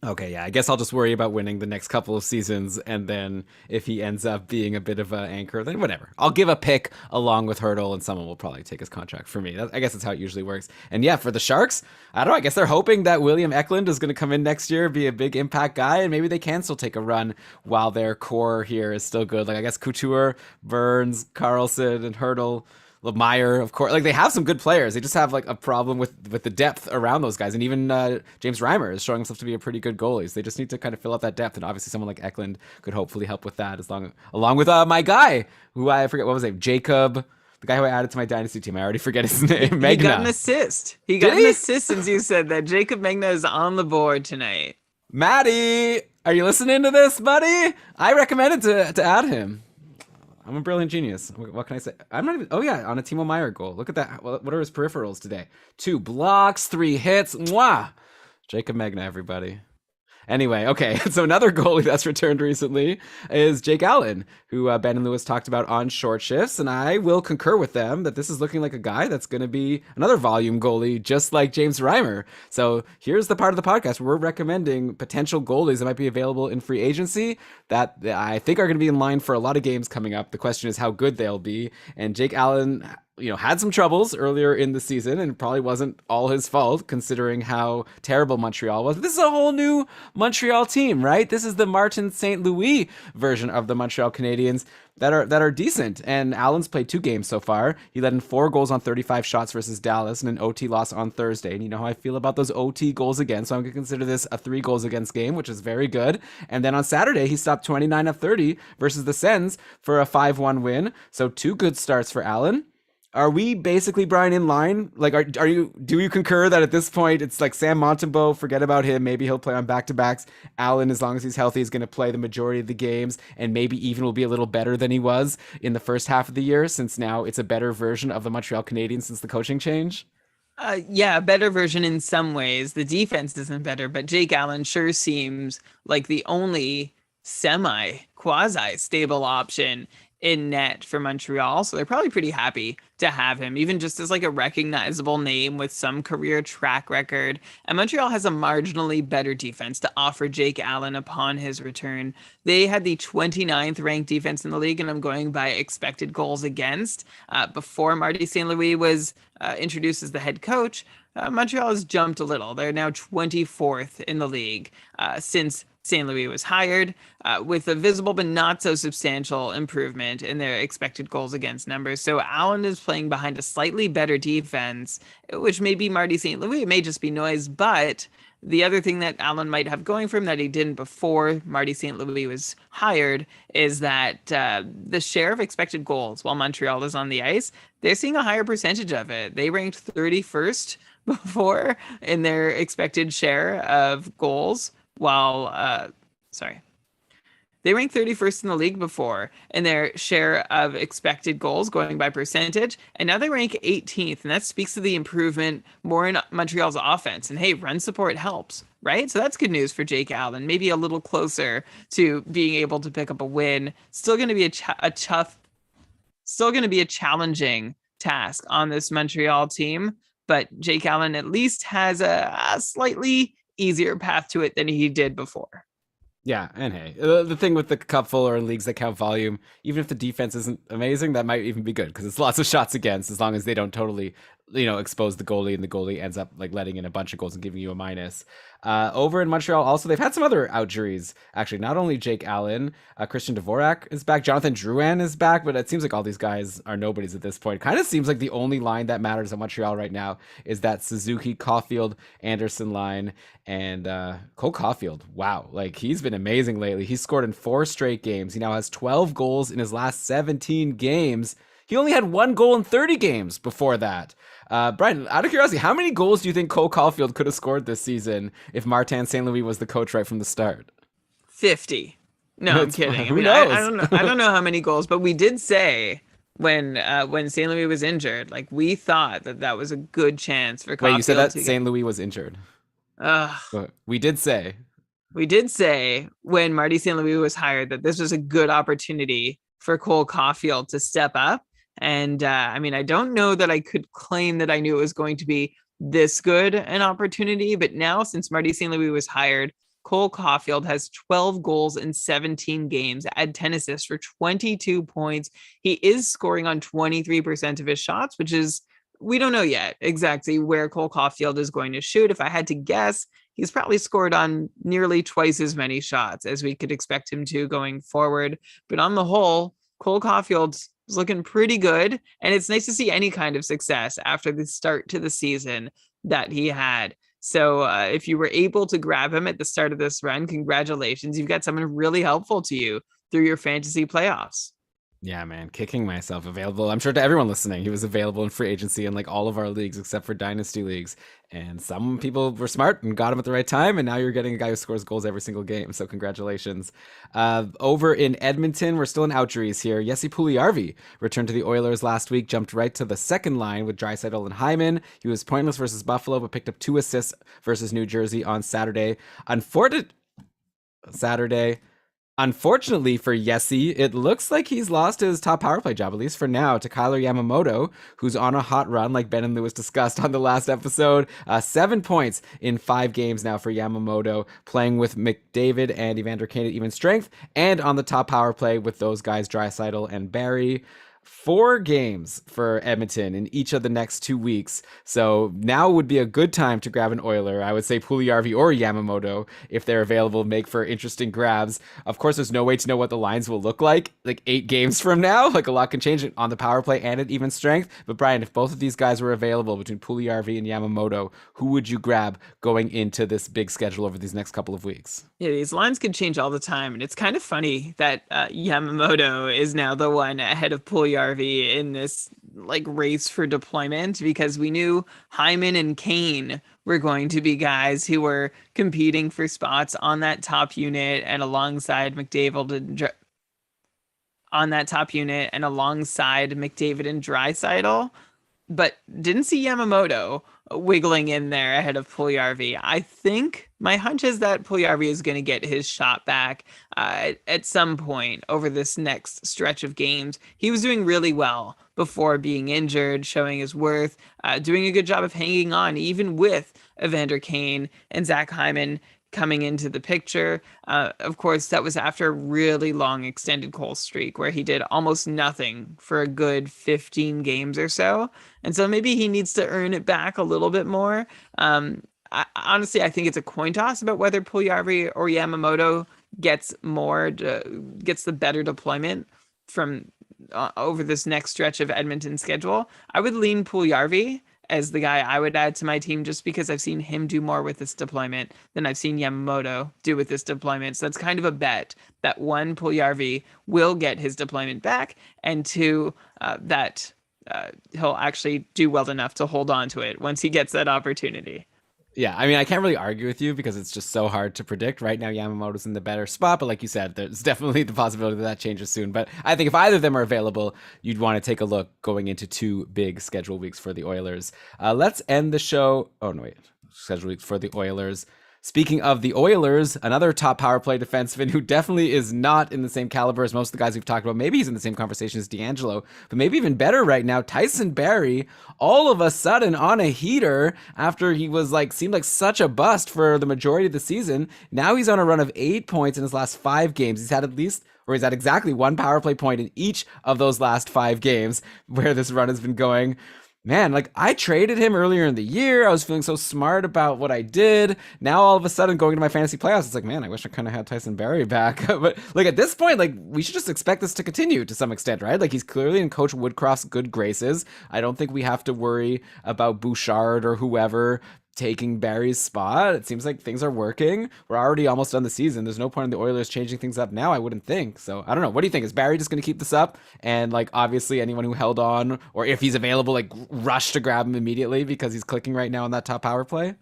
Speaker 1: Okay, yeah, I guess I'll just worry about winning the next couple of seasons, and then if he ends up being a bit of an anchor, then whatever. I'll give a pick along with Hurdle, and someone will probably take his contract for me. I guess that's how it usually works. And yeah, for the Sharks, I don't know. I guess they're hoping that William Eklund is going to come in next year, be a big impact guy, and maybe they can still take a run while their core here is still good. Like I guess Couture, Burns, Karlsson, and Hurdle. Meyer, of course, like they have some good players. They just have like a problem with the depth around those guys, and even James Reimer is showing himself to be a pretty good goalie. So they just need to kind of fill out that depth, and obviously someone like Eklund could hopefully help with that, along with my guy who I forget what was his name, Jacob, the guy who I added to my dynasty team. I already forget his name. Megna.
Speaker 2: He got an assist. He got an assist since you said that. Jacob Megna is on the board tonight.
Speaker 1: Maddie, are you listening to this, buddy? I recommended to add him. I'm a brilliant genius. What can I say? I'm not even. Oh yeah, on a Timo Meyer goal. Look at that. What are his peripherals today? 2 blocks, 3 hits. Mwah! Jacob Megna, everybody. Anyway, okay, so another goalie that's returned recently is Jake Allen, who Ben and Lewis talked about on short shifts, and I will concur with them that this is looking like a guy that's going to be another volume goalie, just like James Reimer. So here's the part of the podcast where we're recommending potential goalies that might be available in free agency that I think are going to be in line for a lot of games coming up. The question is how good they'll be, and Jake Allen had some troubles earlier in the season, and it probably wasn't all his fault considering how terrible Montreal was. But this is a whole new Montreal team, right? This is the Martin St. Louis version of the Montreal Canadiens that are decent. And Allen's played 2 games so far. He led in 4 goals on 35 shots versus Dallas and an OT loss on Thursday. And you know how I feel about those OT goals against, so I'm going to consider this a 3 goals against game, which is very good. And then on Saturday, he stopped 29 of 30 versus the Sens for a 5-1 win. So 2 good starts for Allen. Are we basically, Brian, in line? Like, do you concur that at this point it's like Sam Montembeault, forget about him. Maybe he'll play on back-to-backs. Allen, as long as he's healthy, is going to play the majority of the games and maybe even will be a little better than he was in the first half of the year, since now it's a better version of the Montreal Canadiens since the coaching change?
Speaker 2: Yeah, a better version in some ways. The defense isn't better, but Jake Allen sure seems like the only quasi-stable option in net for Montreal. So they're probably pretty happy to have him, even just as like a recognizable name with some career track record. And Montreal has a marginally better defense to offer Jake Allen upon his return. They had the 29th ranked defense in the league, and I'm going by expected goals against. Before Marty St. Louis was introduced as the head coach, Montreal has jumped a little. They're now 24th in the league since St. Louis was hired, with a visible but not so substantial improvement in their expected goals against numbers. So Allen is playing behind a slightly better defense, which may be Marty St. Louis. It may just be noise, but the other thing that Allen might have going for him that he didn't before Marty St. Louis was hired is that the share of expected goals while Montreal is on the ice, they're seeing a higher percentage of it. They ranked 31st before in their expected share of goals, while they ranked 31st in the league before in their share of expected goals going by percentage, and now they rank 18th, and that speaks to the improvement more in Montreal's offense. And hey, run support helps, right? So that's good news for Jake Allen. Maybe a little closer to being able to pick up a win. Still going to be a challenging task on this Montreal team, but Jake Allen at least has a slightly easier path to it than he did before.
Speaker 1: Yeah, and hey, the thing with the cup full or in leagues that count volume, even if the defense isn't amazing, that might even be good because it's lots of shots against, as long as they don't totally, expose the goalie and the goalie ends up like letting in a bunch of goals and giving you a minus. Over in Montreal, also, they've had some other injuries, actually. Not only Jake Allen, Christian Dvorak is back, Jonathan Drouin is back, but it seems like all these guys are nobodies at this point. Kind of seems like the only line that matters at Montreal right now is that Suzuki, Caulfield, Anderson line, and Cole Caulfield. Wow, like he's been amazing lately. He's scored in 4 straight games. He now has 12 goals in his last 17 games. He only had 1 goal in 30 games before that. Brian, out of curiosity, how many goals do you think Cole Caulfield could have scored this season if Martin St. Louis was the coach right from the start?
Speaker 2: 50. No, I'm kidding.
Speaker 1: Who knows?
Speaker 2: I don't know. I don't know how many goals, but we did say when St. Louis was injured, like we thought that was a good chance for Caulfield.
Speaker 1: Wait, you said that St. Louis was injured? We did say.
Speaker 2: We did say when Marty St. Louis was hired that this was a good opportunity for Cole Caulfield to step up. And I don't know that I could claim that I knew it was going to be this good an opportunity, but now since Marty St. Louis was hired, Cole Caulfield has 12 goals in 17 games, add 10 assists for 22 points. He is scoring on 23% of his shots, which is, we don't know yet exactly where Cole Caulfield is going to shoot. If I had to guess, he's probably scored on nearly twice as many shots as we could expect him to going forward. But on the whole, Cole Caulfield is looking pretty good. And it's nice to see any kind of success after the start to the season that he had. So if you were able to grab him at the start of this run, congratulations. You've got someone really helpful to you through your fantasy playoffs.
Speaker 1: Yeah, man, kicking myself. Available, I'm sure, to everyone listening. He was available in free agency in like all of our leagues except for dynasty leagues. And some people were smart and got him at the right time. And now you're getting a guy who scores goals every single game. So congratulations. Over in Edmonton, we're still in outjuries here. Jesse Puljujarvi returned to the Oilers last week, jumped right to the second line with Draisaitl and Hyman. He was pointless versus Buffalo, but picked up 2 assists versus New Jersey on Saturday. Unfortunately for Jesse, it looks like he's lost his top power play job, at least for now, to Kyler Yamamoto, who's on a hot run, like Ben and Lewis discussed on the last episode. 7 points in 5 games now for Yamamoto, playing with McDavid and Evander Kane at even strength, and on the top power play with those guys, Draisaitl and Barrie. 4 games for Edmonton in each of the next 2 weeks. So now would be a good time to grab an Oiler. I would say Puljujarvi or Yamamoto, if they're available, make for interesting grabs. Of course, there's no way to know what the lines will look like 8 games from now. Like, a lot can change on the power play and at even strength. But Brian, if both of these guys were available between Puljujarvi and Yamamoto, who would you grab going into this big schedule over these next couple of weeks?
Speaker 2: Yeah, these lines can change all the time. And it's kind of funny that Yamamoto is now the one ahead of Puljujarvi in this race for deployment, because we knew Hyman and Kane were going to be guys who were competing for spots on that top unit and alongside McDavid and Draisaitl, but didn't see Yamamoto wiggling in there ahead of Puljujarvi. I think my hunch is that Puljujarvi is going to get his shot back at some point over this next stretch of games. He was doing really well before being injured, showing his worth, doing a good job of hanging on, even with Evander Kane and Zach Hyman coming into the picture. Of course, that was after a really long extended cold streak where he did almost nothing for a good 15 games or so. And so maybe he needs to earn it back a little bit more. Honestly, I think it's a coin toss about whether Puljujarvi or Yamamoto gets the better deployment from over this next stretch of Edmonton's schedule. I would lean Puljujarvi as the guy I would add to my team, just because I've seen him do more with this deployment than I've seen Yamamoto do with this deployment. So that's kind of a bet that 1, Puljujarvi will get his deployment back, and 2, that he'll actually do well enough to hold on to it once he gets that opportunity.
Speaker 1: Yeah, I mean, I can't really argue with you because it's just so hard to predict. Right now, Yamamoto's in the better spot, but like you said, there's definitely the possibility that changes soon. But I think if either of them are available, you'd want to take a look going into 2 big schedule weeks for the Oilers. Let's end the show. Oh, no, wait. Schedule weeks for the Oilers. Speaking of the Oilers, another top power play defenseman who definitely is not in the same caliber as most of the guys we've talked about. Maybe he's in the same conversation as D'Angelo, but maybe even better right now, Tyson Barrie, all of a sudden on a heater after he was seemed like such a bust for the majority of the season. Now he's on a run of 8 points in his last 5 games. He's had exactly 1 power play point in each of those last 5 games where this run has been going. Man, I traded him earlier in the year. I was feeling so smart about what I did. Now, all of a sudden, going to my fantasy playoffs, it's man, I wish I kind of had Tyson Barrie back. But, at this point, we should just expect this to continue to some extent, right? He's clearly in Coach Woodcroft's good graces. I don't think we have to worry about Bouchard or whoever taking Barry's spot. It seems like things are working. We're already almost done the season. There's no point in the Oilers changing things up now, I wouldn't think. So I don't know. What do you think? Is Barrie just going to keep this up? And obviously anyone who held on, or if he's available, rush to grab him immediately because he's clicking right now on that top power play?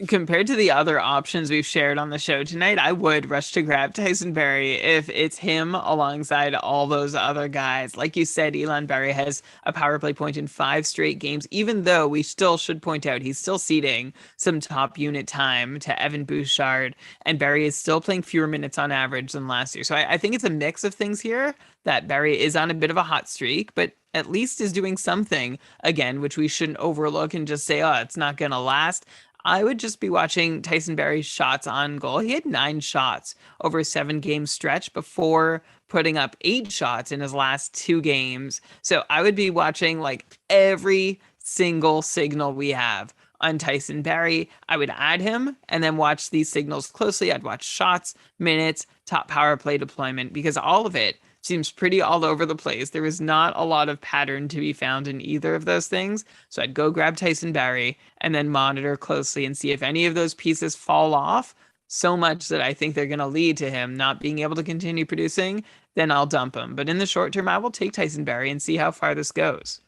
Speaker 2: Compared to the other options we've shared on the show tonight, I would rush to grab Tyson Barrie if it's him alongside all those other guys. Like you said, Elon Barrie has a power play point in 5 straight games, even though we still should point out he's still ceding some top unit time to Evan Bouchard, and Barrie is still playing fewer minutes on average than last year. So I think it's a mix of things here, that Barrie is on a bit of a hot streak, but at least is doing something again, which we shouldn't overlook and just say, oh, it's not going to last. I would just be watching Tyson Barrie's shots on goal. He had 9 shots over a 7-game stretch before putting up 8 shots in his last 2 games. So I would be watching like every single signal we have on Tyson Barrie. I would add him and then watch these signals closely. I'd watch shots, minutes, top power play deployment, because all of it seems pretty all over the place. There is not a lot of pattern to be found in either of those things. So I'd go grab Tyson Barrie and then monitor closely and see if any of those pieces fall off so much that I think they're going to lead to him not being able to continue producing, then I'll dump him. But in the short term, I will take Tyson Barrie and see how far this goes.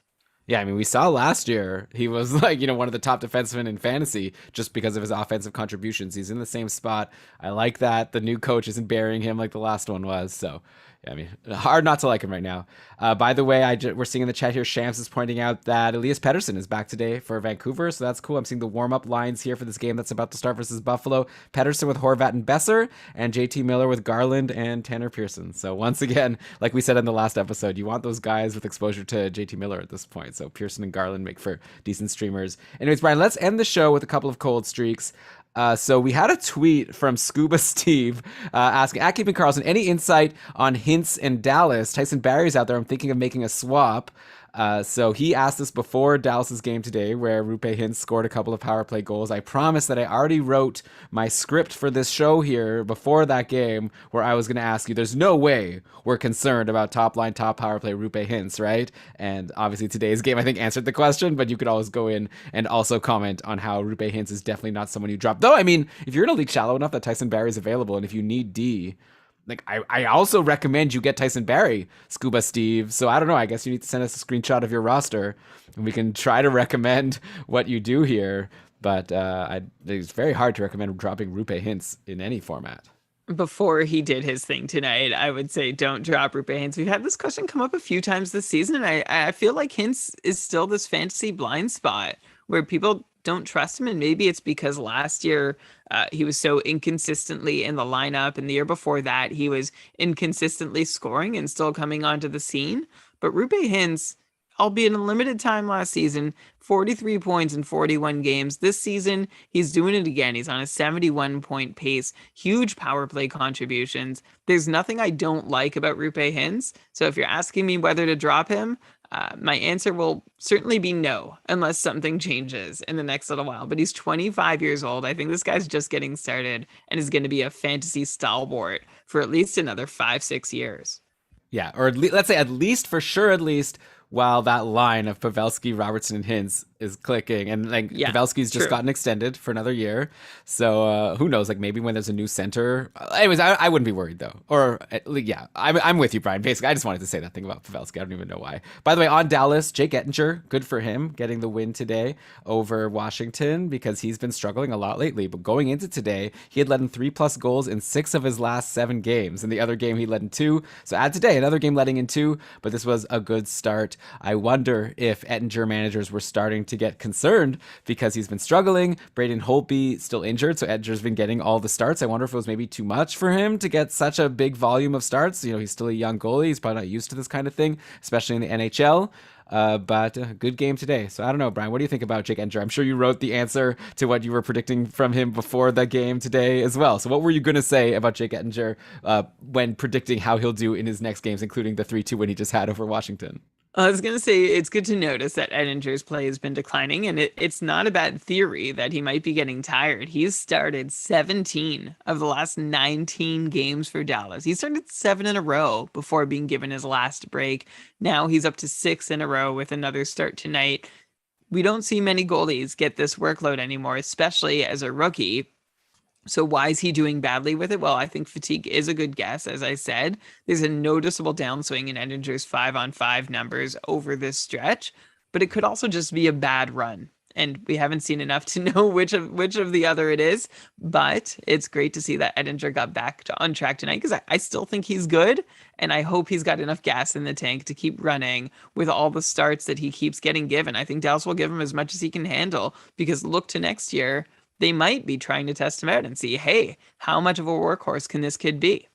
Speaker 1: Yeah, I mean, we saw last year he was like, one of the top defensemen in fantasy just because of his offensive contributions. He's in the same spot. I like that. The new coach isn't burying him like the last one was. So, yeah, I mean, hard not to like him right now. By the way, we're seeing in the chat here, Shams is pointing out that Elias Pettersson is back today for Vancouver. So that's cool. I'm seeing the warm-up lines here for this game that's about to start versus Buffalo. Pettersson with Horvat and Besser, and JT Miller with Garland and Tanner Pearson. So once again, like we said in the last episode, you want those guys with exposure to JT Miller at this point. So Pearson and Garland make for decent streamers. Anyways, Brian, let's end the show with a couple of cold streaks. So we had a tweet from Scuba Steve asking, at Keeping Karlsson, any insight on Hintz and Dallas? Tyson Barrie's out there. I'm thinking of making a swap. So he asked us before Dallas's game today, where Roope Hintz scored a couple of power play goals. I promised that I already wrote my script for this show here before that game, where I was going to ask you, there's no way we're concerned about top line, top power play Roope Hintz, right? And obviously today's game, I think, answered the question, but you could always go in and also comment on how Roope Hintz is definitely not someone you drop. Though, I mean, if you're in a league shallow enough that Tyson Barrie is available, and if you need D, like, I also recommend you get Tyson Barrie, Scuba Steve. So I don't know. I guess you need to send us a screenshot of your roster, and we can try to recommend what you do here. But it's very hard to recommend dropping Roope Hintz in any format.
Speaker 2: Before he did his thing tonight, I would say don't drop Roope Hintz. We've had this question come up a few times this season, and I feel like Hintz is still this fantasy blind spot where people don't trust him, and maybe it's because last year he was so inconsistently in the lineup, and the year before that he was inconsistently scoring and still coming onto the scene. But Roope Hintz, albeit in limited time last season, 43 points in 41 games. This season, he's doing it again. He's on a 71-point pace, huge power play contributions. There's nothing I don't like about Roope Hintz. So if you're asking me whether to drop him, my answer will certainly be no, unless something changes in the next little while. But he's 25 years old. I think this guy's just getting started and is going to be a fantasy stalwart for at least another 5-6 years.
Speaker 1: Yeah, or let's say at least while that line of Pavelski, Robertson, and Hintz is clicking, and like Pavelski's just gotten extended for another year, so who knows? Like maybe when there's a new center. Anyways, I wouldn't be worried though. Or yeah, I'm with you, Brian. Basically, I just wanted to say that thing about Pavelski. I don't even know why. By the way, on Dallas, Jake Ettinger, good for him getting the win today over Washington because he's been struggling a lot lately. But going into today, he had led in 3+ goals in 6 of his last 7 games. In the other game, he led in 2. So add today, another game letting in 2. But this was a good start. I wonder if Ettinger managers were starting to get concerned because he's been struggling. Braden Holtby still injured, so Ettinger's been getting all the starts. I wonder if it was maybe too much for him to get such a big volume of starts. He's still a young goalie. He's probably not used to this kind of thing, especially in the NHL. But a good game today. So I don't know, Brian, what do you think about Jake Ettinger? I'm sure you wrote the answer to what you were predicting from him before the game today as well. So what were you going to say about Jake Ettinger when predicting how he'll do in his next games, including the 3-2 win he just had over Washington?
Speaker 2: I was going to say it's good to notice that Ettinger's play has been declining, and it's not a bad theory that he might be getting tired. He's started 17 of the last 19 games for Dallas. He started 7 in a row before being given his last break. Now he's up to 6 in a row with another start tonight. We don't see many goalies get this workload anymore, especially as a rookie. So why is he doing badly with it? Well, I think fatigue is a good guess. As I said, there's a noticeable downswing in Ettinger's 5-on-5 numbers over this stretch, but it could also just be a bad run. And we haven't seen enough to know which of the other it is, but it's great to see that Ettinger got back on track tonight because I still think he's good, and I hope he's got enough gas in the tank to keep running with all the starts that he keeps getting given. I think Dallas will give him as much as he can handle because look to next year, they might be trying to test him out and see, hey, how much of a workhorse can this kid be?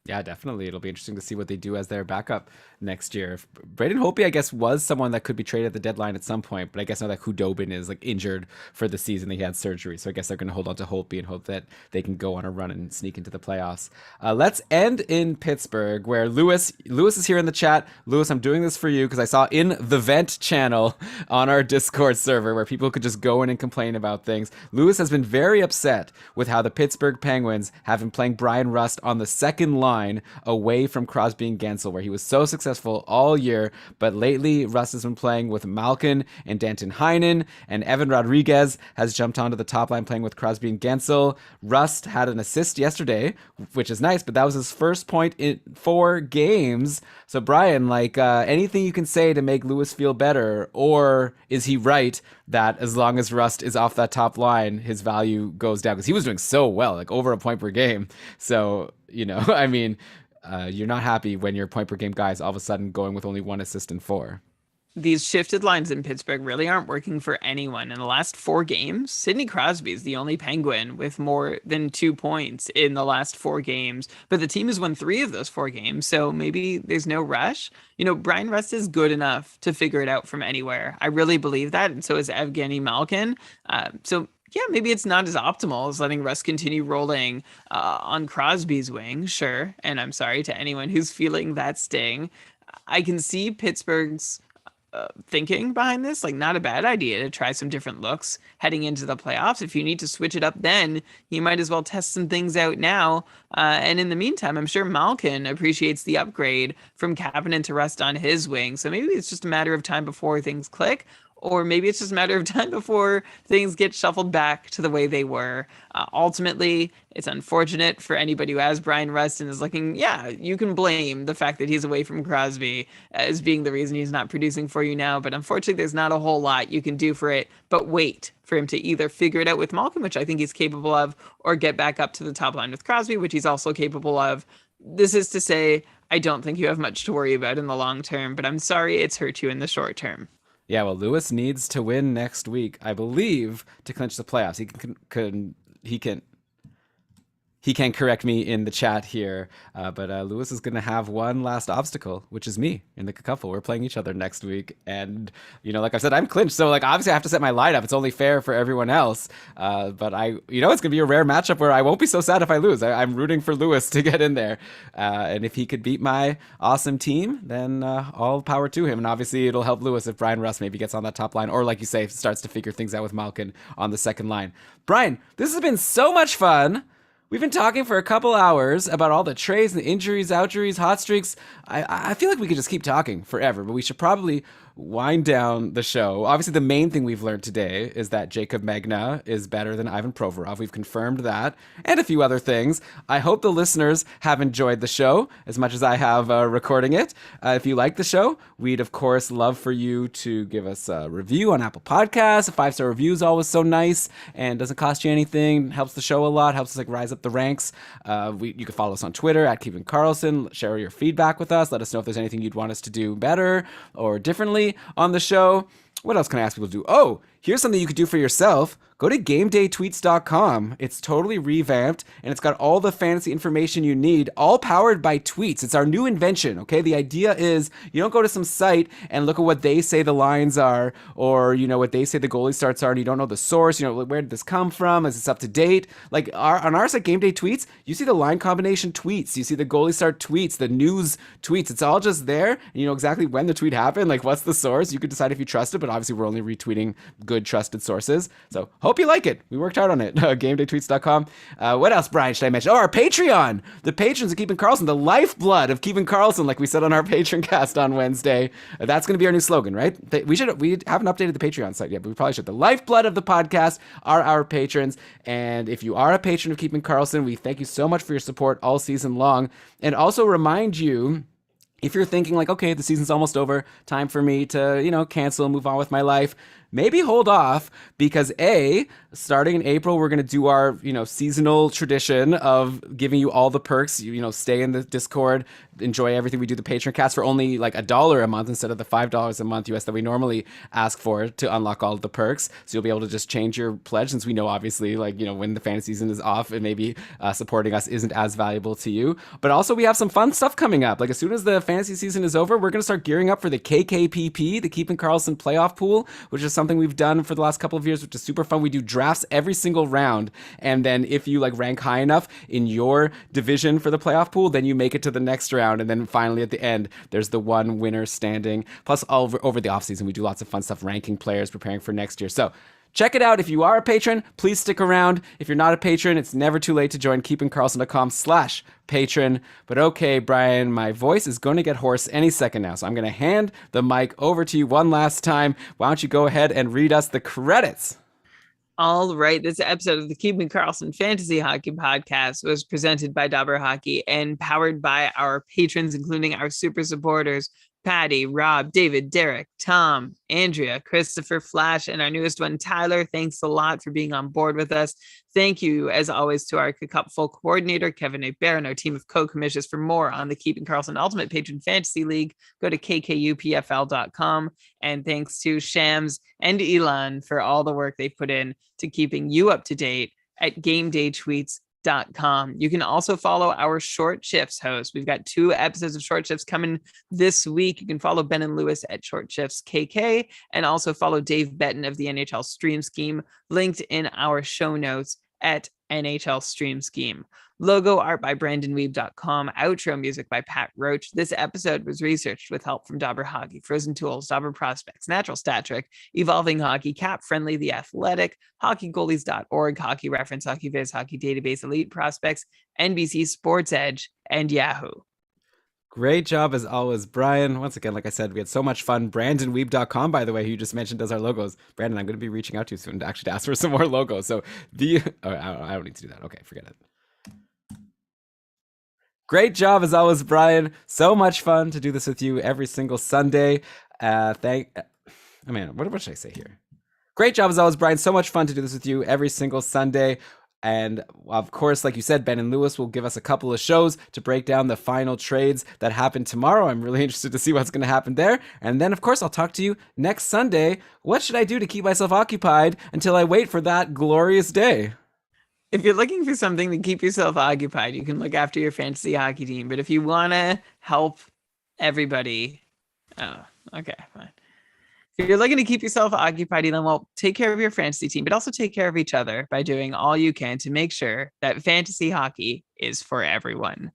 Speaker 1: Yeah, definitely. It'll be interesting to see what they do as their backup next year. Braden Holtby, I guess, was someone that could be traded at the deadline at some point, but I guess now that Khudobin is like injured for the season, he had surgery, so I guess they're going to hold on to Holtby and hope that they can go on a run and sneak into the playoffs. Let's end in Pittsburgh, where Lewis is here in the chat. Lewis, I'm doing this for you because I saw in the Vent channel on our Discord server where people could just go in and complain about things. Lewis has been very upset with how the Pittsburgh Penguins have been playing Brian Rust on the second line away from Crosby and Gensel, where he was so successful all year, but lately Rust has been playing with Malkin and Danton Heinen, and Evan Rodriguez has jumped onto the top line playing with Crosby and Gensel. Rust had an assist yesterday, which is nice, but that was his first point in 4 games. So Brian, like, anything you can say to make Lewis feel better, or is he right that as long as Rust is off that top line, his value goes down? Because he was doing so well, like over a point per game. So, you know, I mean, you're not happy when your point per game guy is all of a sudden going with only 1 assist in 4.
Speaker 2: These shifted lines in Pittsburgh really aren't working for anyone. In the last 4 games, Sidney Crosby is the only Penguin with more than 2 points in the last 4 games, but the team has won 3 of those 4 games, so maybe there's no rush. You know, Brian Rust is good enough to figure it out from anywhere. I really believe that, and so is Evgeny Malkin. So yeah, maybe it's not as optimal as letting Rust continue rolling on Crosby's wing, sure, and I'm sorry to anyone who's feeling that sting. I can see Pittsburgh's thinking behind this, like not a bad idea to try some different looks heading into the playoffs. If you need to switch it up then, you might as well test some things out now. And in the meantime, I'm sure Malkin appreciates the upgrade from Kapanen to Rust on his wing. So maybe it's just a matter of time before things click. Or maybe it's just a matter of time before things get shuffled back to the way they were. Ultimately, it's unfortunate for anybody who has Brian Rust and is looking, yeah, you can blame the fact that he's away from Crosby as being the reason he's not producing for you now. But unfortunately, there's not a whole lot you can do for it, but wait for him to either figure it out with Malkin, which I think he's capable of, or get back up to the top line with Crosby, which he's also capable of. This is to say, I don't think you have much to worry about in the long term, but I'm sorry it's hurt you in the short term.
Speaker 1: Yeah, well, Lewis needs to win next week, I believe, to clinch the playoffs. He can correct me in the chat here, but Lewis is going to have one last obstacle, which is me in the couple. We're playing each other next week, and you know, like I said, I'm clinched, so like obviously I have to set my lineup. It's only fair for everyone else, but it's going to be a rare matchup where I won't be so sad if I lose. I'm rooting for Lewis to get in there, and if he could beat my awesome team, then all power to him. And obviously it'll help Lewis if Brian Rust maybe gets on that top line, or like you say, starts to figure things out with Malkin on the second line. Brian, this has been so much fun. We've been talking for a couple hours about all the trades and the injuries, outjuries, hot streaks. I feel like we could just keep talking forever, but we should probably wind down the show. Obviously, the main thing we've learned today is that Jacob Magna is better than Ivan Provorov. We've confirmed that, and a few other things. I hope the listeners have enjoyed the show as much as I have recording it. If you like the show, we'd, of course, love for you to give us a review on Apple Podcasts. A 5-star review is always so nice and doesn't cost you anything. Helps the show a lot, helps us like rise up the ranks. You can follow us on Twitter at Kevin Karlsson. Share your feedback with us. Let us know if there's anything you'd want us to do better or differently on the show. What else can I ask people to do? Oh, here's something you could do for yourself. Go to GameDayTweets.com. It's totally revamped, and it's got all the fantasy information you need, all powered by tweets. It's our new invention, okay? The idea is you don't go to some site and look at what they say the lines are, or, you know, what they say the goalie starts are, and you don't know the source. You know, where did this come from? Is this up to date? Like, on our site, Game Day Tweets, you see the line combination tweets. You see the goalie start tweets, the news tweets. It's all just there, and you know exactly when the tweet happened, like what's the source. You could decide if you trust it, but obviously we're only retweeting good, trusted sources. So hope you like it. We worked hard on it. GameDayTweets.com. What else, Brian, should I mention? Oh, our Patreon. The patrons of Keeping Karlsson, the lifeblood of Keeping Karlsson, like we said on our Patreon cast on Wednesday. That's going to be our new slogan, right? We haven't updated the Patreon site yet, but we probably should. The lifeblood of the podcast are our patrons. And if you are a patron of Keeping Karlsson, we thank you so much for your support all season long. And also remind you, if you're thinking like, okay, the season's almost over, time for me to, you know, cancel and move on with my life, maybe hold off because starting in April, we're going to do our, seasonal tradition of giving you all the perks, stay in the Discord, enjoy everything we do the Patreon cast for only like $1 a month instead of the $5 a month US that we normally ask for to unlock all of the perks. So you'll be able to just change your pledge, since we know obviously when the fantasy season is off and maybe supporting us isn't as valuable to you. But also we have some fun stuff coming up. Like as soon as the fantasy season is over, we're going to start gearing up for the KKPP, the Keeping Karlsson playoff pool, which is something we've done for the last couple of years, which is super fun. We do drafts every single round, and then if you rank high enough in your division for the playoff pool, then you make it to the next round, and then finally at the end there's the one winner standing. Plus over the offseason we do lots of fun stuff, ranking players, preparing for next year. So check it out. If you are a patron, please stick around. If you're not a patron, it's never too late to join keepingkarlsson.com/patron. But okay, Brian, my voice is going to get hoarse any second now, so I'm going to hand the mic over to you one last time. Why don't you go ahead and read us the credits?
Speaker 2: All right. This episode of the Keeping Karlsson Fantasy Hockey Podcast was presented by Dobber Hockey and powered by our patrons, including our super supporters, Patty, Rob, David, Derek, Tom, Andrea, Christopher, Flash, and our newest one, Tyler. Thanks a lot for being on board with us. Thank you, as always, to our Cupful coordinator, Kevin A. Bear, and our team of co-commissioners. For more on the Keeping Karlsson Ultimate Patron Fantasy League, go to kkupfl.com. And thanks to Shams and Elon for all the work they put in to keeping you up to date at GameDayTweets.com. You can also follow our Short Shifts host. We've got 2 episodes of Short Shifts coming this week. You can follow Ben and Lewis at Short Shifts KK, and also follow Dave Betton of the NHL Stream Scheme, linked in our show notes at NHL Stream Scheme. Logo art by BrandonWeeb.com. Outro music by Pat Roach. This episode was researched with help from Dobber Hockey, Frozen Tools, Dobber Prospects, Natural Stat Trick, Evolving Hockey, Cap Friendly, The Athletic, HockeyGoalies.org, Hockey Reference, Hockey Viz, Hockey Database, Elite Prospects, NBC Sports Edge, and Yahoo.
Speaker 1: Great job as always, Brian. Once again, like I said, we had so much fun. BrandonWeeb.com, by the way, who you just mentioned, does our logos. Brandon, I'm going to be reaching out to you soon to actually ask for some more logos. So I don't need to do that. Okay, forget it. Great job as always, Brian. So much fun to do this with you every single Sunday. What should I say here? Great job as always, Brian. So much fun to do this with you every single Sunday. And of course, like you said, Ben and Lewis will give us a couple of shows to break down the final trades that happen tomorrow. I'm really interested to see what's going to happen there. And then, of course, I'll talk to you next Sunday. What should I do to keep myself occupied until I wait for that glorious day?
Speaker 2: If you're looking for something to keep yourself occupied, you can look after your fantasy hockey team. But if you want to help everybody, okay, fine. If you're looking to keep yourself occupied, then take care of your fantasy team, but also take care of each other by doing all you can to make sure that fantasy hockey is for everyone.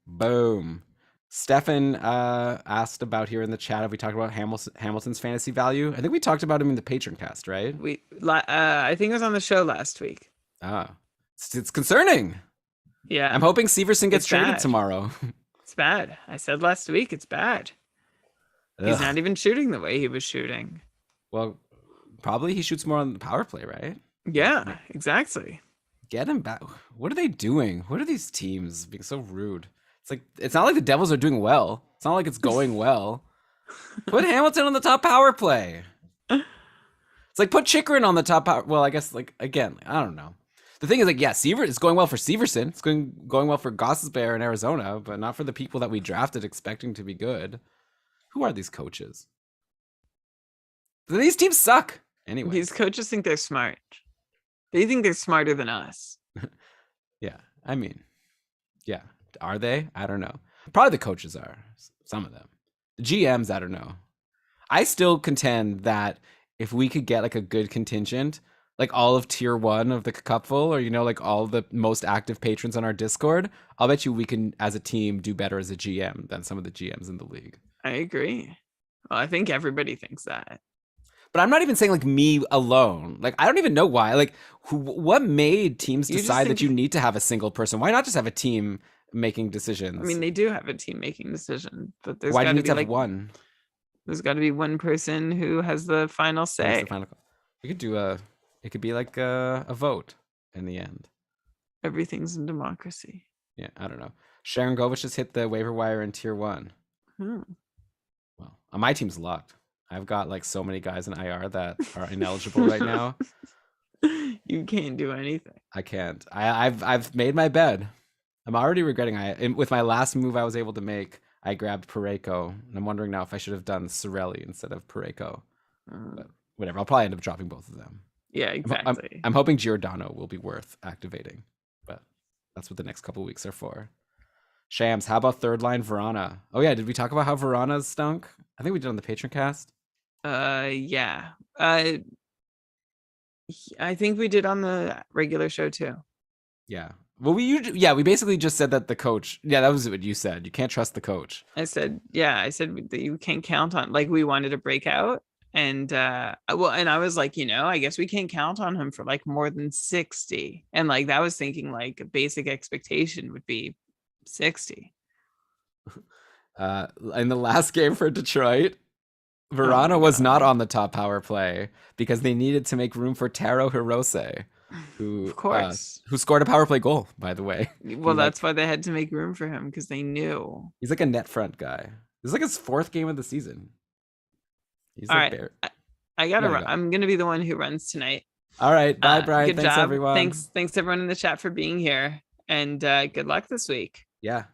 Speaker 1: Boom. Stefan asked about here in the chat if we talked about Hamilton's fantasy value. I think we talked about him in the Patreon cast, right?
Speaker 2: I think it was on the show last week.
Speaker 1: It's concerning.
Speaker 2: Yeah.
Speaker 1: I'm hoping Severson gets traded tomorrow.
Speaker 2: It's bad. I said last week, it's bad. Ugh. He's not even shooting the way he was shooting.
Speaker 1: Well, probably he shoots more on the power play, right?
Speaker 2: Yeah, exactly.
Speaker 1: Get him back. What are they doing? What are these teams being so rude? It's not like the Devils are doing well. It's not like it's going well. Put Hamilton on the top power play. It's like put Chychrun on the top power. Well, I guess again, I don't know. The thing is it's going well for Severson. It's going well for Gostisbehere in Arizona, but not for the people that we drafted expecting to be good. Who are these coaches? These teams suck. Anyway.
Speaker 2: These coaches think they're smart. They think they're smarter than us.
Speaker 1: Yeah. I mean, yeah. Are they? I don't know. Probably the coaches are. Some of them. The GMs, I don't know. I still contend that if we could get a good contingent, all of tier 1 of the cupful, or all the most active patrons on our Discord, I'll bet you we can, as a team, do better as a GM than some of the GMs in the league.
Speaker 2: I agree. Well, I think everybody thinks that.
Speaker 1: But I'm not even saying me alone. I don't even know why. What made teams decide that you need to have a single person? Why not just have a team making decisions?
Speaker 2: I mean, they do have a team making decisions, but there's
Speaker 1: why
Speaker 2: got
Speaker 1: do you need
Speaker 2: to
Speaker 1: to have one?
Speaker 2: There's got to be one person who has the final say.
Speaker 1: We could do it could be a vote in the end.
Speaker 2: Everything's in democracy.
Speaker 1: Yeah, I don't know. Sharon Govich just hit the waiver wire in tier 1.
Speaker 2: Hmm.
Speaker 1: Well, my team's locked. I've got like so many guys in IR that are ineligible right now.
Speaker 2: You can't do anything.
Speaker 1: I can't. I've made my bed. I'm already regretting. With my last move I was able to make, I grabbed Pareko, and I'm wondering now if I should have done Cirelli instead of Pareko. But whatever. I'll probably end up dropping both of them.
Speaker 2: Yeah, exactly.
Speaker 1: I'm hoping Giordano will be worth activating, but that's what the next couple weeks are for. Shams, how about third line Verana? Oh yeah, did we talk about how Verana's stunk? I think we did on the Patreon cast.
Speaker 2: Yeah. I think we did on the regular show too.
Speaker 1: Yeah. Well, we basically just said that the coach. Yeah, that was what you said. You can't trust the coach.
Speaker 2: I said that you can't count on, like, we wanted a breakout, and and I was like, I guess we can't count on him for like more than 60, and like that was thinking like a basic expectation would be 60.
Speaker 1: In the last game for Detroit, Verana was not on the top power play because they needed to make room for Taro Hirose, who
Speaker 2: Of course.
Speaker 1: who scored a power play goal, by the way.
Speaker 2: Well, that's why they had to make room for him, because they knew.
Speaker 1: He's like a net front guy. This is like his 4th game of the season. He's
Speaker 2: all
Speaker 1: like
Speaker 2: right. I gotta run. I'm gonna be the one who runs tonight.
Speaker 1: All right. Bye, Brian.
Speaker 2: Good
Speaker 1: Thanks,
Speaker 2: job.
Speaker 1: everyone.
Speaker 2: Thanks everyone in the chat for being here, and good luck this week.
Speaker 1: Yeah.